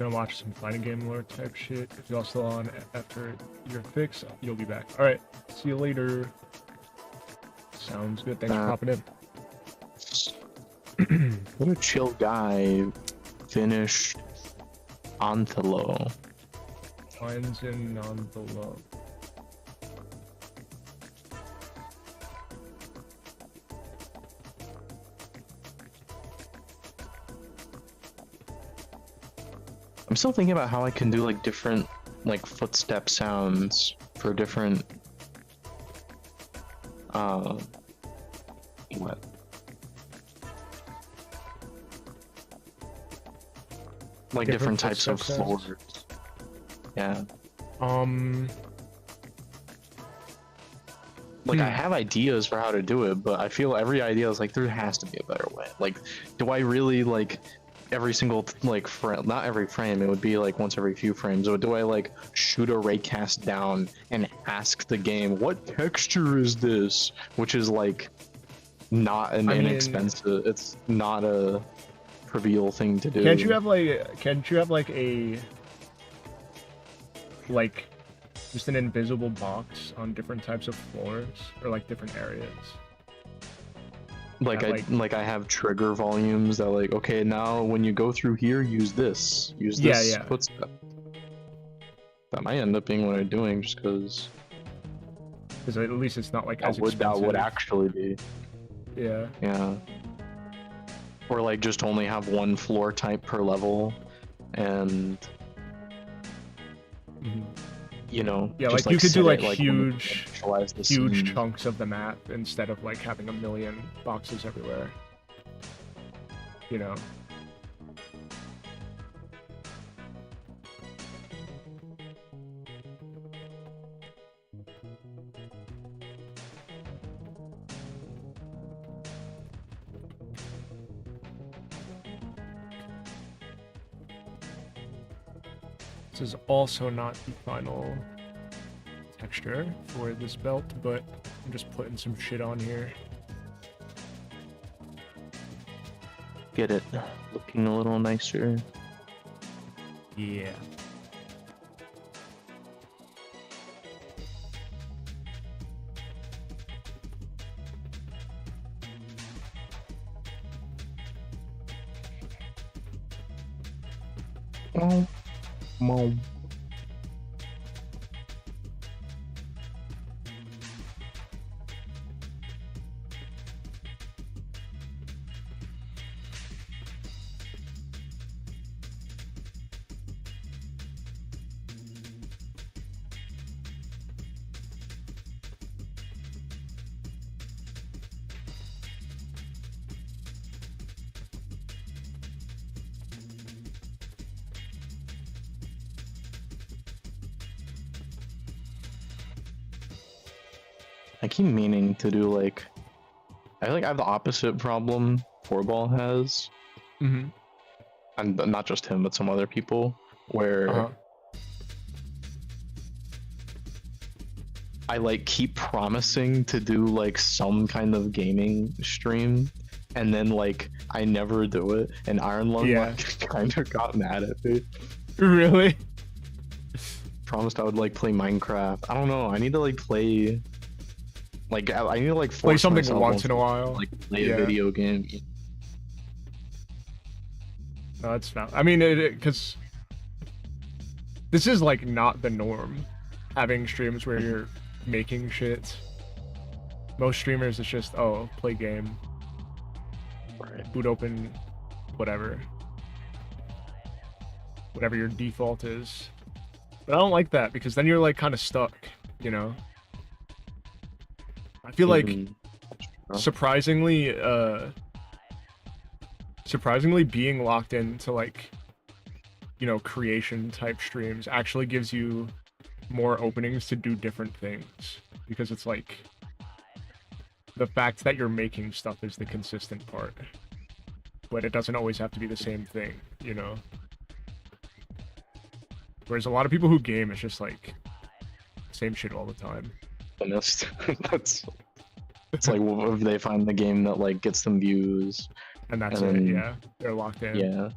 Gonna watch some fighting game lore type shit. If y'all still on after your fix, you'll be back. All right, see you later. Sounds good. Thanks for popping in. What a chill guy. Finished Antelo. Lines in on below. I'm still thinking about how I can do like different like footstep sounds for different what? Like different types of floors. Yeah. Like I have ideas for how to do it, but I feel every idea is like there has to be a better way. Like, do I really like every single like frame? Not every frame. It would be like once every few frames. Or do I like shoot a raycast down and ask the game, "What texture is this?" Which is like not an inexpensive. It's not a trivial thing to do. Can't you have like a just an invisible box on different types of floors or like different areas? Like I have trigger volumes that like, okay, now when you go through here, use this footstep. That might end up being what I'm doing, just because at least it's not like as that expensive. would actually be. Yeah. Yeah. Or like just only have one floor type per level, and you know, yeah, just, like you could do like huge scene. chunks of the map instead of like having a million boxes everywhere. You know. This is also not the final texture for this belt, but I'm just putting some shit on here. Get it looking a little nicer. Yeah. Oh. Mom. I keep meaning to do like, I have the opposite problem Forball has, and not just him, but some other people, where I like keep promising to do like some kind of gaming stream, and then like I never do it, and Iron Lung kind of got mad at me. Really? Promised I would like play Minecraft. I don't know. I need to like play. Like I need to like play something once in a while. Like play a video game. No, that's not. I mean, because this is like not the norm. Having streams where you're making shit. Most streamers, it's just play game, boot open, whatever your default is. But I don't like that because then you're like kind of stuck, you know. I feel like surprisingly being locked into like, you know, creation type streams actually gives you more openings to do different things, because it's like the fact that you're making stuff is the consistent part, but it doesn't always have to be the same thing, you know. Whereas a lot of people who game, it's just like same shit all the time. Honest. It's like if they find the game that like gets them views, and that's it. Yeah, they're locked in. Yeah,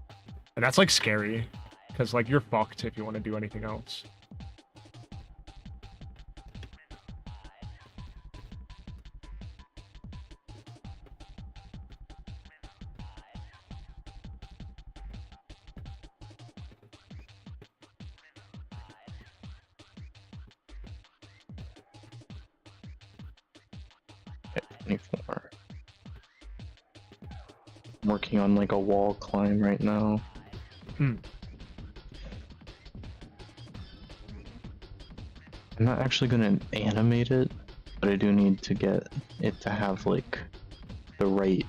and that's like scary. Because, like, you're fucked if you want to do anything else. I'm working on like a wall climb right now. Hmm. I'm not actually gonna animate it, but I do need to get it to have like the right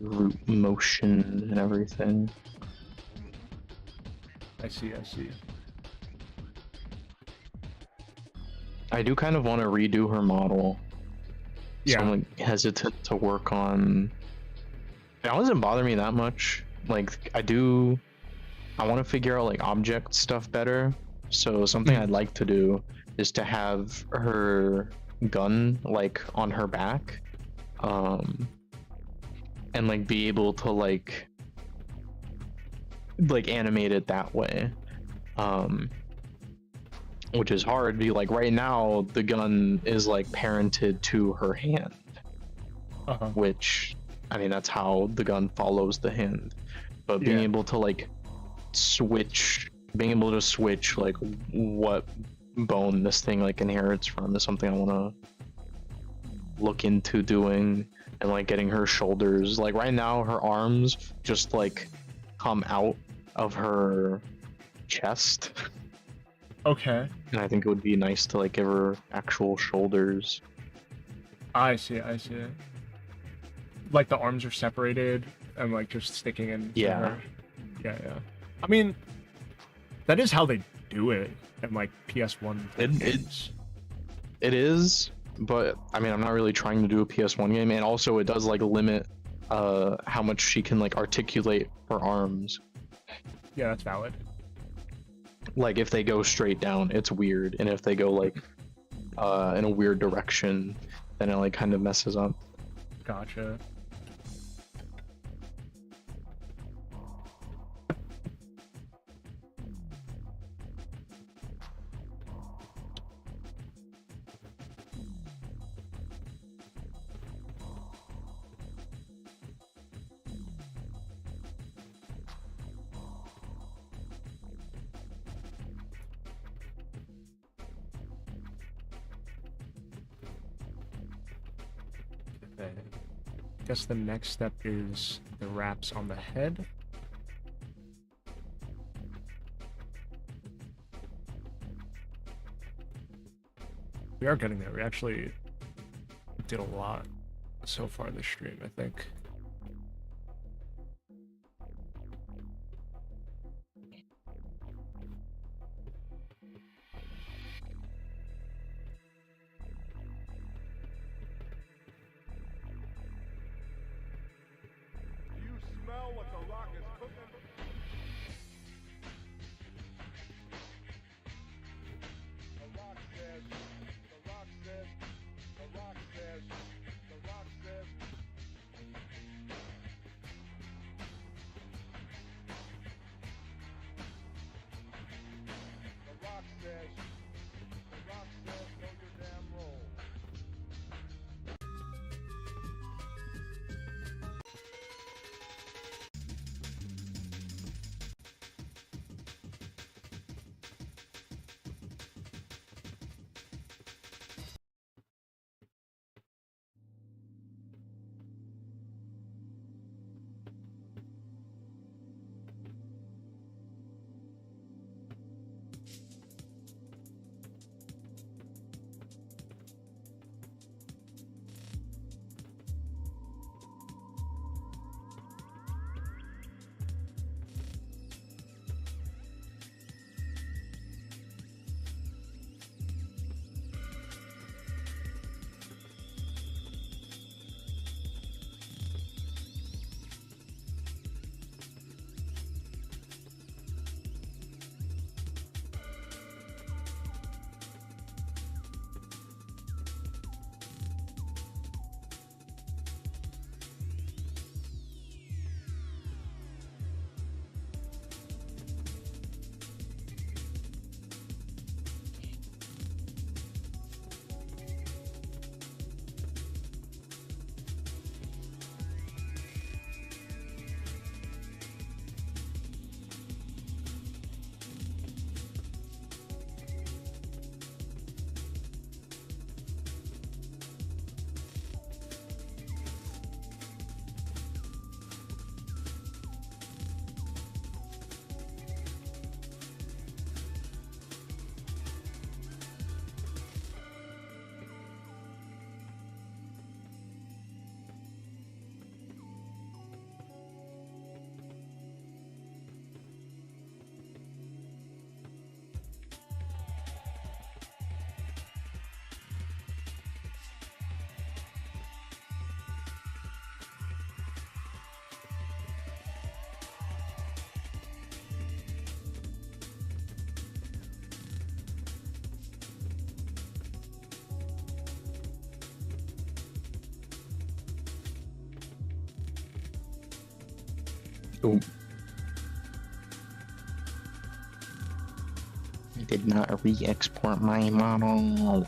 root motion and everything. I see, I see. I do kind of want to redo her model. Yeah. So I'm like hesitant to work on. It doesn't bother me that much. Like I want to figure out like object stuff better. So something I'd like to do is to have her gun like on her back, and like be able to like animate it that way. Which is hard. Be like right now the gun is like parented to her hand, which I mean that's how the gun follows the hand. But being able to like switch like what bone this thing like inherits from is something I want to look into doing. And like getting her shoulders, like right now her arms just like come out of her chest. Okay. And I think it would be nice to like give her actual shoulders. I see, I see. Like the arms are separated and like just sticking in. Yeah. Yeah, yeah. I mean, that is how they do it in like PS1 games. It is, but I mean I'm not really trying to do a PS1 game, and also it does like limit how much she can like articulate her arms. Yeah, that's valid. Like if they go straight down, it's weird, and if they go like in a weird direction, then it like kind of messes up. Gotcha. Guess the next step is the wraps on the head. We are getting there. We actually did a lot so far this stream, I think. Smell what the rock is cooking. The rock says, the rock says, the rock says, the rock says. Oh. I did not re-export my model.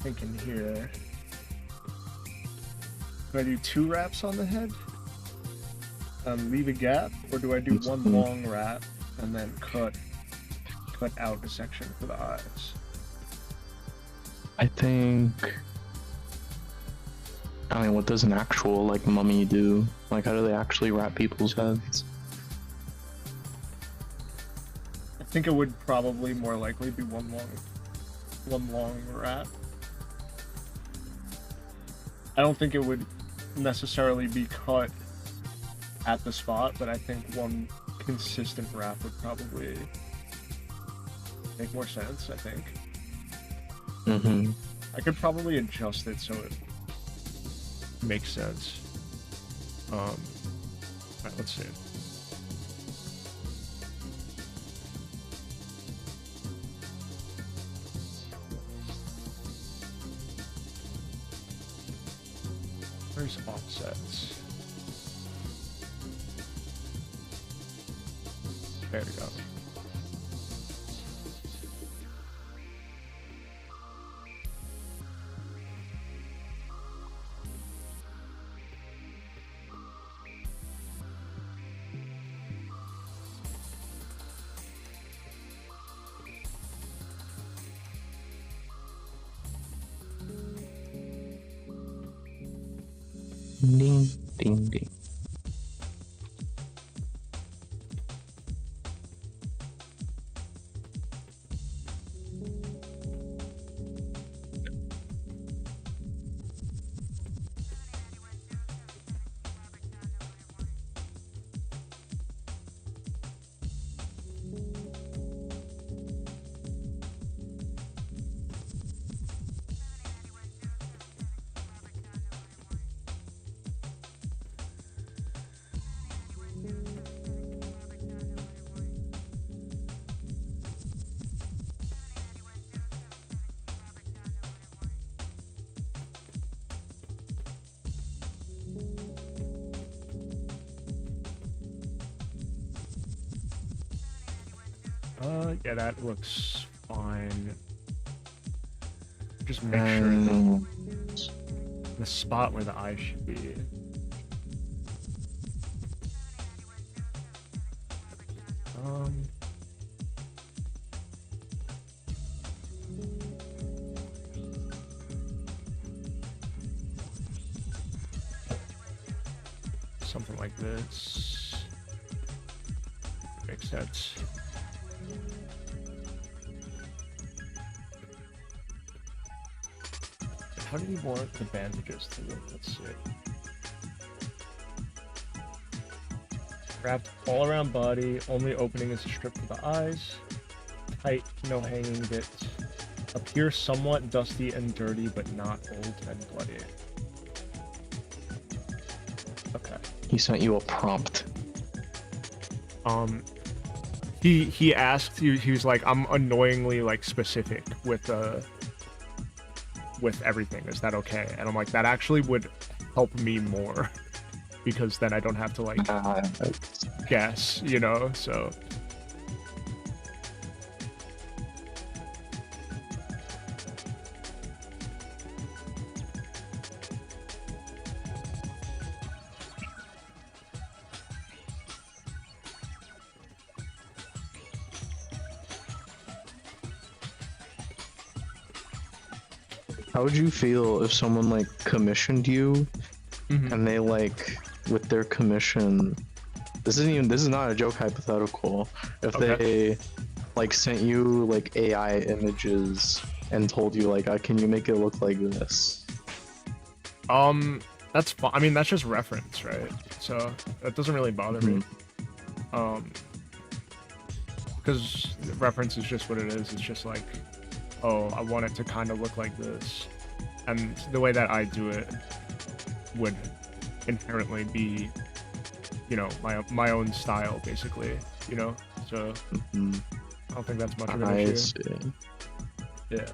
Thinking here. Do I do 2 wraps on the head? Leave a gap, or do I do one long wrap and then cut out a section for the eyes? I think. I mean, what does an actual like mummy do? Like, how do they actually wrap people's heads? I think it would probably more likely be one long wrap. I don't think it would necessarily be cut at the spot, but I think one consistent wrap would probably make more sense, I think. Mm-hmm. I could probably adjust it so it makes sense. Alright, let's see. Where's offsets? There we go. Ding, ding, ding. Yeah, that looks fine. Just make sure the spot where the eye should be. Something like this. Makes sense. How do you want the bandages to look? Let's see. Wrapped all around body, only opening is a strip for the eyes. Tight, no hanging bits. Appear somewhat dusty and dirty, but not old and bloody. Okay. He sent you a prompt. He asked you. He was like, "I'm annoyingly like specific with everything. Is that okay?" And I'm like, "That actually would help me more, because then I don't have to like guess, you know." So. How would you feel if someone like commissioned you and they like with their commission, this is not a joke hypothetical, if they like sent you like AI images and told you like, can you make it look like this? That's fine. I mean, that's just reference, right? So that doesn't really bother me. Because reference is just what it is. It's just like, oh, I want it to kind of look like this, and the way that I do it would inherently be, you know, my own style, basically, you know. So I don't think that's much of an issue. See. Yeah.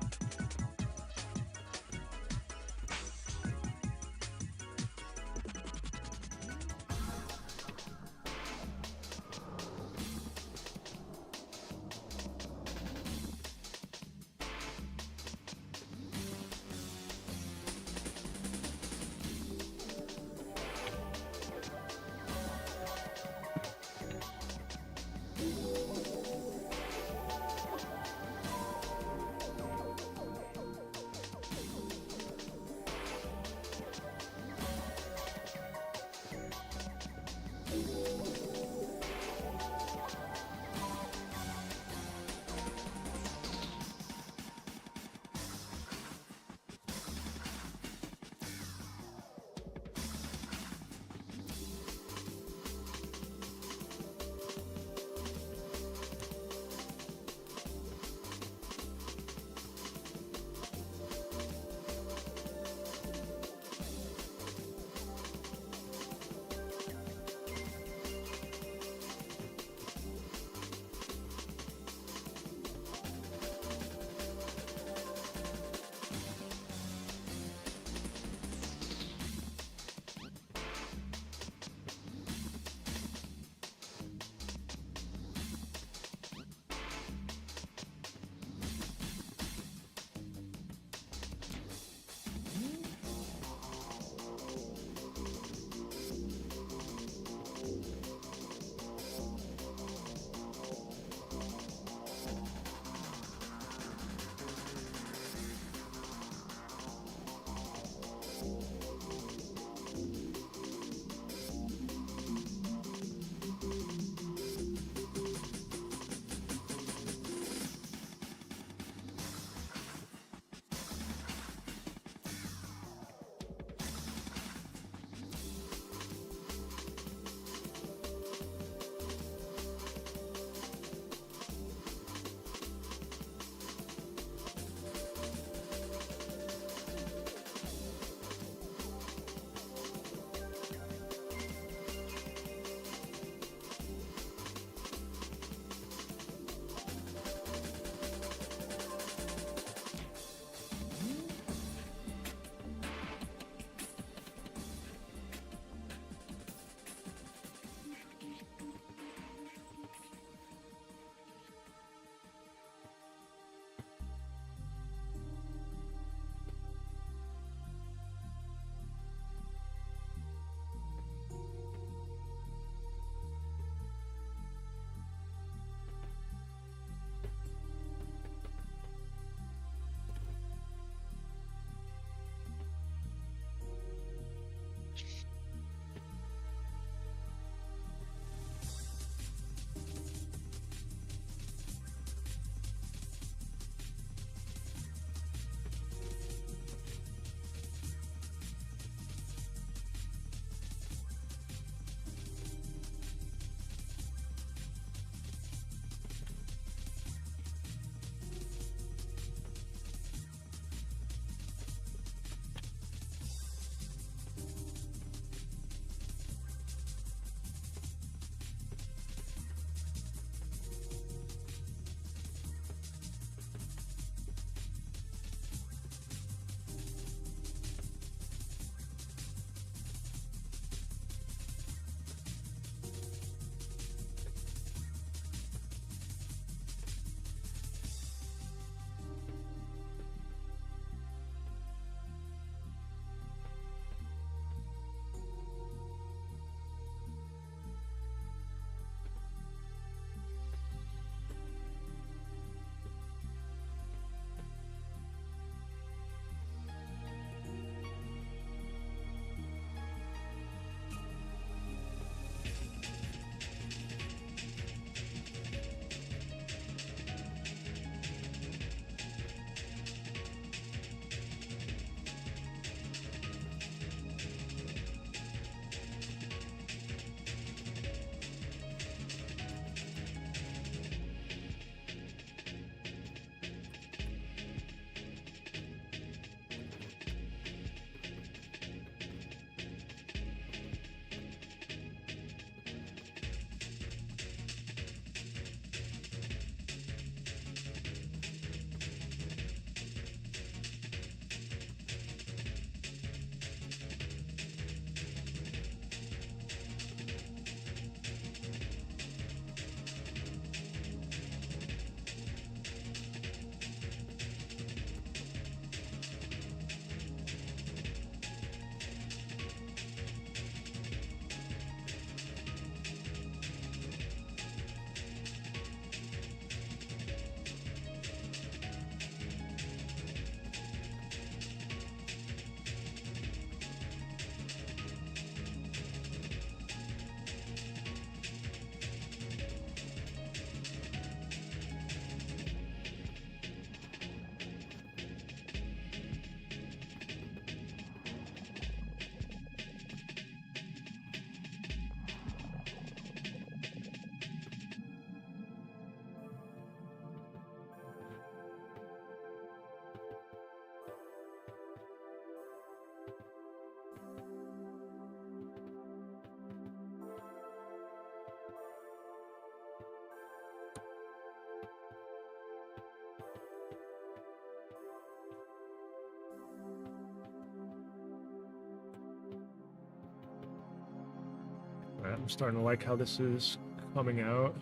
Alright, I'm starting to like how this is coming out.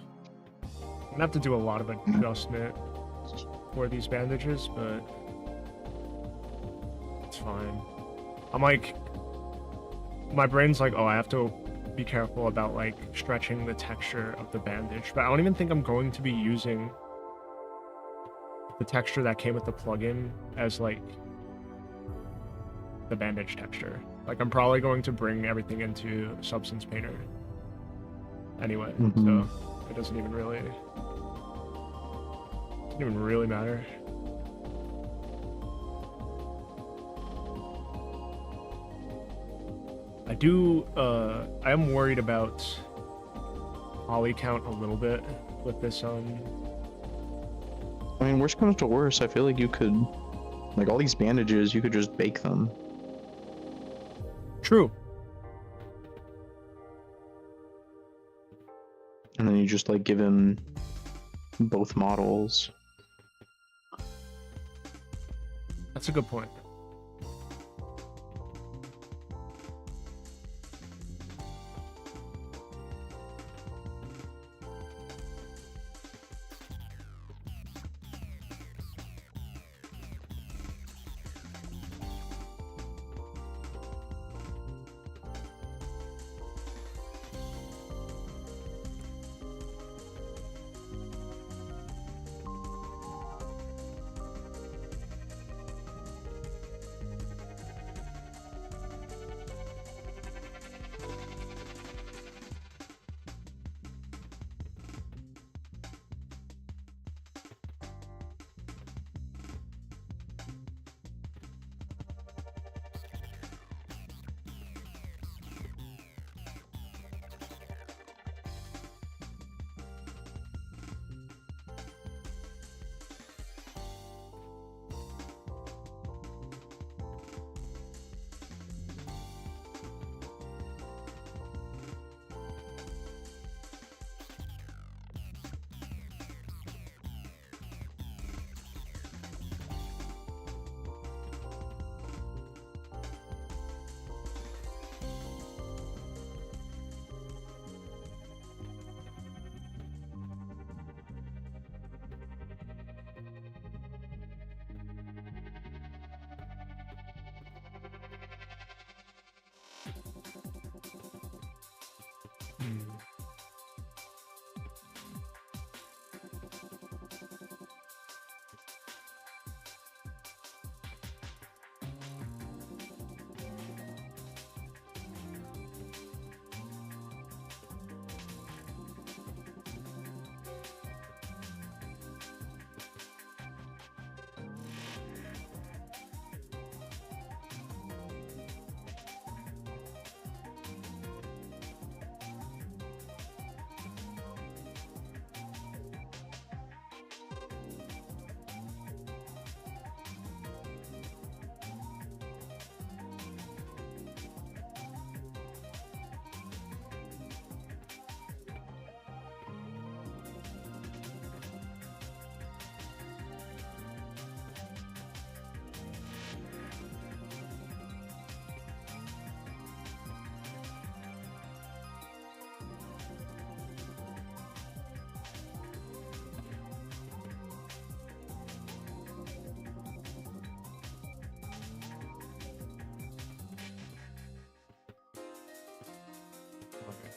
I'm gonna have to do a lot of adjustment for these bandages, but it's fine. I'm like, my brain's like, oh, I have to be careful about like stretching the texture of the bandage, but I don't even think I'm going to be using the texture that came with the plugin as like the bandage texture. Like I'm probably going to bring everything into Substance Painter anyway, so it doesn't even really matter. I am worried about poly count a little bit with this I mean, worst comes to worst, I feel like you could, like all these bandages, you could just bake them. True. And then you just like give him both models. That's a good point.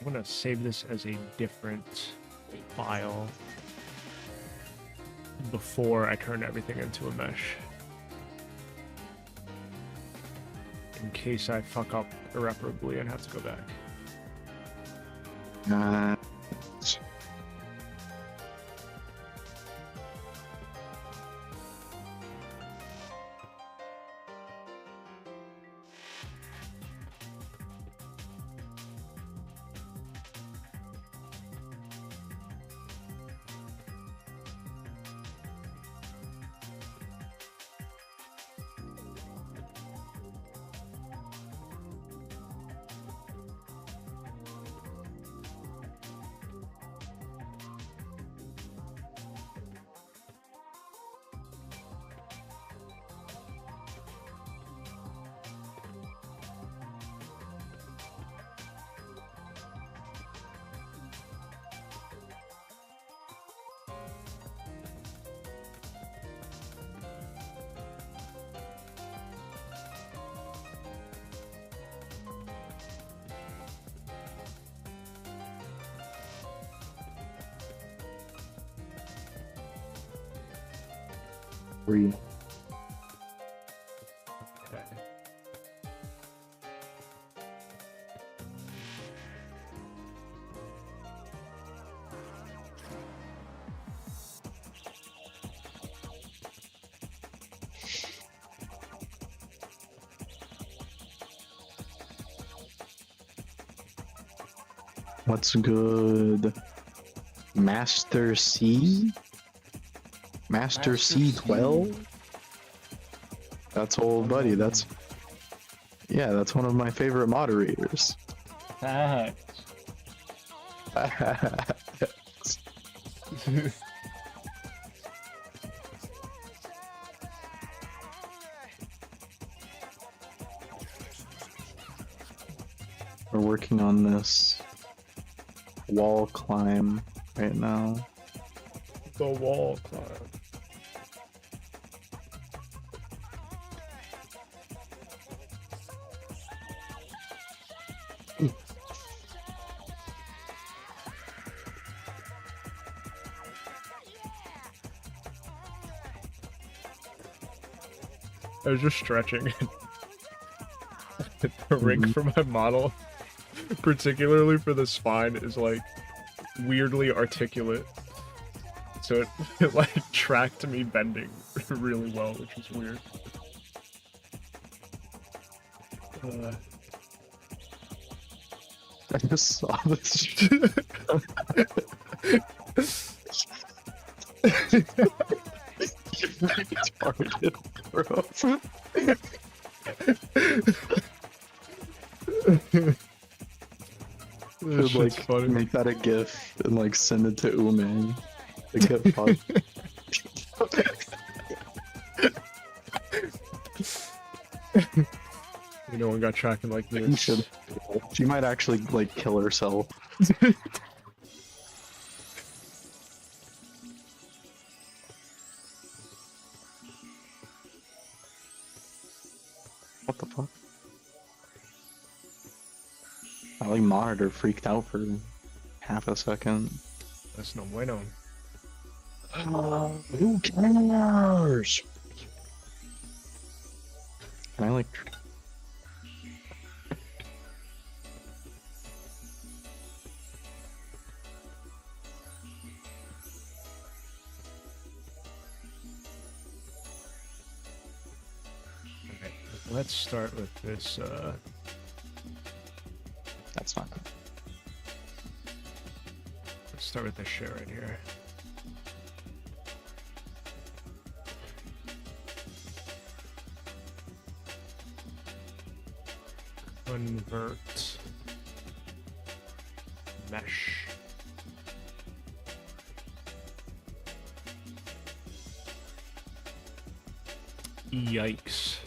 I'm gonna save this as a different file before I turn everything into a mesh, in case I fuck up irreparably and have to go back. 3. Okay. What's good? Master C? Master C12? That's old buddy. That's that's one of my favorite moderators. Facts. We're working on this wall climb right now. The wall climb. I was just stretching. The rig for my model, particularly for the spine, is like weirdly articulate. So it like tracked me bending really well, which is weird. I just saw this. You're retarded, bro. Should like funny. make that a GIF and like send it to Umang. The GIF pod. No one got tracking like You this. should. She might actually like kill herself. What the fuck? My like monitor freaked out for half a second. That's no bueno. Who cares? Can I like? Okay, let's start with this. That's not good. Let's start with this shit right here. Convert mesh. Yikes.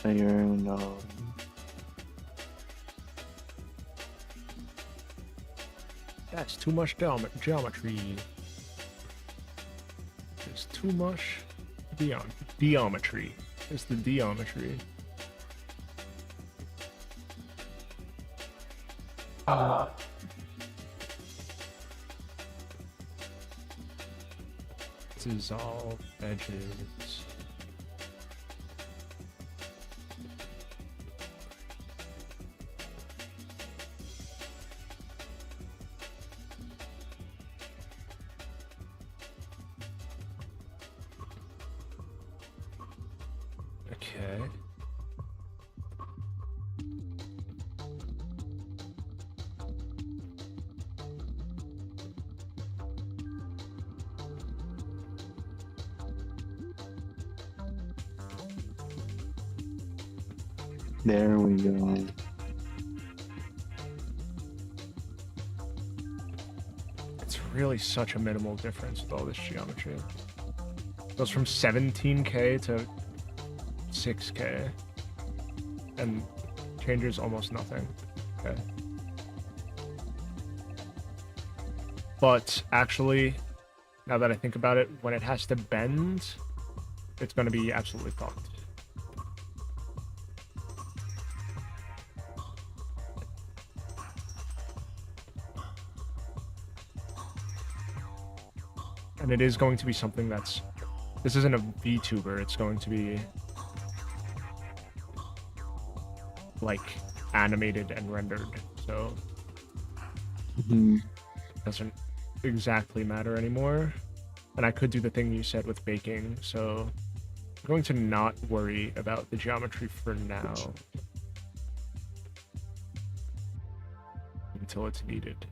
Layer no. That's too much geometry. There's too much geometry. It's the geometry. Dissolve edges. Okay. There we go. It's really such a minimal difference with all this geometry. It goes from 17k to 6k and changes almost nothing. Okay. But actually, now that I think about it, when it has to bend, it's going to be absolutely fucked. and it is going to be something that's, this isn't a VTuber, it's going to be like animated and rendered, so Mhm. it doesn't exactly matter anymore. And I could do the thing you said with baking, so I'm going to not worry about the geometry for now until it's needed.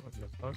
What the fuck?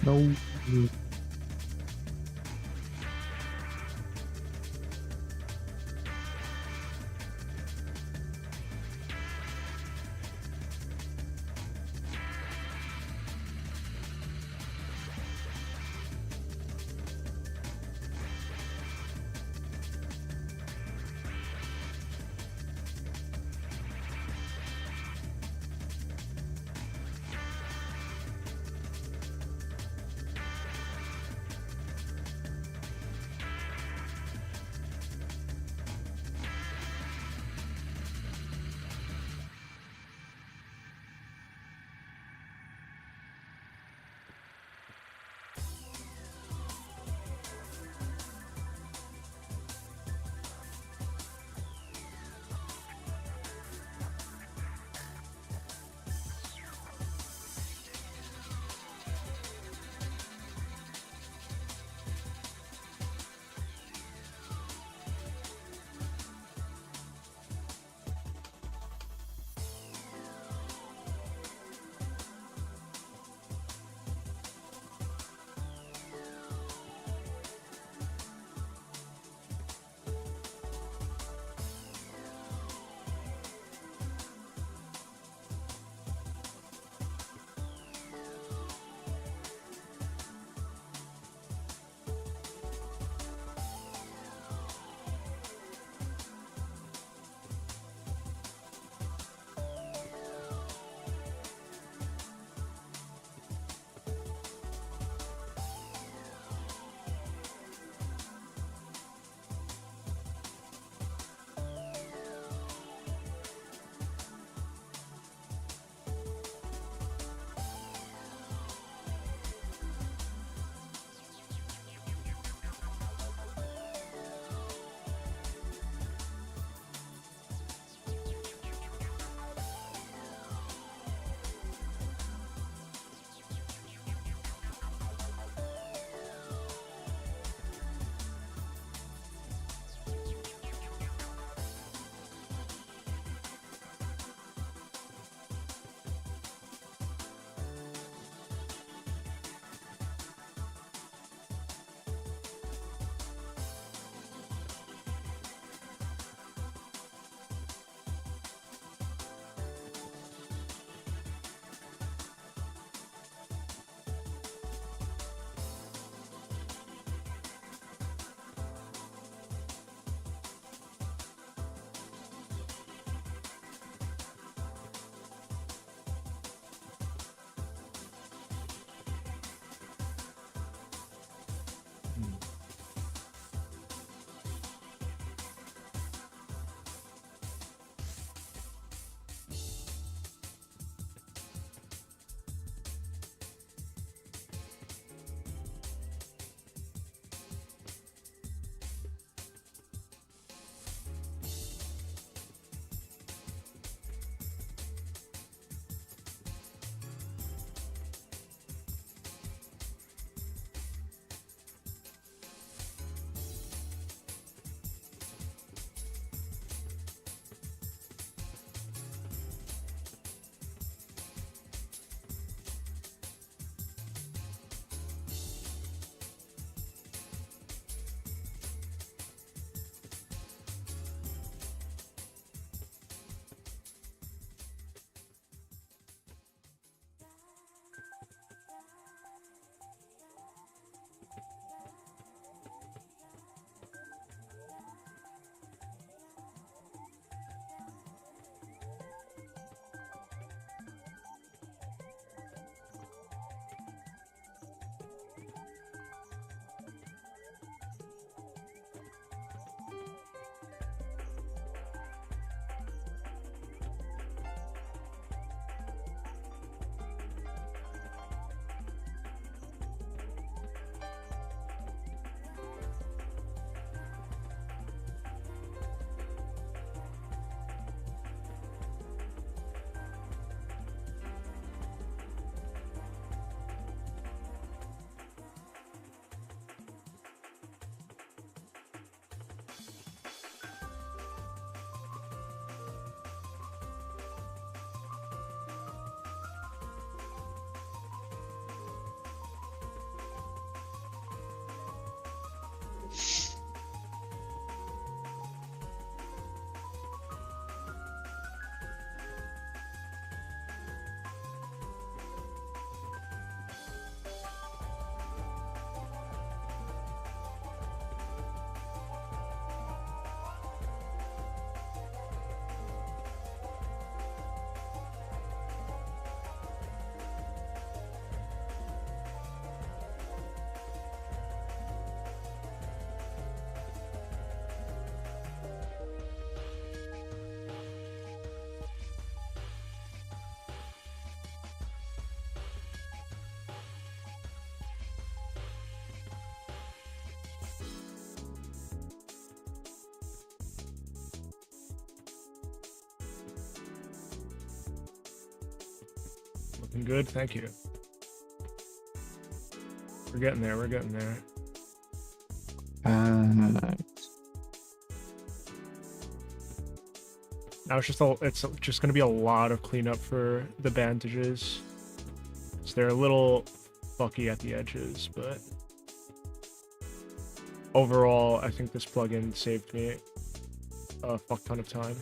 No. Looking good, thank you. We're getting there, we're getting there. Now it's just gonna be a lot of cleanup for the bandages. So they're a little fucky at the edges, but overall, I think this plugin saved me a fuck ton of time.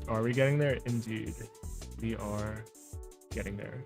Are we getting there? Indeed. We are getting there.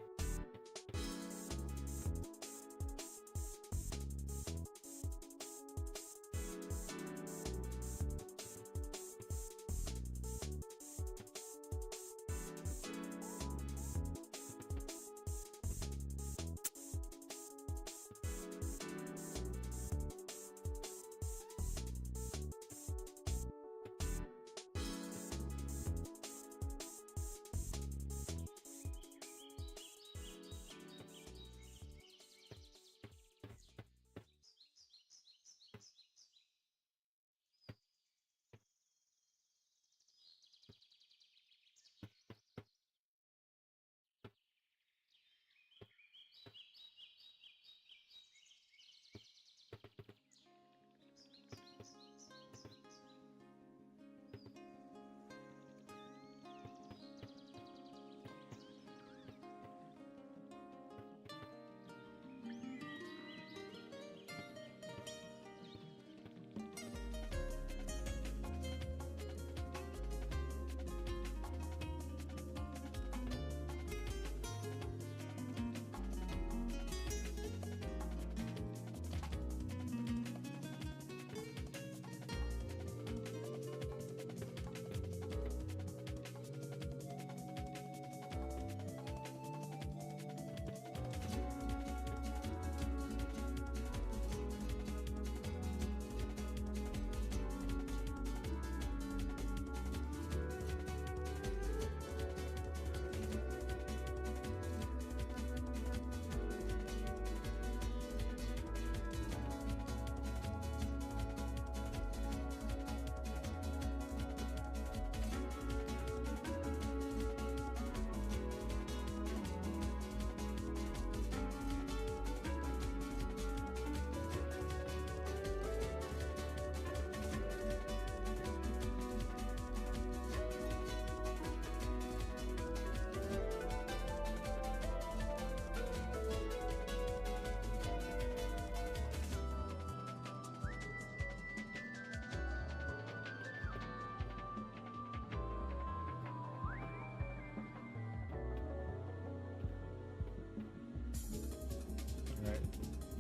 Right.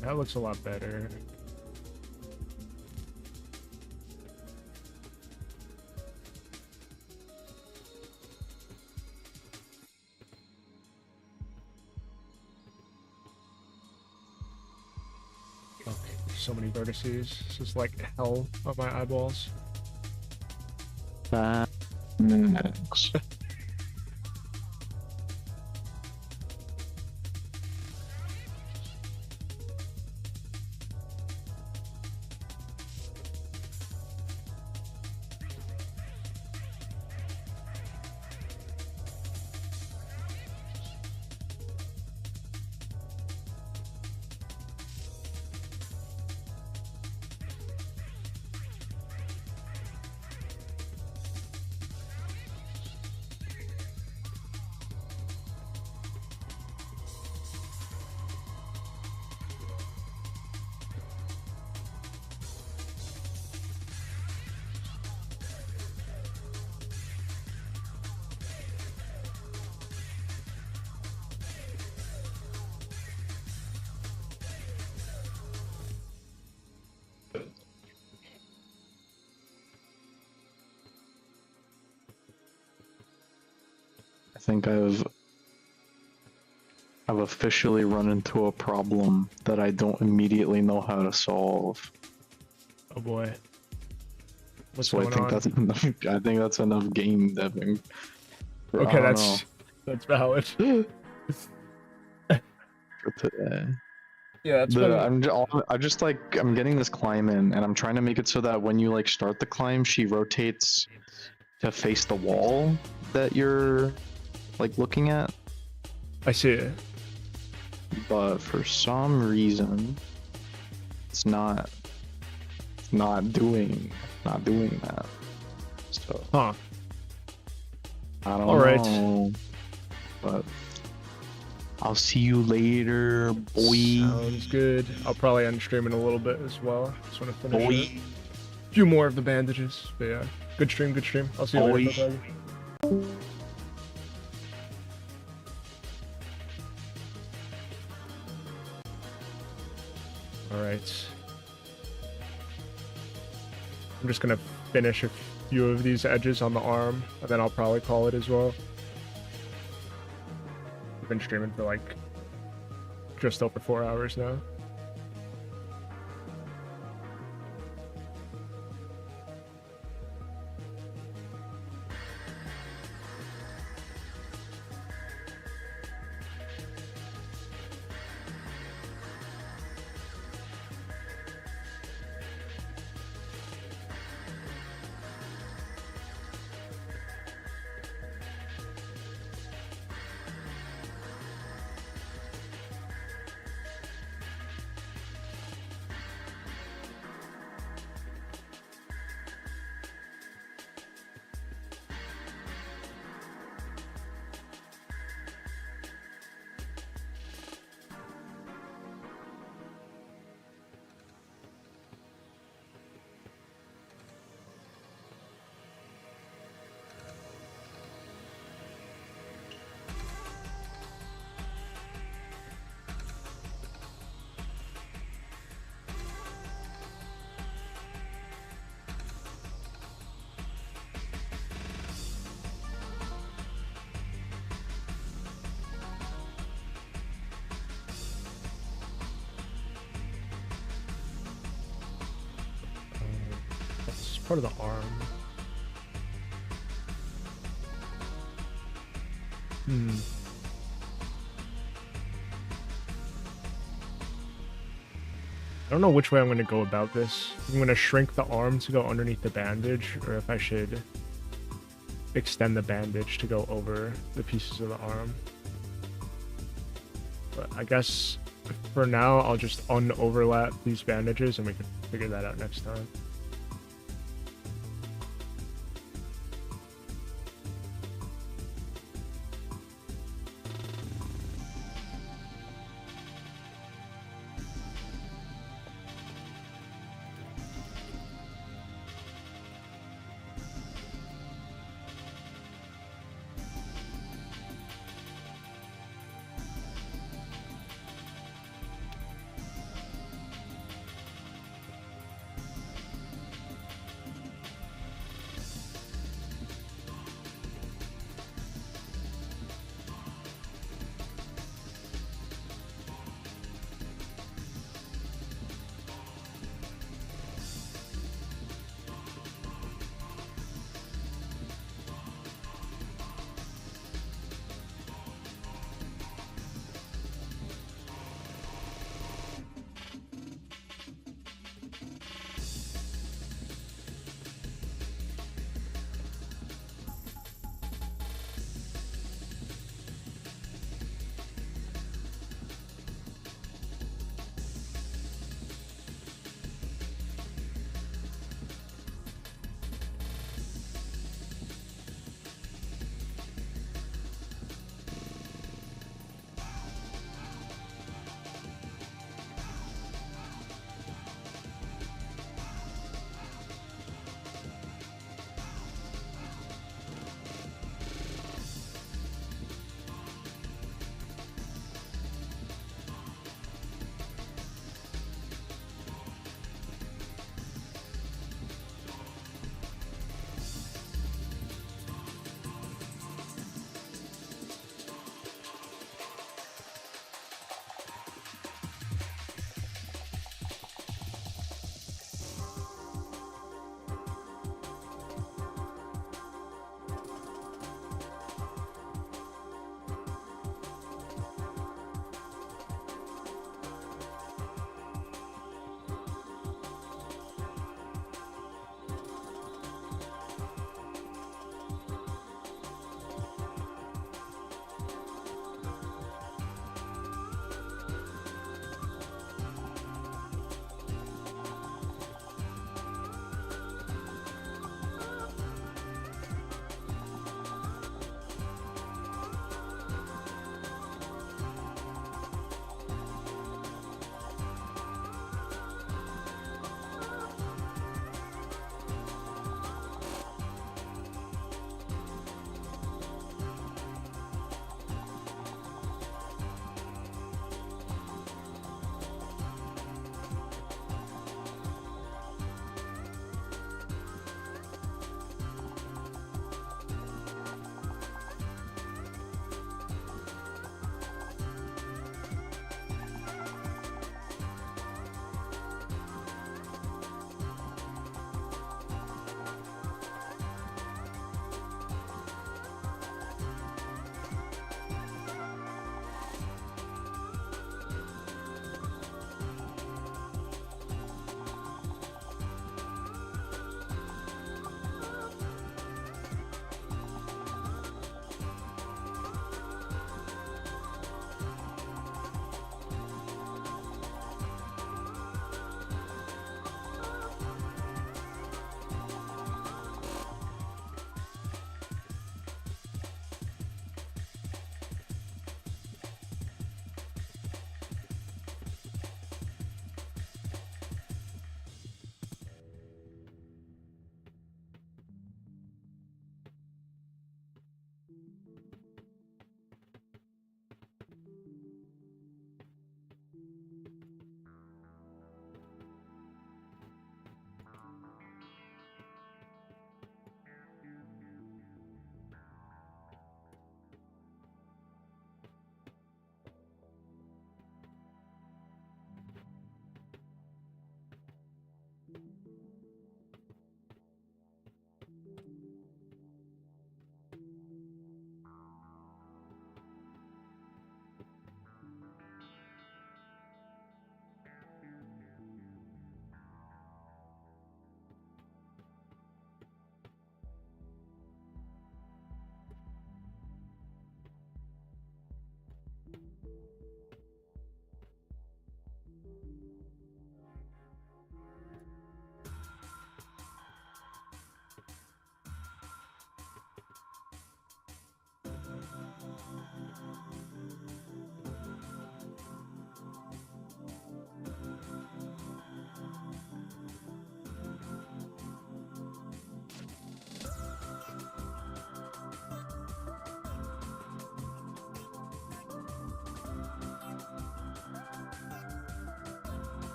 That looks a lot better. Okay, so many vertices. This is like hell on my eyeballs. Thanks. I think I've officially run into a problem that I don't immediately know how to solve. Oh boy. What's So I going think on? that's enough. I think that's enough game deving. for- Okay, I don't that's valid. know, for today. Yeah, it's been. I'm getting this climb in, and I'm trying to make it so that when you like start the climb, she rotates to face the wall that you're like looking at. I see it. But for some reason, it's not doing that. So Huh. I don't All right. know. But I'll see you later, boy. Sounds good. I'll probably end stream in a little bit as well. Just want to finish Boy. it. A few more of the bandages. But yeah, good stream, good stream. I'll see you later. Bye-bye. All right. I'm just gonna finish a few of these edges on the arm, and then I'll probably call it as well. I've been streaming for like just over 4 hours now. That's part of the arm. I don't know which way I'm going to go about this. I'm going to shrink the arm to go underneath the bandage, or if I should extend the bandage to go over the pieces of the arm. But I guess for now, I'll just un-overlap these bandages and we can figure that out next time.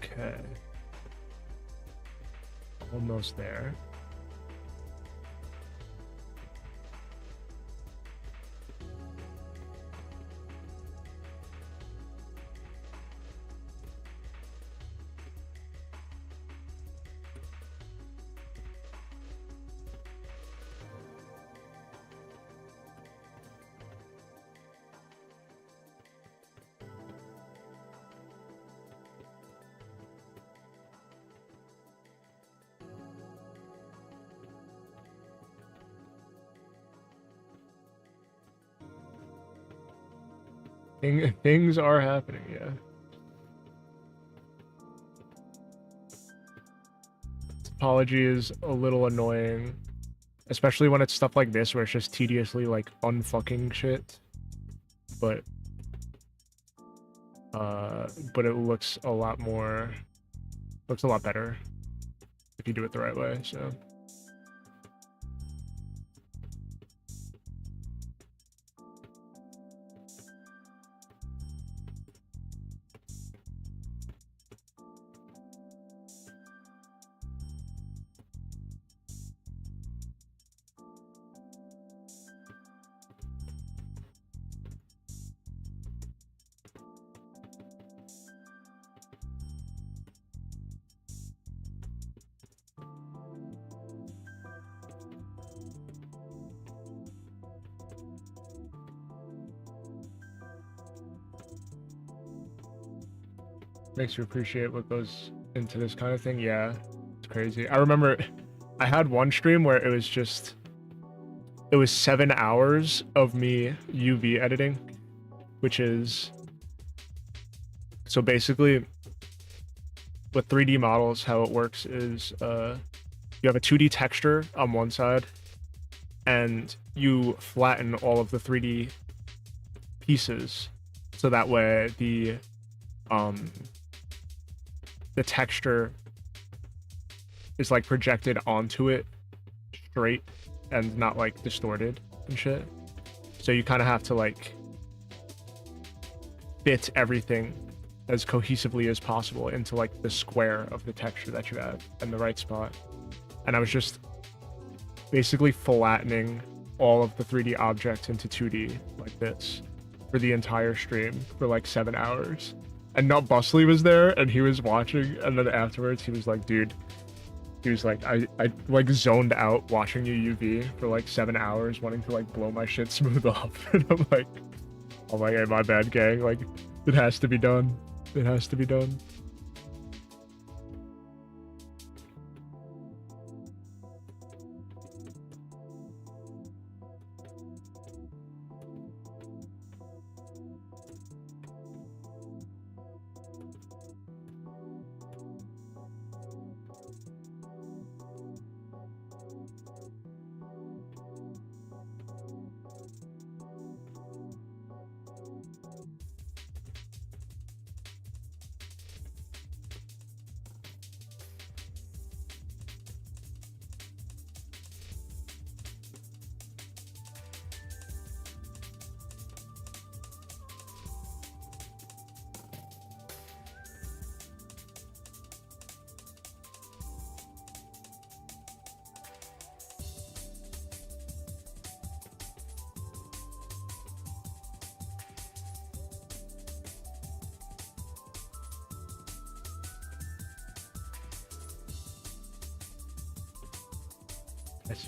Okay. Almost there. Things are happening, yeah. Apology is a little annoying, especially when it's stuff like this where it's just tediously like unfucking shit. But it looks a lot better if you do it the right way, so. Makes you appreciate what goes into this kind of thing. Yeah, it's crazy. I remember I had one stream where it was 7 hours of me UV editing, which is, so basically with 3D models, how it works is you have a 2D texture on one side and you flatten all of the 3D pieces so that way the texture is like projected onto it straight and not like distorted and shit. So you kind of have to like fit everything as cohesively as possible into like the square of the texture that you have in the right spot. And I was just basically flattening all of the 3D objects into 2D like this for the entire stream for like 7 hours. And Not Bustly was there and he was watching, and then afterwards he was like, dude, he was like, I like zoned out watching you UV for like 7 hours wanting to like blow my shit smooth off. And I'm like, oh my god, my bad, gang. Like, it has to be done. It has to be done.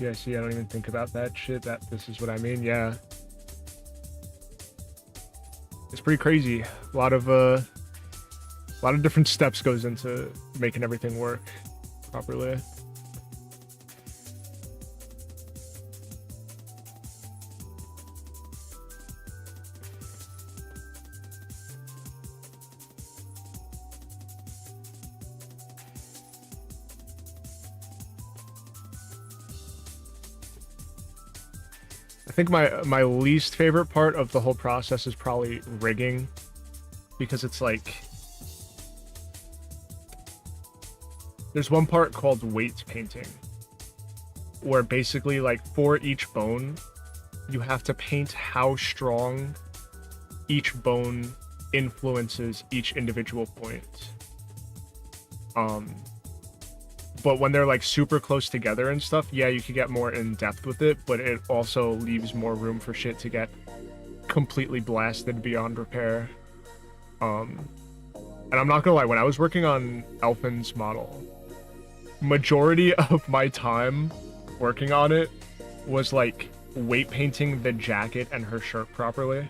I see. I don't even think about that shit. This is what I mean. Yeah. It's pretty crazy. A lot of different steps goes into making everything work properly. I think my least favorite part of the whole process is probably rigging, because it's like there's one part called weight painting where basically like for each bone you have to paint how strong each bone influences each individual point. But when they're like super close together and stuff, yeah, you can get more in depth with it, but it also leaves more room for shit to get completely blasted beyond repair. And I'm not gonna lie, when I was working on Elfin's model, majority of my time working on it was like weight painting the jacket and her shirt properly,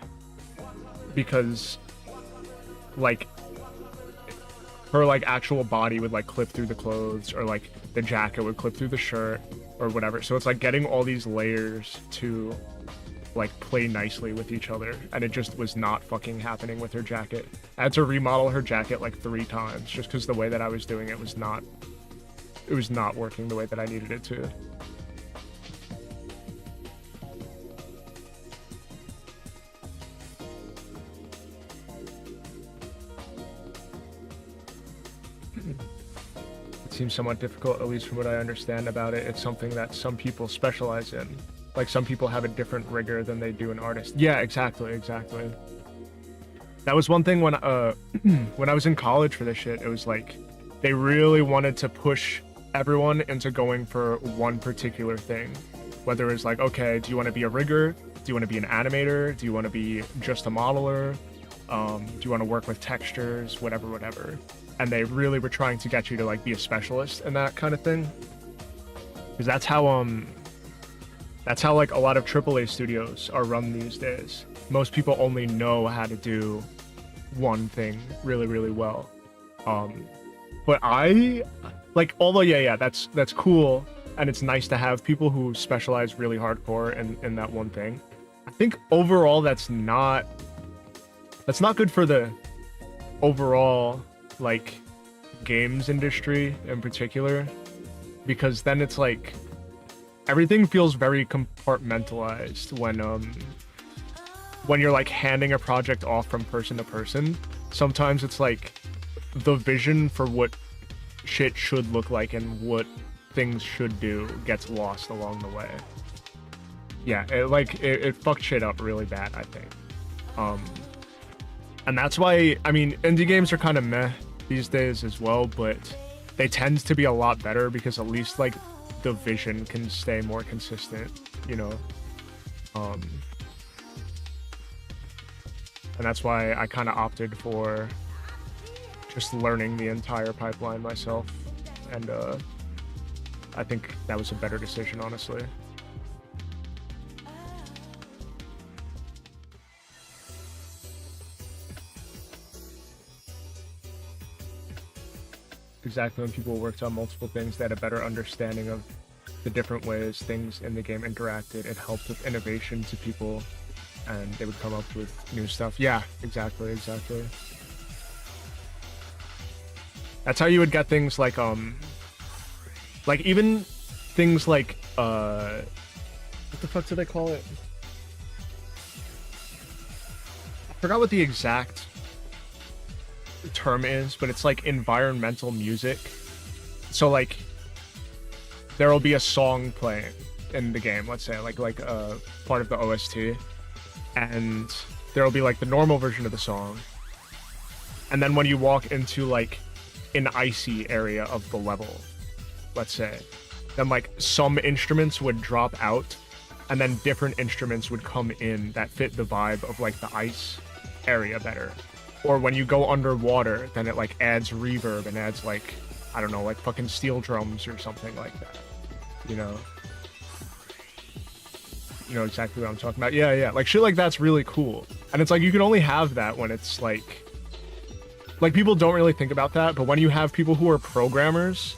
because like her like actual body would like clip through the clothes, or like the jacket would clip through the shirt or whatever. So it's like getting all these layers to like play nicely with each other, and it just was not fucking happening with her jacket. I had to remodel her jacket like 3 times just because the way that I was doing it was not working the way that I needed it to. It seems somewhat difficult, at least from what I understand about it. It's something that some people specialize in. Like, some people have a different rigor than they do an artist. Yeah, exactly. That was one thing when when I was in college for this shit. It was like they really wanted to push everyone into going for one particular thing. Whether it's like, okay, do you want to be a rigger? Do you want to be an animator? Do you want to be just a modeler? Do you want to work with textures? Whatever. And they really were trying to get you to like be a specialist in that kind of thing. Because that's how like a lot of AAA studios are run these days. Most people only know how to do one thing really, really well. But I like, although yeah, that's cool, and it's nice to have people who specialize really hardcore in that one thing. I think overall that's not good for the overall like games industry in particular, because then it's like everything feels very compartmentalized when you're like handing a project off from person to person. Sometimes it's like the vision for what shit should look like and what things should do gets lost along the way. Yeah, it fucked shit up really bad, I think. And that's why, I mean, indie games are kind of meh these days as well, but they tend to be a lot better because at least like the vision can stay more consistent, you know? And that's why I kind of opted for just learning the entire pipeline myself, and I think that was a better decision, honestly. Exactly, when people worked on multiple things, they had a better understanding of the different ways things in the game interacted. It helped with innovation to people, and they would come up with new stuff. Yeah, exactly. That's how you would get things like even things like what the fuck did I call it? I forgot what the exact term is, but it's like environmental music. So like there will be a song playing in the game, let's say like a part of the OST, and there will be like the normal version of the song, and then when you walk into like an icy area of the level, let's say, then like some instruments would drop out, and then different instruments would come in that fit the vibe of like the ice area better. Or when you go underwater, then it like adds reverb and adds like, I don't know, like fucking steel drums or something like that. You know exactly what I'm talking about. Yeah. Like shit like that's really cool. And it's like you can only have that when it's like people don't really think about that, but when you have people who are programmers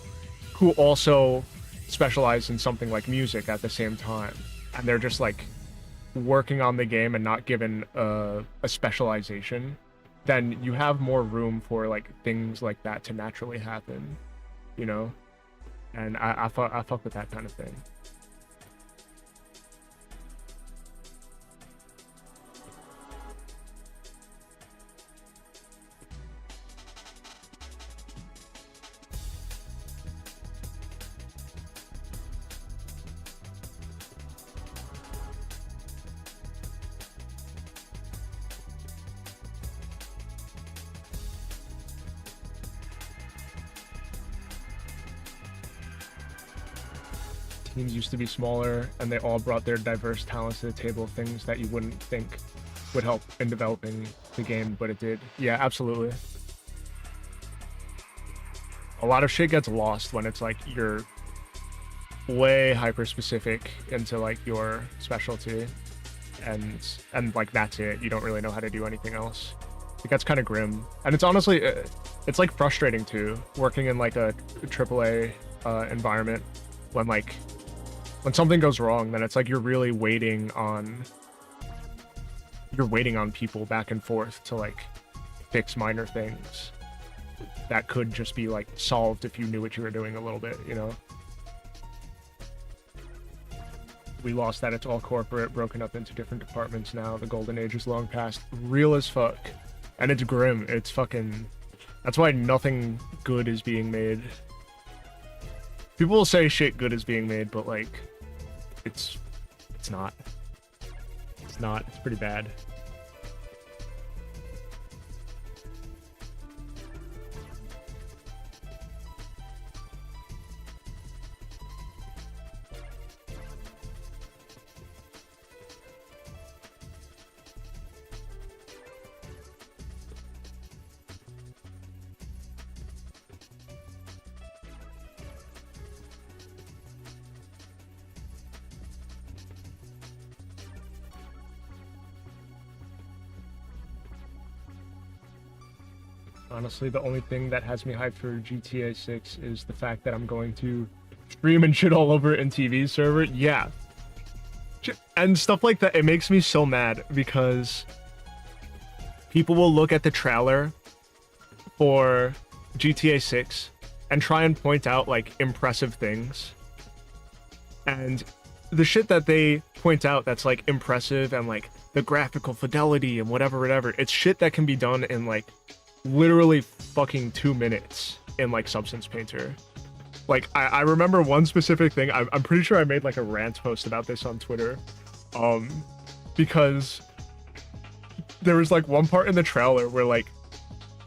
who also specialize in something like music at the same time, and they're just like working on the game and not given a specialization, then you have more room for like things like that to naturally happen, you know? And I fuck with that kind of thing. teams used to be smaller, and they all brought their diverse talents to the table, things that you wouldn't think would help in developing the game, but it did. Yeah, absolutely. A lot of shit gets lost when it's like you're way hyper specific into like your specialty, and like that's it. You don't really know how to do anything else. It gets kind of grim, and it's honestly it's like frustrating too, working in like a AAA environment when something goes wrong. Then it's like you're really waiting on people back and forth to like fix minor things that could just be like solved if you knew what you were doing a little bit, you know. We lost that. It's all corporate, broken up into different departments now. The golden age is long past. Real as fuck. And it's grim. It's fucking... That's why nothing good is being made. People will say shit good is being made, but like... It's not. It's not. It's pretty bad. Honestly, the only thing that has me hyped for GTA 6 is the fact that I'm going to stream and shit all over it in TV server. Yeah. And stuff like that, it makes me so mad because people will look at the trailer for GTA 6 and try and point out like impressive things. And the shit that they point out that's like impressive and like the graphical fidelity and whatever, it's shit that can be done in like literally fucking 2 minutes in like Substance Painter. Like I remember one specific thing. I'm pretty sure I made like a rant post about this on Twitter, because there was like one part in the trailer where like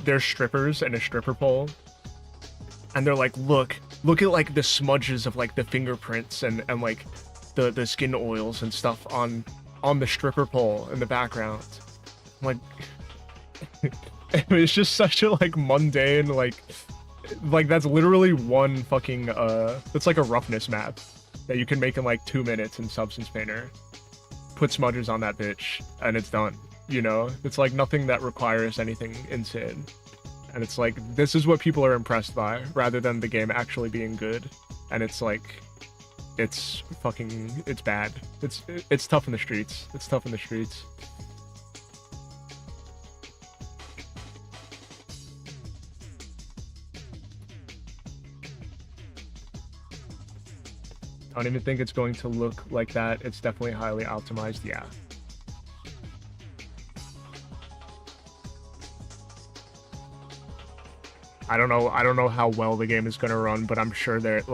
there's strippers and a stripper pole, and they're like, look at like the smudges of like the fingerprints and like the skin oils and stuff on the stripper pole in the background. I'm like it's just such a like mundane like that's literally one fucking it's like a roughness map that you can make in like 2 minutes in Substance Painter. Put smudges on that bitch and it's done, you know? It's like nothing that requires anything insane. And it's like this is what people are impressed by rather than the game actually being good. And it's like it's bad. It's tough in the streets. It's tough in the streets. I don't even think it's going to look like that. It's definitely highly optimized, yeah. I don't know how well the game is gonna run, but I'm sure they're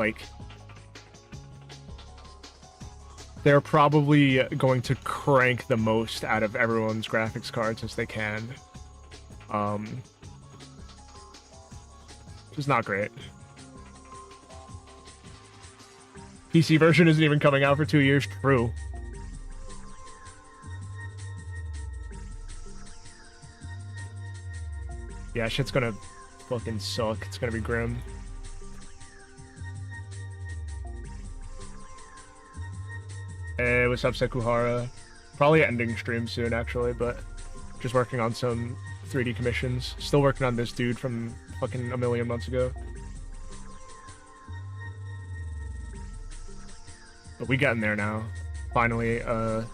probably going to crank the most out of everyone's graphics cards as they can. Which is not great. PC version isn't even coming out for 2 years. True. Yeah, shit's gonna fucking suck. It's gonna be grim. Hey, what's up, Sekuhara? Probably ending stream soon, actually, but just working on some 3D commissions. Still working on this dude from fucking a million months ago. But we got in there now. Finally, I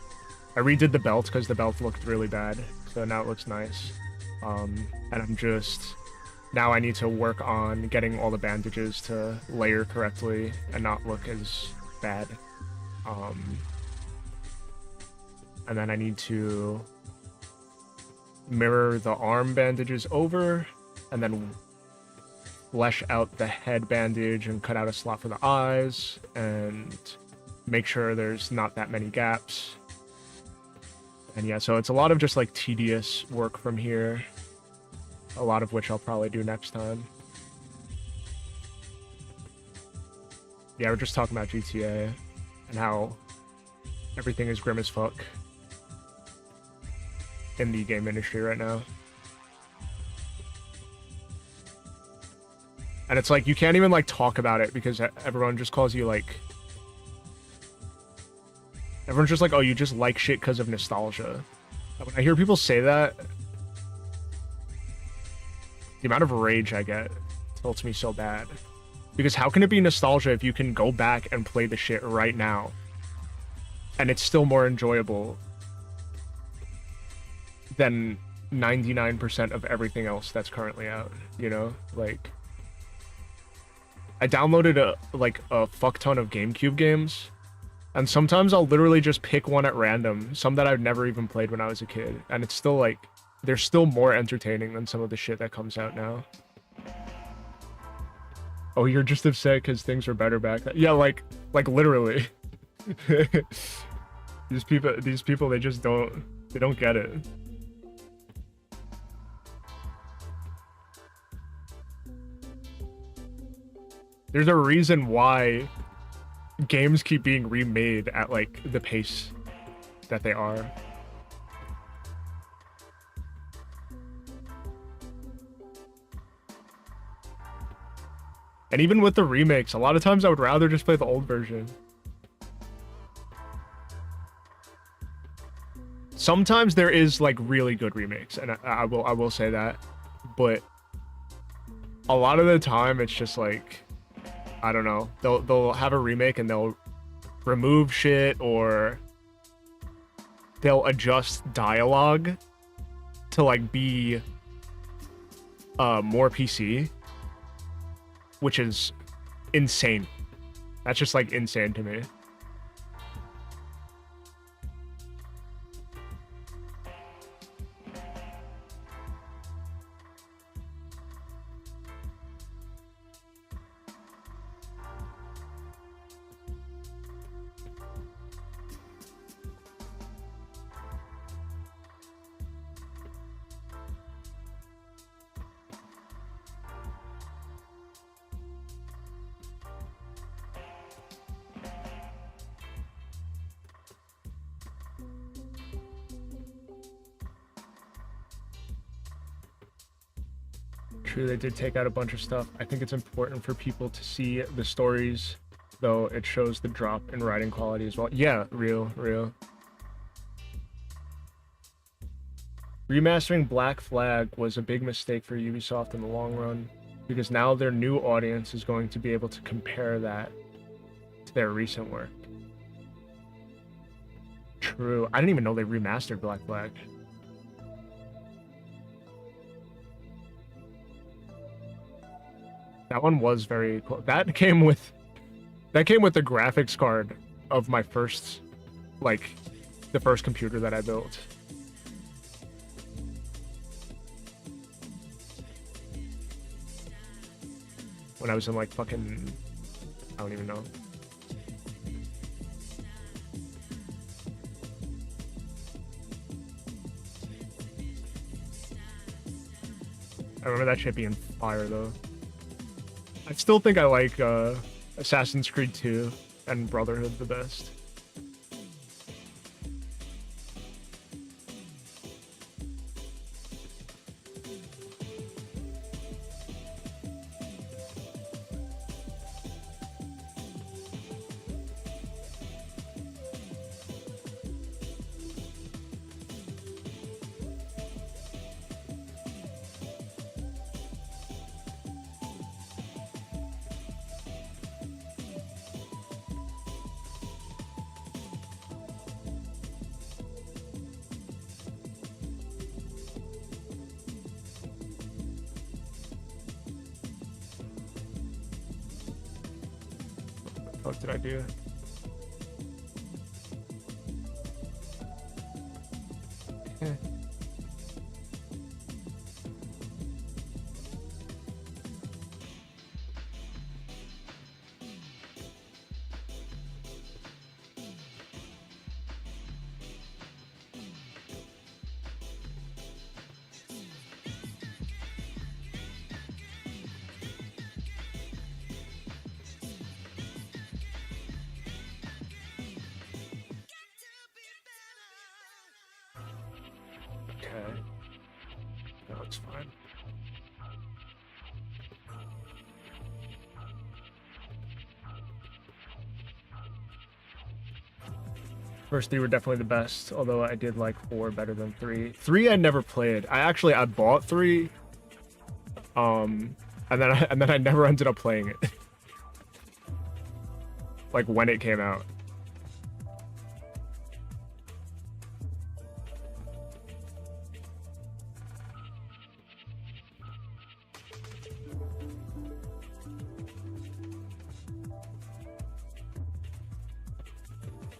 redid the belt because the belt looked really bad. So now it looks nice. And now I need to work on getting all the bandages to layer correctly and not look as bad. And then I need to mirror the arm bandages over and then flesh out the head bandage and cut out a slot for the eyes and make sure there's not that many gaps. And yeah, so it's a lot of just like tedious work from here, a lot of which I'll probably do next time. Yeah, we're just talking about GTA. and how everything is grim as fuck in the game industry right now. And it's like, you can't even like talk about it because everyone just calls you like, everyone's just like, oh, you just like shit because of nostalgia. When I hear people say that, the amount of rage I get tilts me so bad. Because how can it be nostalgia if you can go back and play the shit right now and it's still more enjoyable than 99% of everything else that's currently out, you know? Like, I downloaded a fuck ton of GameCube games, and sometimes I'll literally just pick one at random, some that I've never even played when I was a kid, and it's still like, they're still more entertaining than some of the shit that comes out now. Oh, you're just upset because things were better back then. Yeah, like literally. These people, they just don't get it. There's a reason why games keep being remade at like the pace that they are. And even with the remakes, a lot of times I would rather just play the old version. Sometimes there is like really good remakes, and I will say that, but a lot of the time it's just like, I don't know, they'll have a remake and they'll remove shit, or they'll adjust dialogue to like be more PC, which is insane. That's just like insane to me. True, they did take out a bunch of stuff. I think it's important for people to see the stories, though it shows the drop in writing quality as well. Yeah, real. Remastering Black Flag was a big mistake for Ubisoft in the long run, because now their new audience is going to be able to compare that to their recent work. True. I didn't even know they remastered Black Flag. That one was very cool. That came with the graphics card of my first, like, the first computer that I built. When I was in like fucking, I don't even know. I remember that shit being fire though. I still think I like Assassin's Creed 2 and Brotherhood the best. What did I do? Okay. No, it's fine. First three were definitely the best, although I did like 4 better than 3. 3 I never played. I bought 3, and then I never ended up playing it. Like when it came out.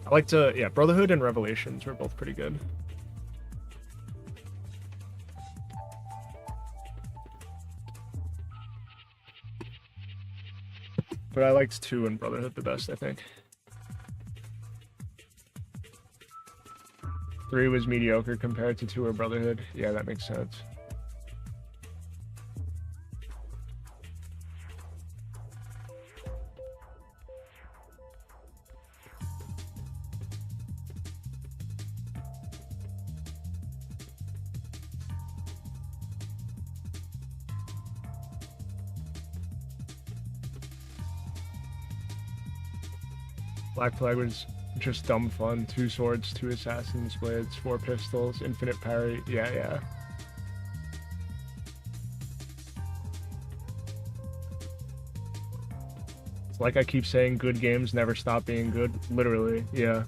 I like to, yeah, Brotherhood and Revelations were both pretty good. But I liked 2 and Brotherhood the best, I think. 3 was mediocre compared to 2 or Brotherhood. Yeah, that makes sense. Black Flag was just dumb fun. 2 swords, 2 assassins blades, 4 pistols, infinite parry. Yeah, yeah. It's like I keep saying, good games never stop being good. Literally, yeah.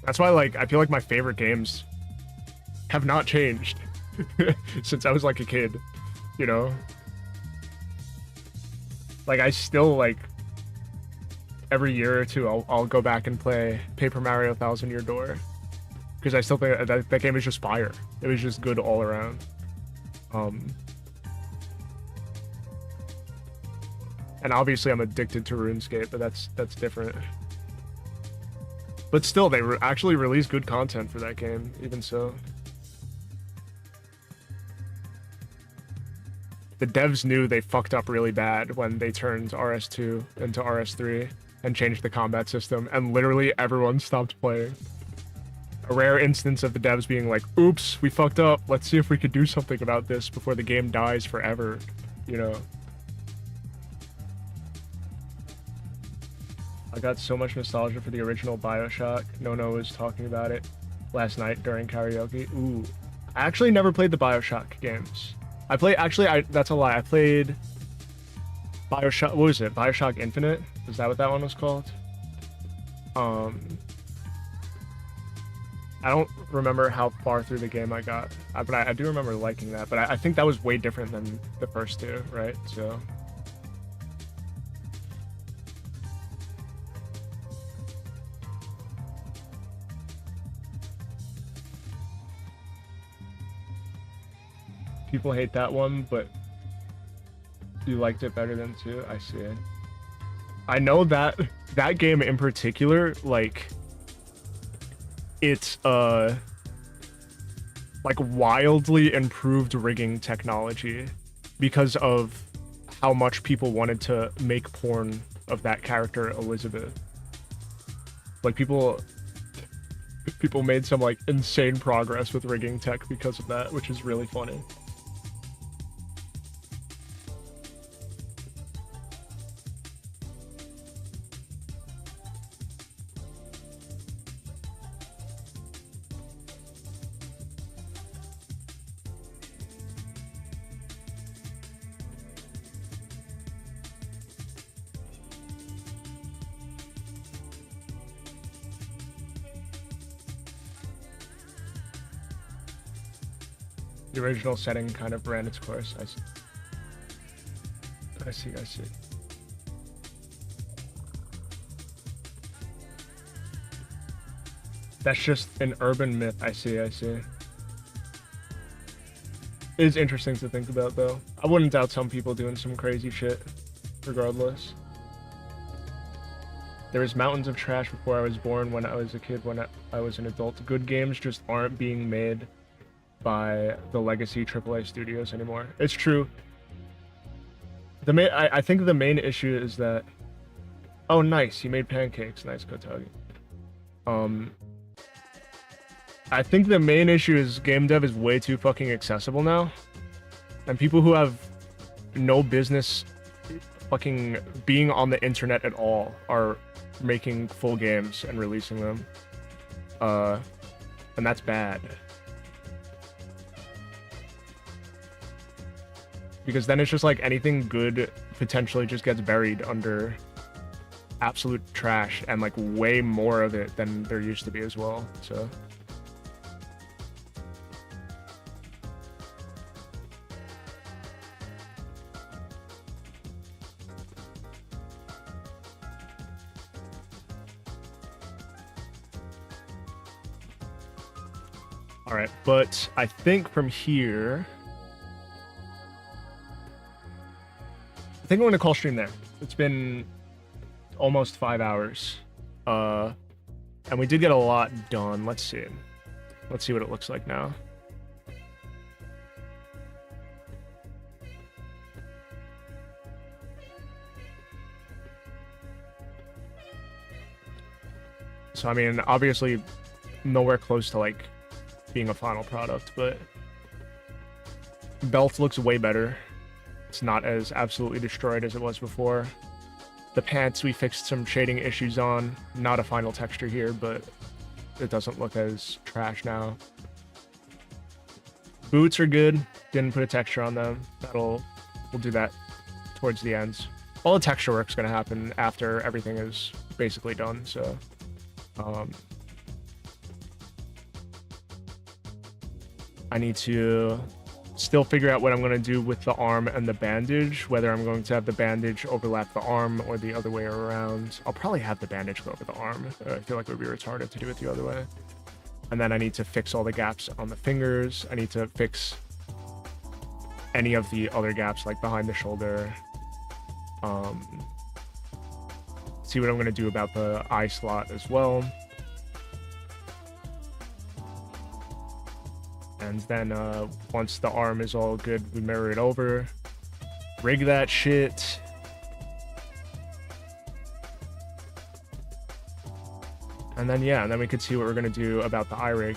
That's why, like, I feel like my favorite games have not changed since I was like a kid. You know, like I still like every year or two I'll go back and play Paper Mario Thousand Year Door because I still think that game is just fire. It was just good all around. And obviously I'm addicted to RuneScape, but that's different. But still, they actually released good content for that game, even so. The devs knew they fucked up really bad when they turned RS2 into RS3 and changed the combat system, and literally everyone stopped playing. A rare instance of the devs being like, oops, we fucked up, let's see if we could do something about this before the game dies forever, you know? I got so much nostalgia for the original BioShock. Nono was talking about it last night during karaoke. Ooh. I actually never played the BioShock games. That's a lie. I played BioShock, what was it? BioShock Infinite? Is that what that one was called? I don't remember how far through the game I got, but I do remember liking that, but I think that was way different than the first 2, right? So... People hate that one, but you liked it better than 2. I see it. I know that game in particular, like, it's like wildly improved rigging technology because of how much people wanted to make porn of that character Elizabeth. Like people made some like insane progress with rigging tech because of that, which is really funny. The original setting kind of ran its course. I see. That's just an urban myth. I see. It is interesting to think about, though. I wouldn't doubt some people doing some crazy shit, regardless. There was mountains of trash before I was born, when I was a kid, when I was an adult. Good games just aren't being made by the legacy AAA studios anymore. It's true. I think the main issue is that Oh, nice. You made pancakes. Nice, Kotagi. I think the main issue is game dev is way too fucking accessible now. And people who have no business fucking being on the internet at all are making full games and releasing them. And that's bad. Because then it's just like anything good potentially just gets buried under absolute trash, and like way more of it than there used to be as well. So all right, but I think from here, I think I'm going to call stream there. It's been almost 5 hours. And we did get a lot done. Let's see. Let's see what it looks like now. So, I mean, obviously nowhere close to like being a final product, but belt looks way better. It's not as absolutely destroyed as it was before. The pants, we fixed some shading issues on. Not a final texture here, but it doesn't look as trash now. Boots are good. Didn't put a texture on them. We'll do that towards the ends. All the texture work's gonna happen after everything is basically done, so I need to still figure out what I'm going to do with the arm and the bandage, whether I'm going to have the bandage overlap the arm or the other way around. I'll probably have the bandage go over the arm. I feel like it would be retarded to do it the other way. And then I need to fix all the gaps on the fingers. I need to fix any of the other gaps, like behind the shoulder. See what I'm going to do about the eye slot as well. And then once the arm is all good, we mirror it over, rig that shit. And then, yeah, and then we could see what we're going to do about the eye rig.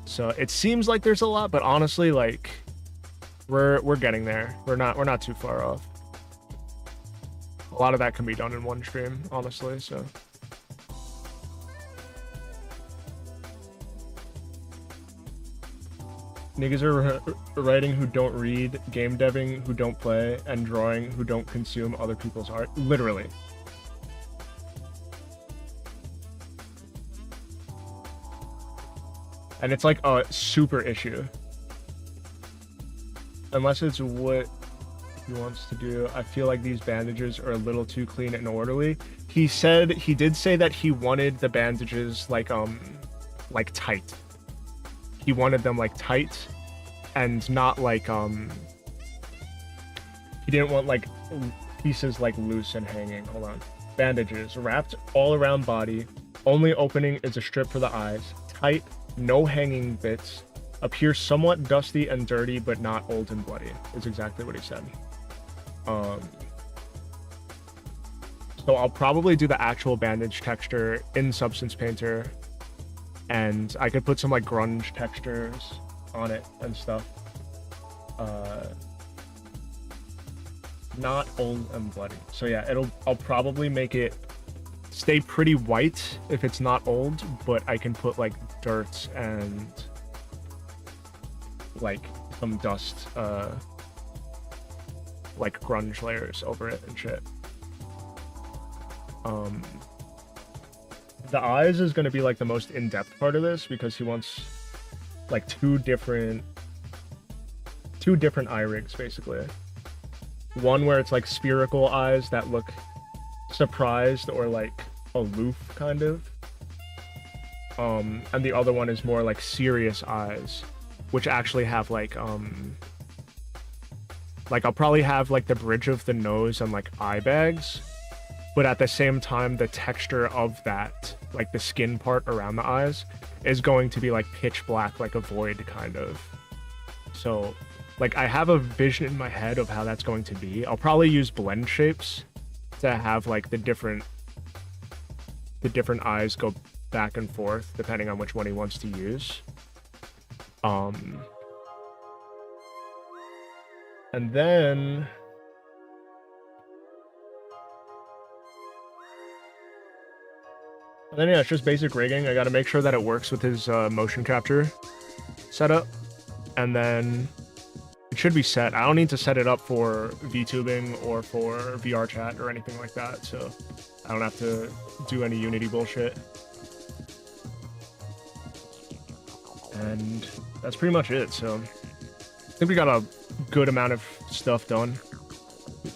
So it seems like there's a lot, but honestly, like, we're getting there. We're not too far off. A lot of that can be done in one stream, honestly, so. Niggas are writing who don't read, game deving who don't play, and drawing who don't consume other people's art. Literally. And it's like a super issue. Unless it's what he wants to do. I feel like these bandages are a little too clean and orderly. He did say that he wanted the bandages like tight. He wanted them like tight and not like he didn't want like pieces like loose and hanging. Hold on. Bandages wrapped all around body. Only opening is a strip for the eyes. Tight, no hanging bits. Appear somewhat dusty and dirty, but not old and bloody. Is exactly what he said. So I'll probably do the actual bandage texture in Substance Painter, and I could put some like grunge textures on it and stuff. Not old and bloody. So yeah, I'll probably make it stay pretty white if it's not old, but I can put like dirt and like some dust, like grunge layers over it and shit. The eyes is going to be like the most in-depth part of this because he wants like two different eye rigs basically. One where it's like spherical eyes that look surprised or like aloof kind of. And the other one is more like serious eyes, which actually have like I'll probably have like the bridge of the nose and like eye bags, but at the same time the texture of that, like the skin part around the eyes, is going to be like pitch black, like a void kind of. So Like, I have a vision in my head of how that's going to be. I'll probably use blend shapes to have like the different eyes go back and forth depending on which one he wants to use. And then yeah, it's just basic rigging. I got to make sure that it works with his motion capture setup, and then it should be set. I don't need to set it up for VTubing or for VR chat or anything like that, so I don't have to do any Unity bullshit. And that's pretty much it. So I think we got a good amount of stuff done.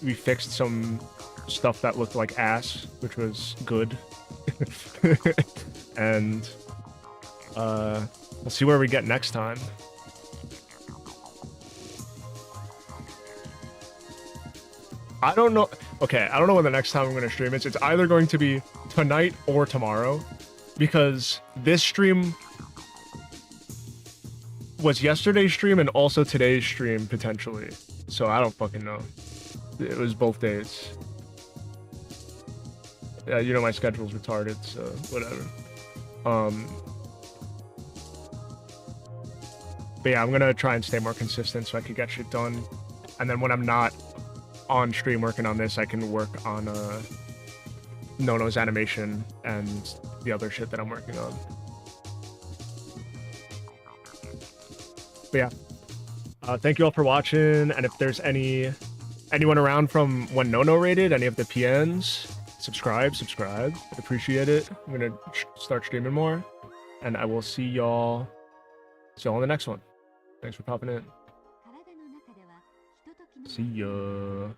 We fixed some stuff that looked like ass, which was good. And we'll see where we get next time. I don't know. Okay, I don't know when the next time I'm going to stream is. It's either going to be tonight or tomorrow, because this stream was yesterday's stream and also today's stream potentially. So I don't fucking know. It was both days. Yeah, you know my schedule's retarded, so whatever. But yeah, I'm gonna try and stay more consistent so I can get shit done. And then when I'm not on stream working on this, I can work on Nono's animation and the other shit that I'm working on. But yeah, thank you all for watching. And if there's anyone around from when Nono rated, any of the PNs, subscribe. I'd appreciate it. I'm gonna start streaming more, and I will see y'all on the next one. Thanks for popping in. See ya.